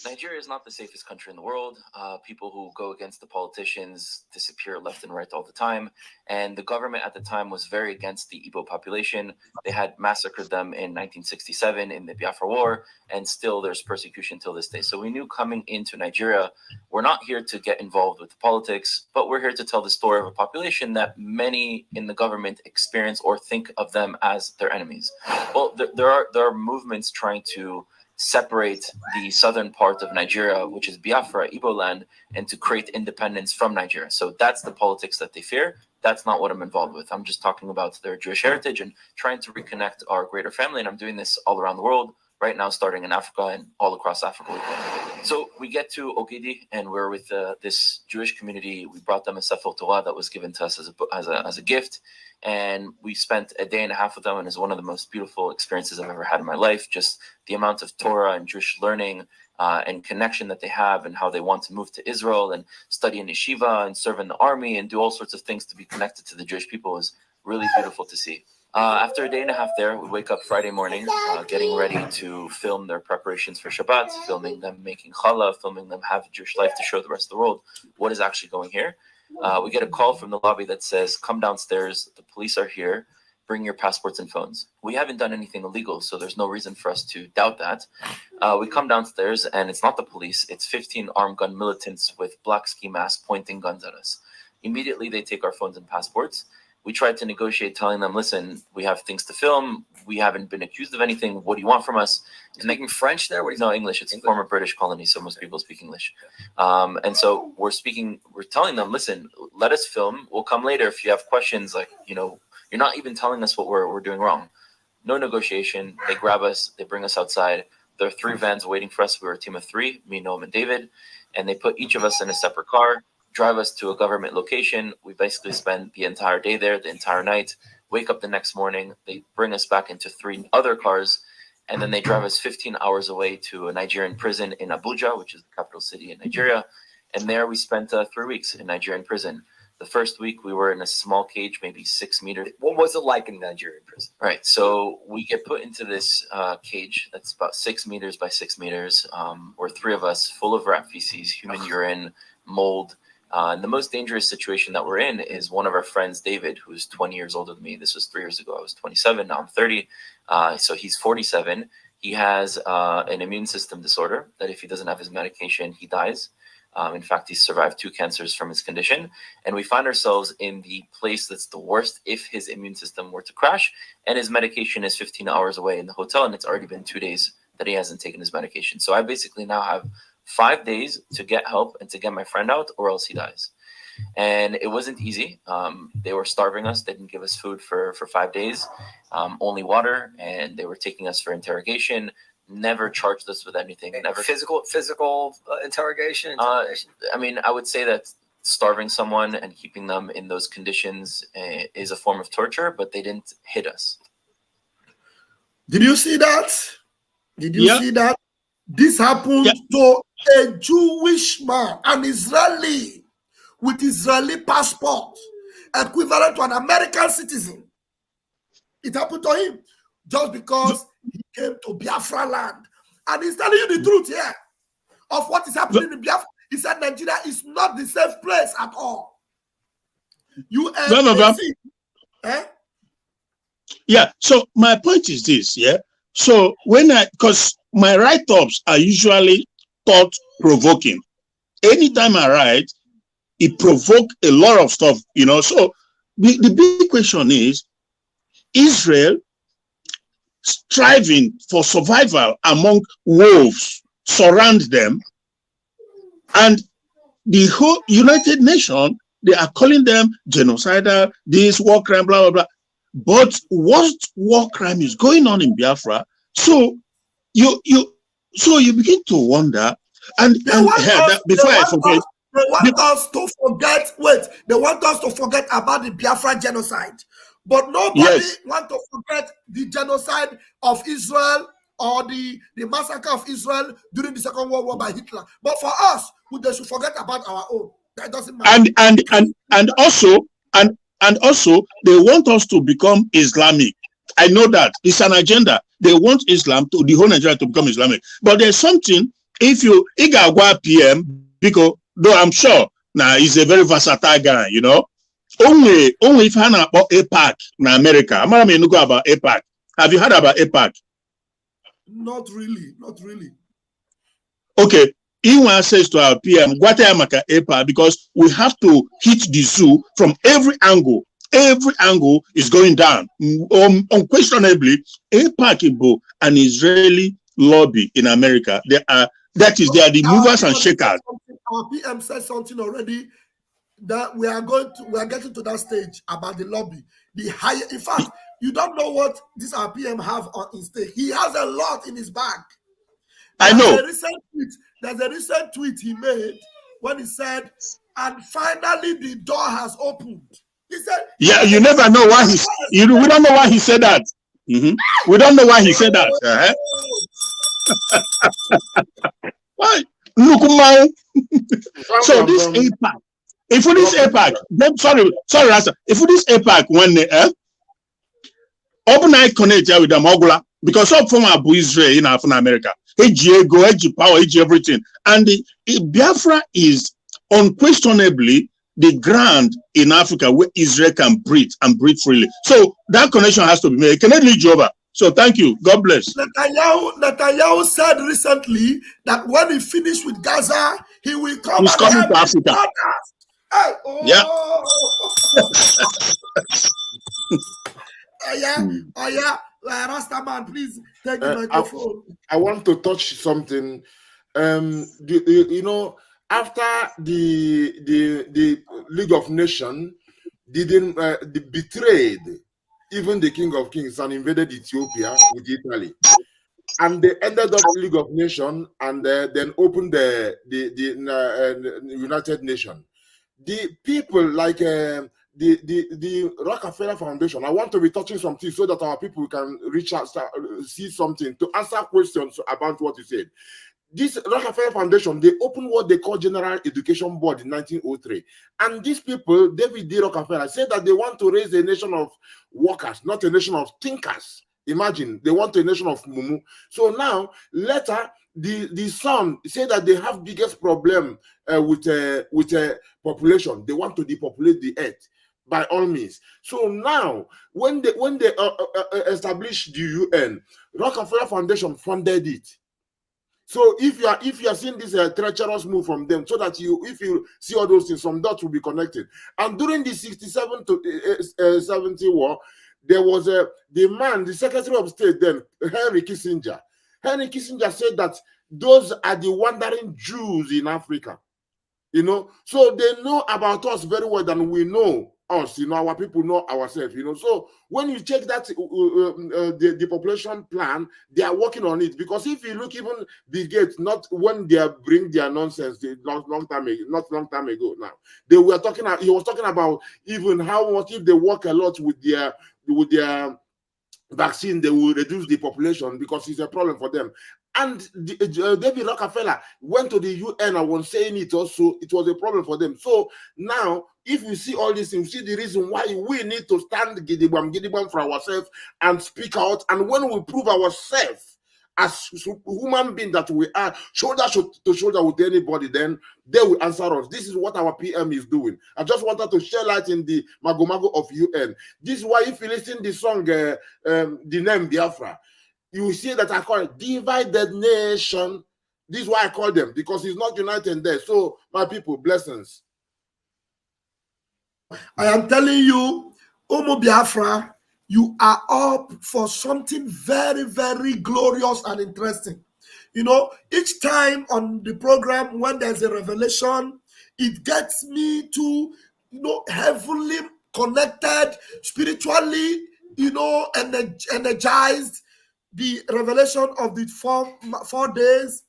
Nigeria is not the safest country in the world. People who go against the politicians disappear left and right all the time. And the government at the time was very against the Igbo population. They had massacred them in 1967 in the Biafra War, and still there's persecution till this day. So we knew coming into Nigeria, we're not here to get involved with the politics, but we're here to tell the story of a population that many in the government experience or think of them as their enemies. Well, there are movements trying to separate the southern part of Nigeria, which is Biafra, Igbo land, and to create independence from Nigeria. So that's the politics that they fear. That's not what I'm involved with. I'm just talking about their Jewish heritage and trying to reconnect our greater family. And I'm doing this all around the world right now, starting in Africa and all across Africa. So we get to Ogidi, and we're with this Jewish community. We brought them a Sefer Torah that was given to us as a gift. And we spent a day and a half with them, and it's one of the most beautiful experiences I've ever had in my life. Just the amount of Torah and Jewish learning, and connection that they have, and how they want to move to Israel and study in yeshiva and serve in the army and do all sorts of things to be connected to the Jewish people is really beautiful to see. After a day and a half there, we wake up Friday morning, getting ready to film their preparations for Shabbat, filming them making challah, filming them have a Jewish life to show the rest of the world what is actually going here. We get a call from the lobby that says, come downstairs, the police are here, bring your passports and phones. We haven't done anything illegal, so there's no reason for us to doubt that. We come downstairs, and it's not the police, it's 15 armed gun militants with black ski masks pointing guns at us. Immediately, they take our phones and passports. We tried to negotiate, telling them, listen, we have things to film. We haven't been accused of anything. What do you want from us? Speaking French there? No, English. It's a former British colony, so most people speak English. And so we're telling them, listen, let us film. We'll come later if you have questions. Like, you're not even telling us what we're doing wrong. No negotiation. They grab us. They bring us outside. There are 3 vans waiting for us. We were a team of 3, me, Noam, and David. And they put each of us in a separate car, drive us to a government location. We basically spend the entire day there, the entire night, wake up the next morning. They bring us back into 3 other cars, and then they drive us 15 hours away to a Nigerian prison in Abuja, which is the capital city in Nigeria. And there we spent 3 weeks in Nigerian prison. The first week we were in a small cage, maybe 6 meters. What was it like in Nigerian prison? Right. So we get put into this cage that's about 6 meters by 6 meters, or 3 of us, full of rat feces, human urine, mold. And the most dangerous situation that we're in is one of our friends, David, who's 20 years older than me. This was 3 years ago. I was 27. Now I'm 30. So he's 47. He has an immune system disorder that if he doesn't have his medication, he dies. In fact, he's survived 2 cancers from his condition. And we find ourselves in the place that's the worst if his immune system were to crash. And his medication is 15 hours away in the hotel. And it's already been 2 days that he hasn't taken his medication. So I basically now have 5 days to get help and to get my friend out, or else he dies. And it wasn't easy. They were starving us. They didn't give us food for 5 days, only water. And they were taking us for interrogation. Never charged us with anything. Never Physical interrogation? I mean, I would say that starving someone and keeping them in those conditions is a form of torture, but they didn't hit us. Did you see that? Did you see that? This happened to a Jewish man, an Israeli with Israeli passport, equivalent to an American citizen. It happened to him just because he came to Biafra land. And he's telling you the truth here of what is happening in Biafra. He said Nigeria is not the safe place at all. Yeah, so my point is this, So because my write-ups are usually thought-provoking. Anytime I write, it provokes a lot of stuff, So the big question is, Israel striving for survival among wolves surround them, and the whole United Nations, they are calling them genocidal, this war crime, blah, blah, blah. But what war crime is going on in Biafra? So you begin to wonder, before I forget, they want us to forget. They want us to forget about the Biafra genocide, but nobody wants to forget the genocide of Israel or the massacre of Israel during the Second World War by Hitler. But for us, they should forget about our own. That doesn't matter. And also, they want us to become Islamic. I know that it's an agenda. They want the whole Nigeria to become Islamic. But there's something, Igagwa PM, because though I'm sure now he's a very versatile guy, Only if I know about APAC in America. I'm not know about APAC. Have you heard about APAC? Not really. Okay. Iwan says to our PM, APAC, because we have to hit the zoo from every angle. Every angle is going down. Unquestionably, APAC, an Israeli lobby in America. They are the movers and shakers. Our PM said something already that we are getting to that stage about the lobby. In fact, you don't know what this our PM have on his stake. He has a lot in his bag. I know. There's a recent tweet he made when he said, and finally the door has opened. He said, you never know why we don't know why he said that. We don't know why he said that. So this APAC, if this APAC, then sorry, Rasa, if this APAC when open eye connect with the Mogula, because some from Abu Israel in America, go, power, everything. And the Biafra is unquestionably the ground in Africa where Israel can breathe and breathe freely. So that connection has to be made. Can I lead you over? So thank you. God bless. Netanyahu said recently that when he finished with Gaza, he will come. He's coming to Africa. Hey, oh. Yeah. Rastaman, please take the microphone. I want to touch something. You know, after the League of Nations didn't betrayed even the King of Kings and invaded Ethiopia with Italy, and they ended up League of Nations and then opened the United Nations. The people like the Rockefeller Foundation, I want to be touching something so that our people can reach out, see something to answer questions about what you said. This Rockefeller Foundation, they opened what they call General Education Board in 1903. And these people, David D. Rockefeller, said that they want to raise a nation of workers, not a nation of thinkers. Imagine, they want a nation of mumu. So now, later, the son said that they have biggest problem with population. They want to depopulate the earth by all means. So now, when they established the UN, Rockefeller Foundation funded it. So if you are seeing this treacherous move from them, so that if you see all those things, some dots will be connected. And during the 67 to 70 war, there was the Secretary of State then, Henry Kissinger. Henry Kissinger said that those are the wandering Jews in Africa. You know, so they know about us very well than we know us. You know, our people know ourselves. You know, so when you check that the population plan, they are working on it. Because if you look, even Bill Gates, not when they bring their nonsense, not long time ago. Now they were talking. He was talking about even how much if they work a lot with their vaccine, they will reduce the population because it's a problem for them. And David Rockefeller went to the UN and was saying it also, it was a problem for them. So now, if you see all these things, you see the reason why we need to stand gidigam for ourselves and speak out. And when we prove ourselves as human beings that we are, shoulder to shoulder with anybody, then they will answer us. This is what our PM is doing. I just wanted to share light in the magomago of UN. This is why if you listen to the song, the name Biafra, you will see that I call it divided nation. This is why I call them, because it's not united there. So, my people, blessings. I am telling you, Omo Biafra, you are up for something very, very glorious and interesting. You know, each time on the program, when there's a revelation, it gets me to, you know, heavily connected, spiritually, you know, energized. The revelation of the 4 days,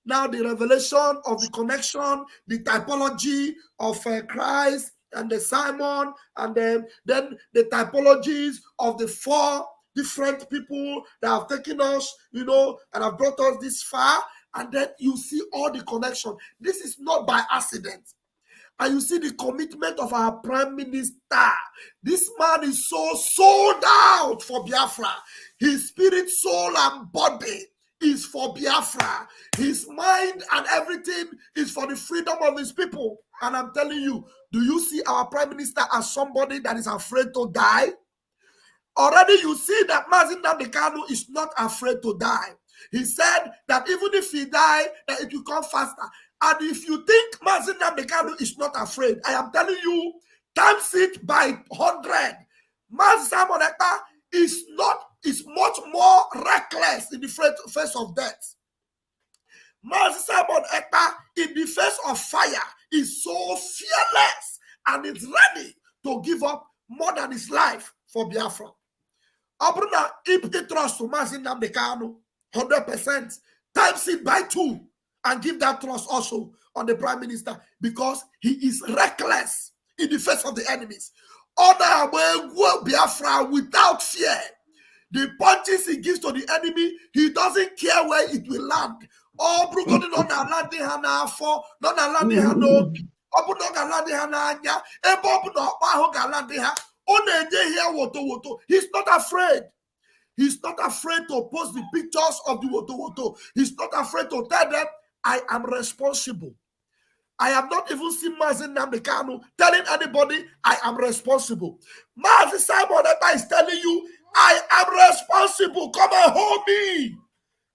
now the revelation of the connection, the typology of Christ and the Simon, and then the typologies of the 4 different people that have taken us, you know, and have brought us this far, and then you see all the connection. This is not by accident. And you see the commitment of our Prime Minister. This man is so sold out for Biafra. His spirit, soul, and body is for Biafra. His mind and everything is for the freedom of his people. And I'm telling you, do you see our Prime Minister as somebody that is afraid to die? Already you see that Nnamdi Kanu is not afraid to die. He said that even if he die, that it will come faster. And if you think Nnamdi Kanu is not afraid, I am telling you, times it by 100. Simon Ekpa is much more reckless in the face of death. Simon Ekpa, in the face of fire, is so fearless and is ready to give up more than his life for Biafra. Abruna, if they trust to Nnamdi Kanu, 100%, times it by 2. And give that trust also on the Prime Minister, because he is reckless in the face of the enemies. Order Biafra without fear. The punches he gives to the enemy, he doesn't care where it will land. Ọ bụrụgodị nọ n'ala dị ha n'afọ, nọ n'ala dị ha n'obi, ọ bụ na ọ ga-ala dị ha n'anya, ebe ọ bụ na ọkpa ahụ ga-ala dị ha, ọ na-enye ihe woto. He's not afraid. He's not afraid to post the pictures of the woto. He's not afraid to tell them, I am responsible. I have not even seen Nnamdi Kanu telling anybody, I am responsible. Simon Ekpa is telling you, I am responsible. Come and hold me.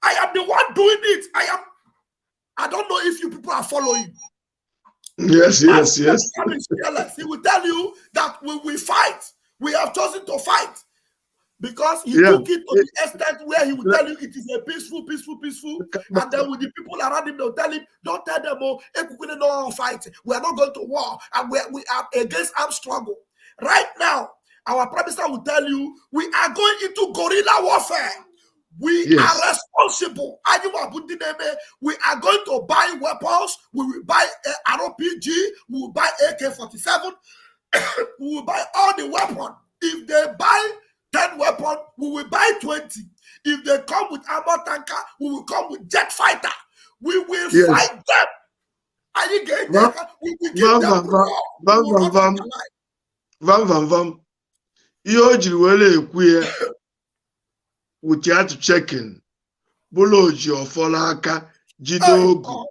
I am the one doing it. I don't know if you people are following. Yes. He will tell you that we will fight. We have chosen to fight. Because he took it to the extent where he will tell you it is a peaceful. And then with the people around him, they'll tell him, don't tell them, oh, we don't fight. We are not going to war. And we are against armed struggle. Right now, our Prime Minister will tell you, we are going into guerrilla warfare. We are responsible. We are going to buy weapons. We will buy RPG. We will buy AK-47. We will buy all the weapons. If they buy 10 weapons, we will buy 20. If they come with armor tanker, we will come with jet fighter. We will fight them. Are you getting that? We will give them Vam. Ihe jiri were ekwu ya without checking. Bụlụ oji ọfọla aka jide ogu.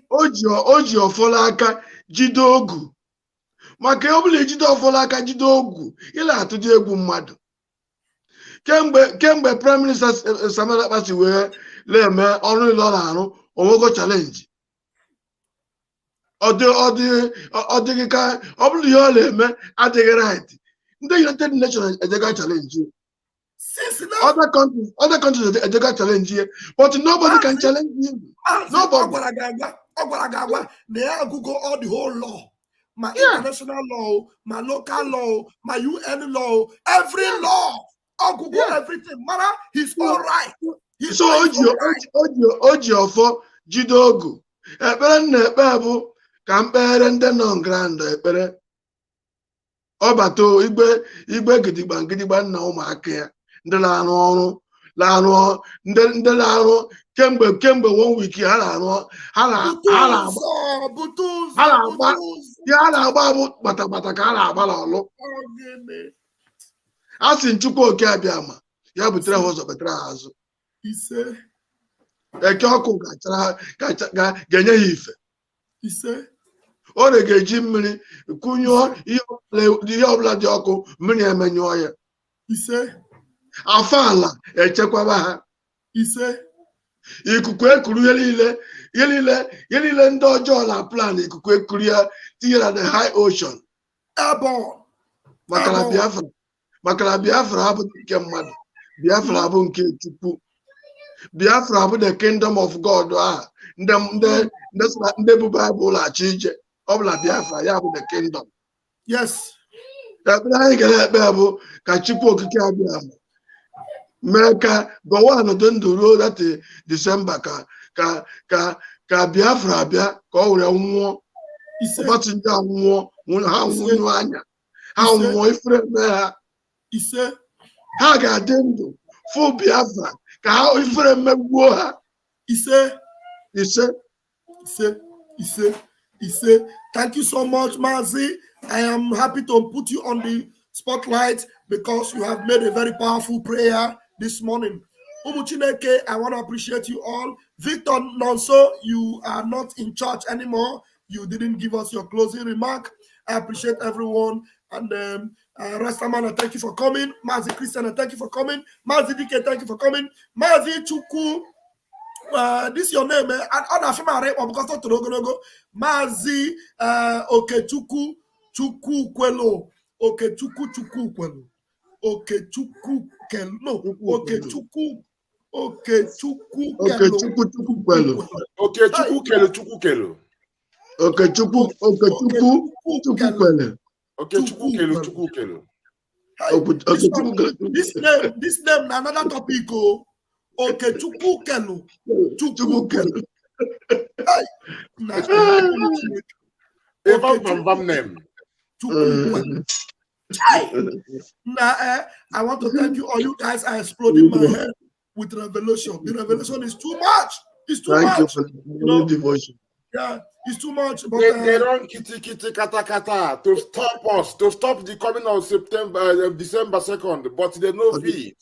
Oji ọfọla aka jide ogu. Maka ọbụla ejide ọfọla aka jide ogu, ile atụdị egwu mmadụ. Kemgbe Prime Minister Samuel Ekpa si wee na-eme ọrụ ile ọ na-arụ, onwego challenge. Ọ dịghị ka ọ bụrụ ihe ọ na-eme adịghị right. Ndị United Nations ejega challenge. Other countries ejega challenge, but nobody can challenge him. Nobody. All the whole law. My international law, my local law, my UN law, every law. I'll Google everything. Mara, he's all right. So Oji ofo jidogu. Ekpere na-ekpe bụ ka mkpere ndị nọ ngrand ekpere. Ọbato igbe gidigba nna ụmụaka ya. Ndị na-arụ ọrụ, ndị na-arụ kemgbe 1 week ha na-agba bụ kpatakpata ka ha na-agba n'ọlụ. A sị Chukwu oke abịa ma ya butere ha ụzọ betere ha azụ. Eke ọkụ ga-enye ya ife. Ọ ga-eji mmiri kụnyụọ ihe ọbụla dị ọkụ, mmiri emenyụọ ya. Afọ ala echekwaba ha. Ikuku ekuru ihe niile ndị ọjọọ na plan ikuku ekuru ya tinye na the high ocean. Maka na Biafra abụghị nke mmadụ. Biafra bụ nke Chukwu. Biafra bụ the kingdom of God. Ndị bụ Baịbụl achọ ije. Ọ bụla Biafra ya bụ the kingdom. Yes. Ekpere anyị ga-ekpe bụ ka Chukwu okike abịa mee ka Gowon dị ndụ ruo dati Disemba ka Biafra abịa ka ọ were nwụọ. Ọgbatumtum anwụọ, ha nwụnyụ anya, ha nwụọ ifere mee ha. Ha ga-adị ndụ fụ Biafra ka ha ifere mmegbuo ha. Thank you so much, Mazi. I am happy to put you on the spotlight because you have made a very powerful prayer this morning. Umuchineke, I want to appreciate you all. Victor Nonso, you are not in church anymore. You didn't give us your closing remark. I appreciate everyone. And Rastaman, thank you for coming. Mazi Christian, thank you for coming. Mazi Dike, thank you for coming. Mazi Chuku, this is your name, eh? Mazi Okechukwu Chukwu Kwelo. Okechukwu Kwelo. Okechukwu Kwelo. No, Okechukwu Kwelo. This name another topic. Okechukwu Kelu. Chukwu Kelu. Name. I want to thank you all. You guys are exploding my head. with revelation. The revelation is too much. It's too Thank you much. for the devotion. Yeah, it's too much. But They don't kitty kata kata to stop us, to stop the coming of December 2nd, but they know feet.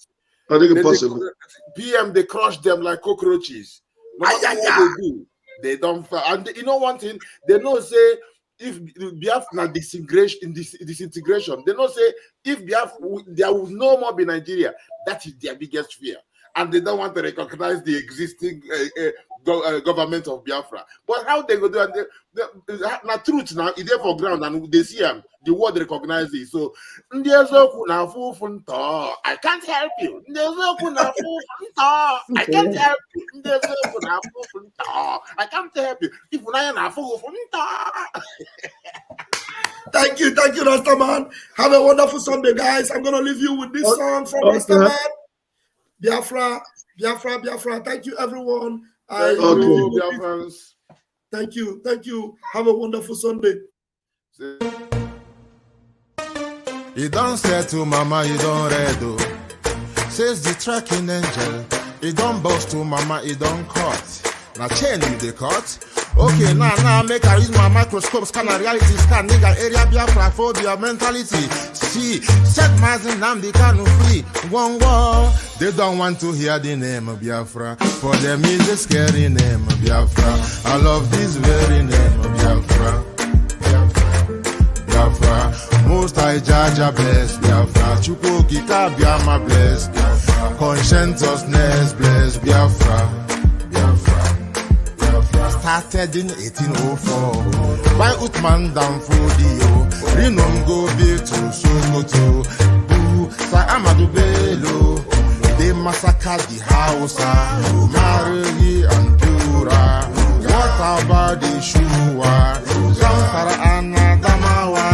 I think it's possible. PM, they crush them like cockroaches. No matter what they do, they don't. And you know one thing, they know say if Biafra disintegration, they know say if Biafra there will no more be Nigeria. That is their biggest fear, and they don't want to recognize the existing government of Biafra. But how they go do it? Now truth now is there for ground, and they see them. The world recognizes it. So I can't help you. I can't help you. I can't help you. If Thank you, Rastaman. Have a wonderful Sunday, guys. I'm gonna leave you with this song from Rastaman. Biafra. Thank you, everyone. Thank you. Have a wonderful Sunday. You don't say to mama, you don't redo. Says the tracking angel. You don't boast to mama, you don't cut. Now chain you the cut. Okay, now make I use my microscope, scan a reality, scan nigga area Biafra phobia mentality. See, set Nnamdi Kanu free. One war. They don't want to hear the name of Biafra. For them is a scary name of Biafra. I love this very name of Biafra. Biafra. Most I Jaja bless Biafra. Chukwuki Kabiama bless Biafra. Conscientiousness bless Biafra. Started in 1804 by Uthman Danfodio. Rinom go be to Sokoto. Sa Amadou Bello. They massacred the Hausa, Marili and Pura. What about the Shua? Zamfara and Adamawa.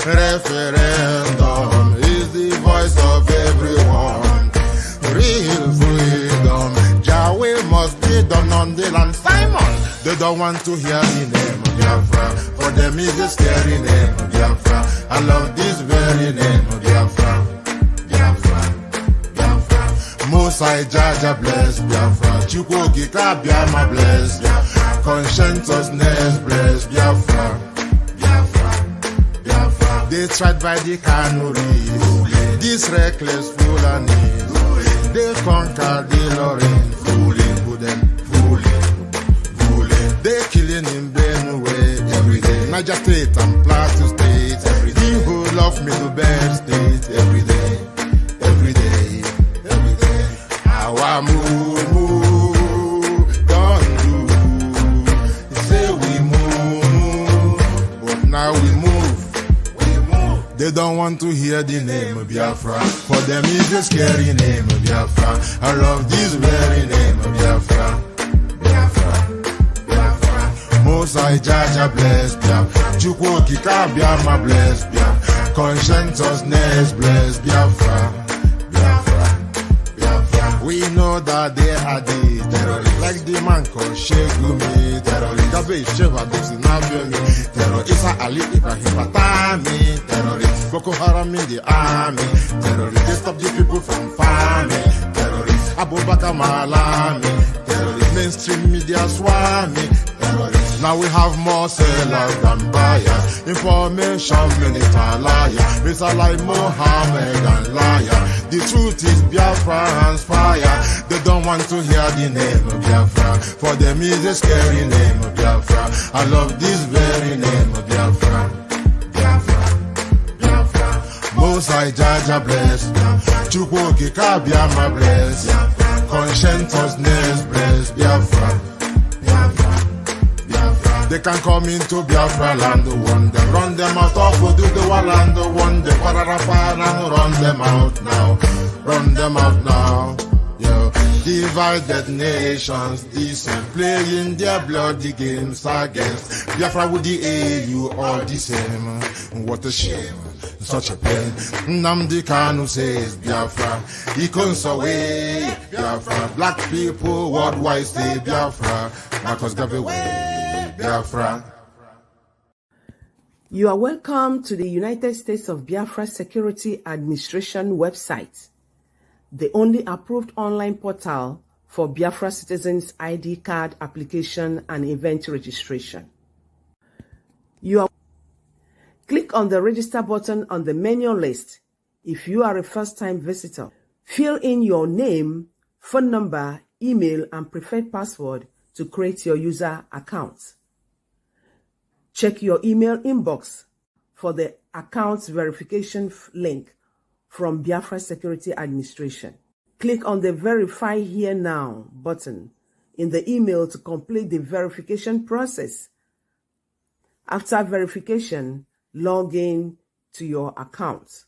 Referendum is the voice of everyone. Real freedom. Yahweh must be done on the land. Simon, they don't want to hear the name of Biafra. For them is a scary name of Biafra. I love this very name of Biafra. Most I Jaja bless Biafra. Chukwuki Kabiama bless Biafra. Conscientiousness bless Biafra. They tried by the Kanuris. These reckless Fulanis. They conquered the Lorraine. Fooling. They killing in Benue every day. Niger State and Plateau State every day. The whole of Middlebelt State every day. Our move, don't do. Say we move, but now we move. They don't want to hear the name of Biafra. For them is a scary name of Biafra. I love this very name of Biafra. Most I Jaja bless Biafra. Chukwuki Kabiama bless Biafra. Conscientiousness bless Biafra. We know that they are the terrorists, like the man called Shegumi, terrorist. Gabe Sheva Dexinabemi, terrorist. Isa Ali Ibrahim Patami, terrorist. Boko Haram in the army, terrorist. They stop the people from farming, terrorist. Abubakar Malami, terrorist. Mainstream media swami, terrorist. Now we have more sellers than buyers. Information minister liar. Mr. like Mohammed and liar. The truth is Biafra's fire. They don't want to hear the name of Biafra. For them is a scary name of Biafra. I love this very name of Biafra. Most I Jaja bless. Chukwuki Kabiama bless. Conscientiousness bless Biafra. They can come into Biafra land, one them run them out of Oduduwa land, one them Pararafan and run them out now. Yo, divided nations, decent, playing their bloody games against Biafra with the AU all the same. What a shame, such a pain. Nnamdi Kanu says Biafra, he comes away Biafra. Black people worldwide say Biafra, Marcus gave away. Biafra. You are welcome to the United States of Biafra Security Administration website, the only approved online portal for Biafra citizens' ID card application and event registration. Click on the register button on the menu list if you are a first-time visitor. Fill in your name, phone number, email, and preferred password to create your user account. Check your email inbox for the account verification link from Biafra Security Administration. Click on the Verify Here Now button in the email to complete the verification process. After verification, log in to your account.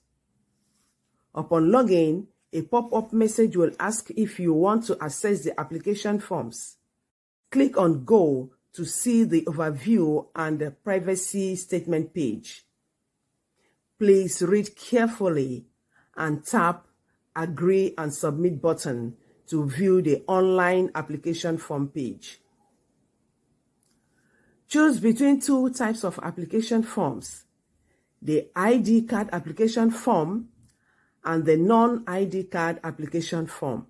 Upon login, a pop-up message will ask if you want to access the application forms. Click on Go to see the overview and the privacy statement page. Please read carefully and tap Agree and Submit button to view the online application form page. Choose between two types of application forms: the ID card application form and the non-ID card application form.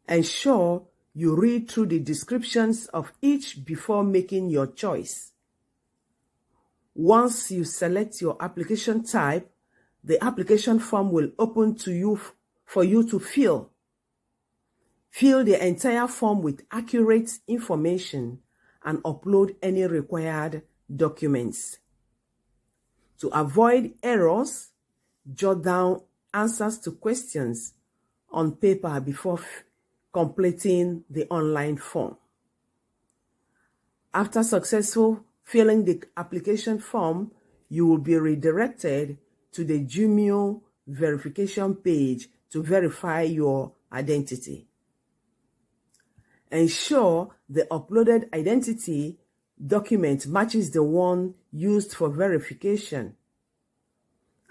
Ensure you read through the descriptions of each before making your choice. Once you select your application type, the application form will open to you for you to fill. Fill the entire form with accurate information and upload any required documents. To avoid errors, jot down answers to questions on paper before completing the online form. After successful filling the application form, you will be redirected to the Jumio verification page to verify your identity. Ensure the uploaded identity document matches the one used for verification.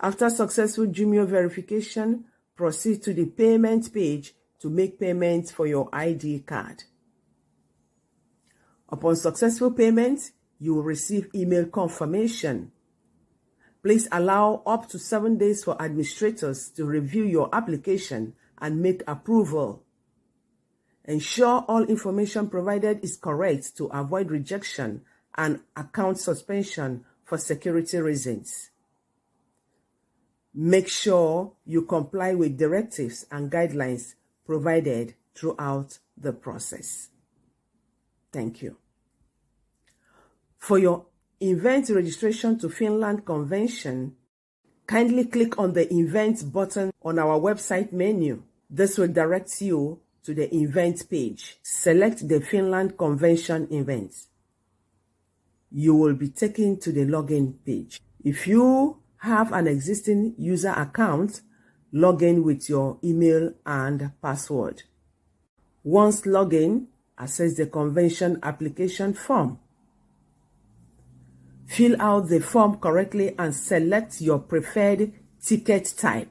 After successful Jumio verification, proceed to the payment page to make payments for your ID card. Upon successful payment, you will receive email confirmation. Please allow up to 7 days for administrators to review your application and make approval. Ensure all information provided is correct to avoid rejection and account suspension for security reasons. Make sure you comply with directives and guidelines provided throughout the process. Thank you. For your event registration to Finland Convention, kindly click on the event button on our website menu. This will direct you to the event page. Select the Finland Convention event. You will be taken to the login page. If you have an existing user account, log in with your email and password. Once logged in, access the convention application form. Fill out the form correctly and select your preferred ticket type.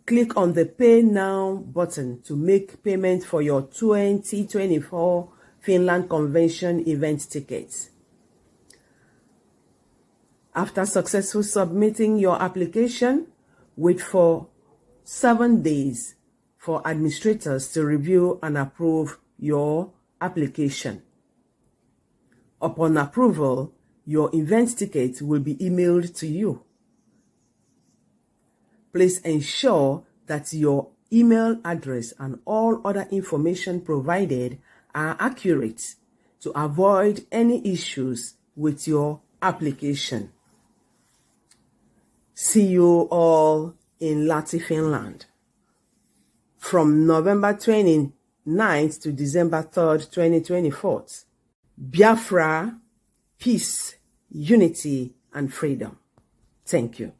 Click on the Pay Now button to make payment for your 2024 Finland Convention event tickets. After successfully submitting your application, wait for 7 days for administrators to review and approve your application. Upon approval, your event ticket will be emailed to you. Please ensure that your email address and all other information provided are accurate to avoid any issues with your application. See you all in Lahti, Finland from November 29th to December 3rd, 2024. Biafra, peace, unity, and freedom. Thank you.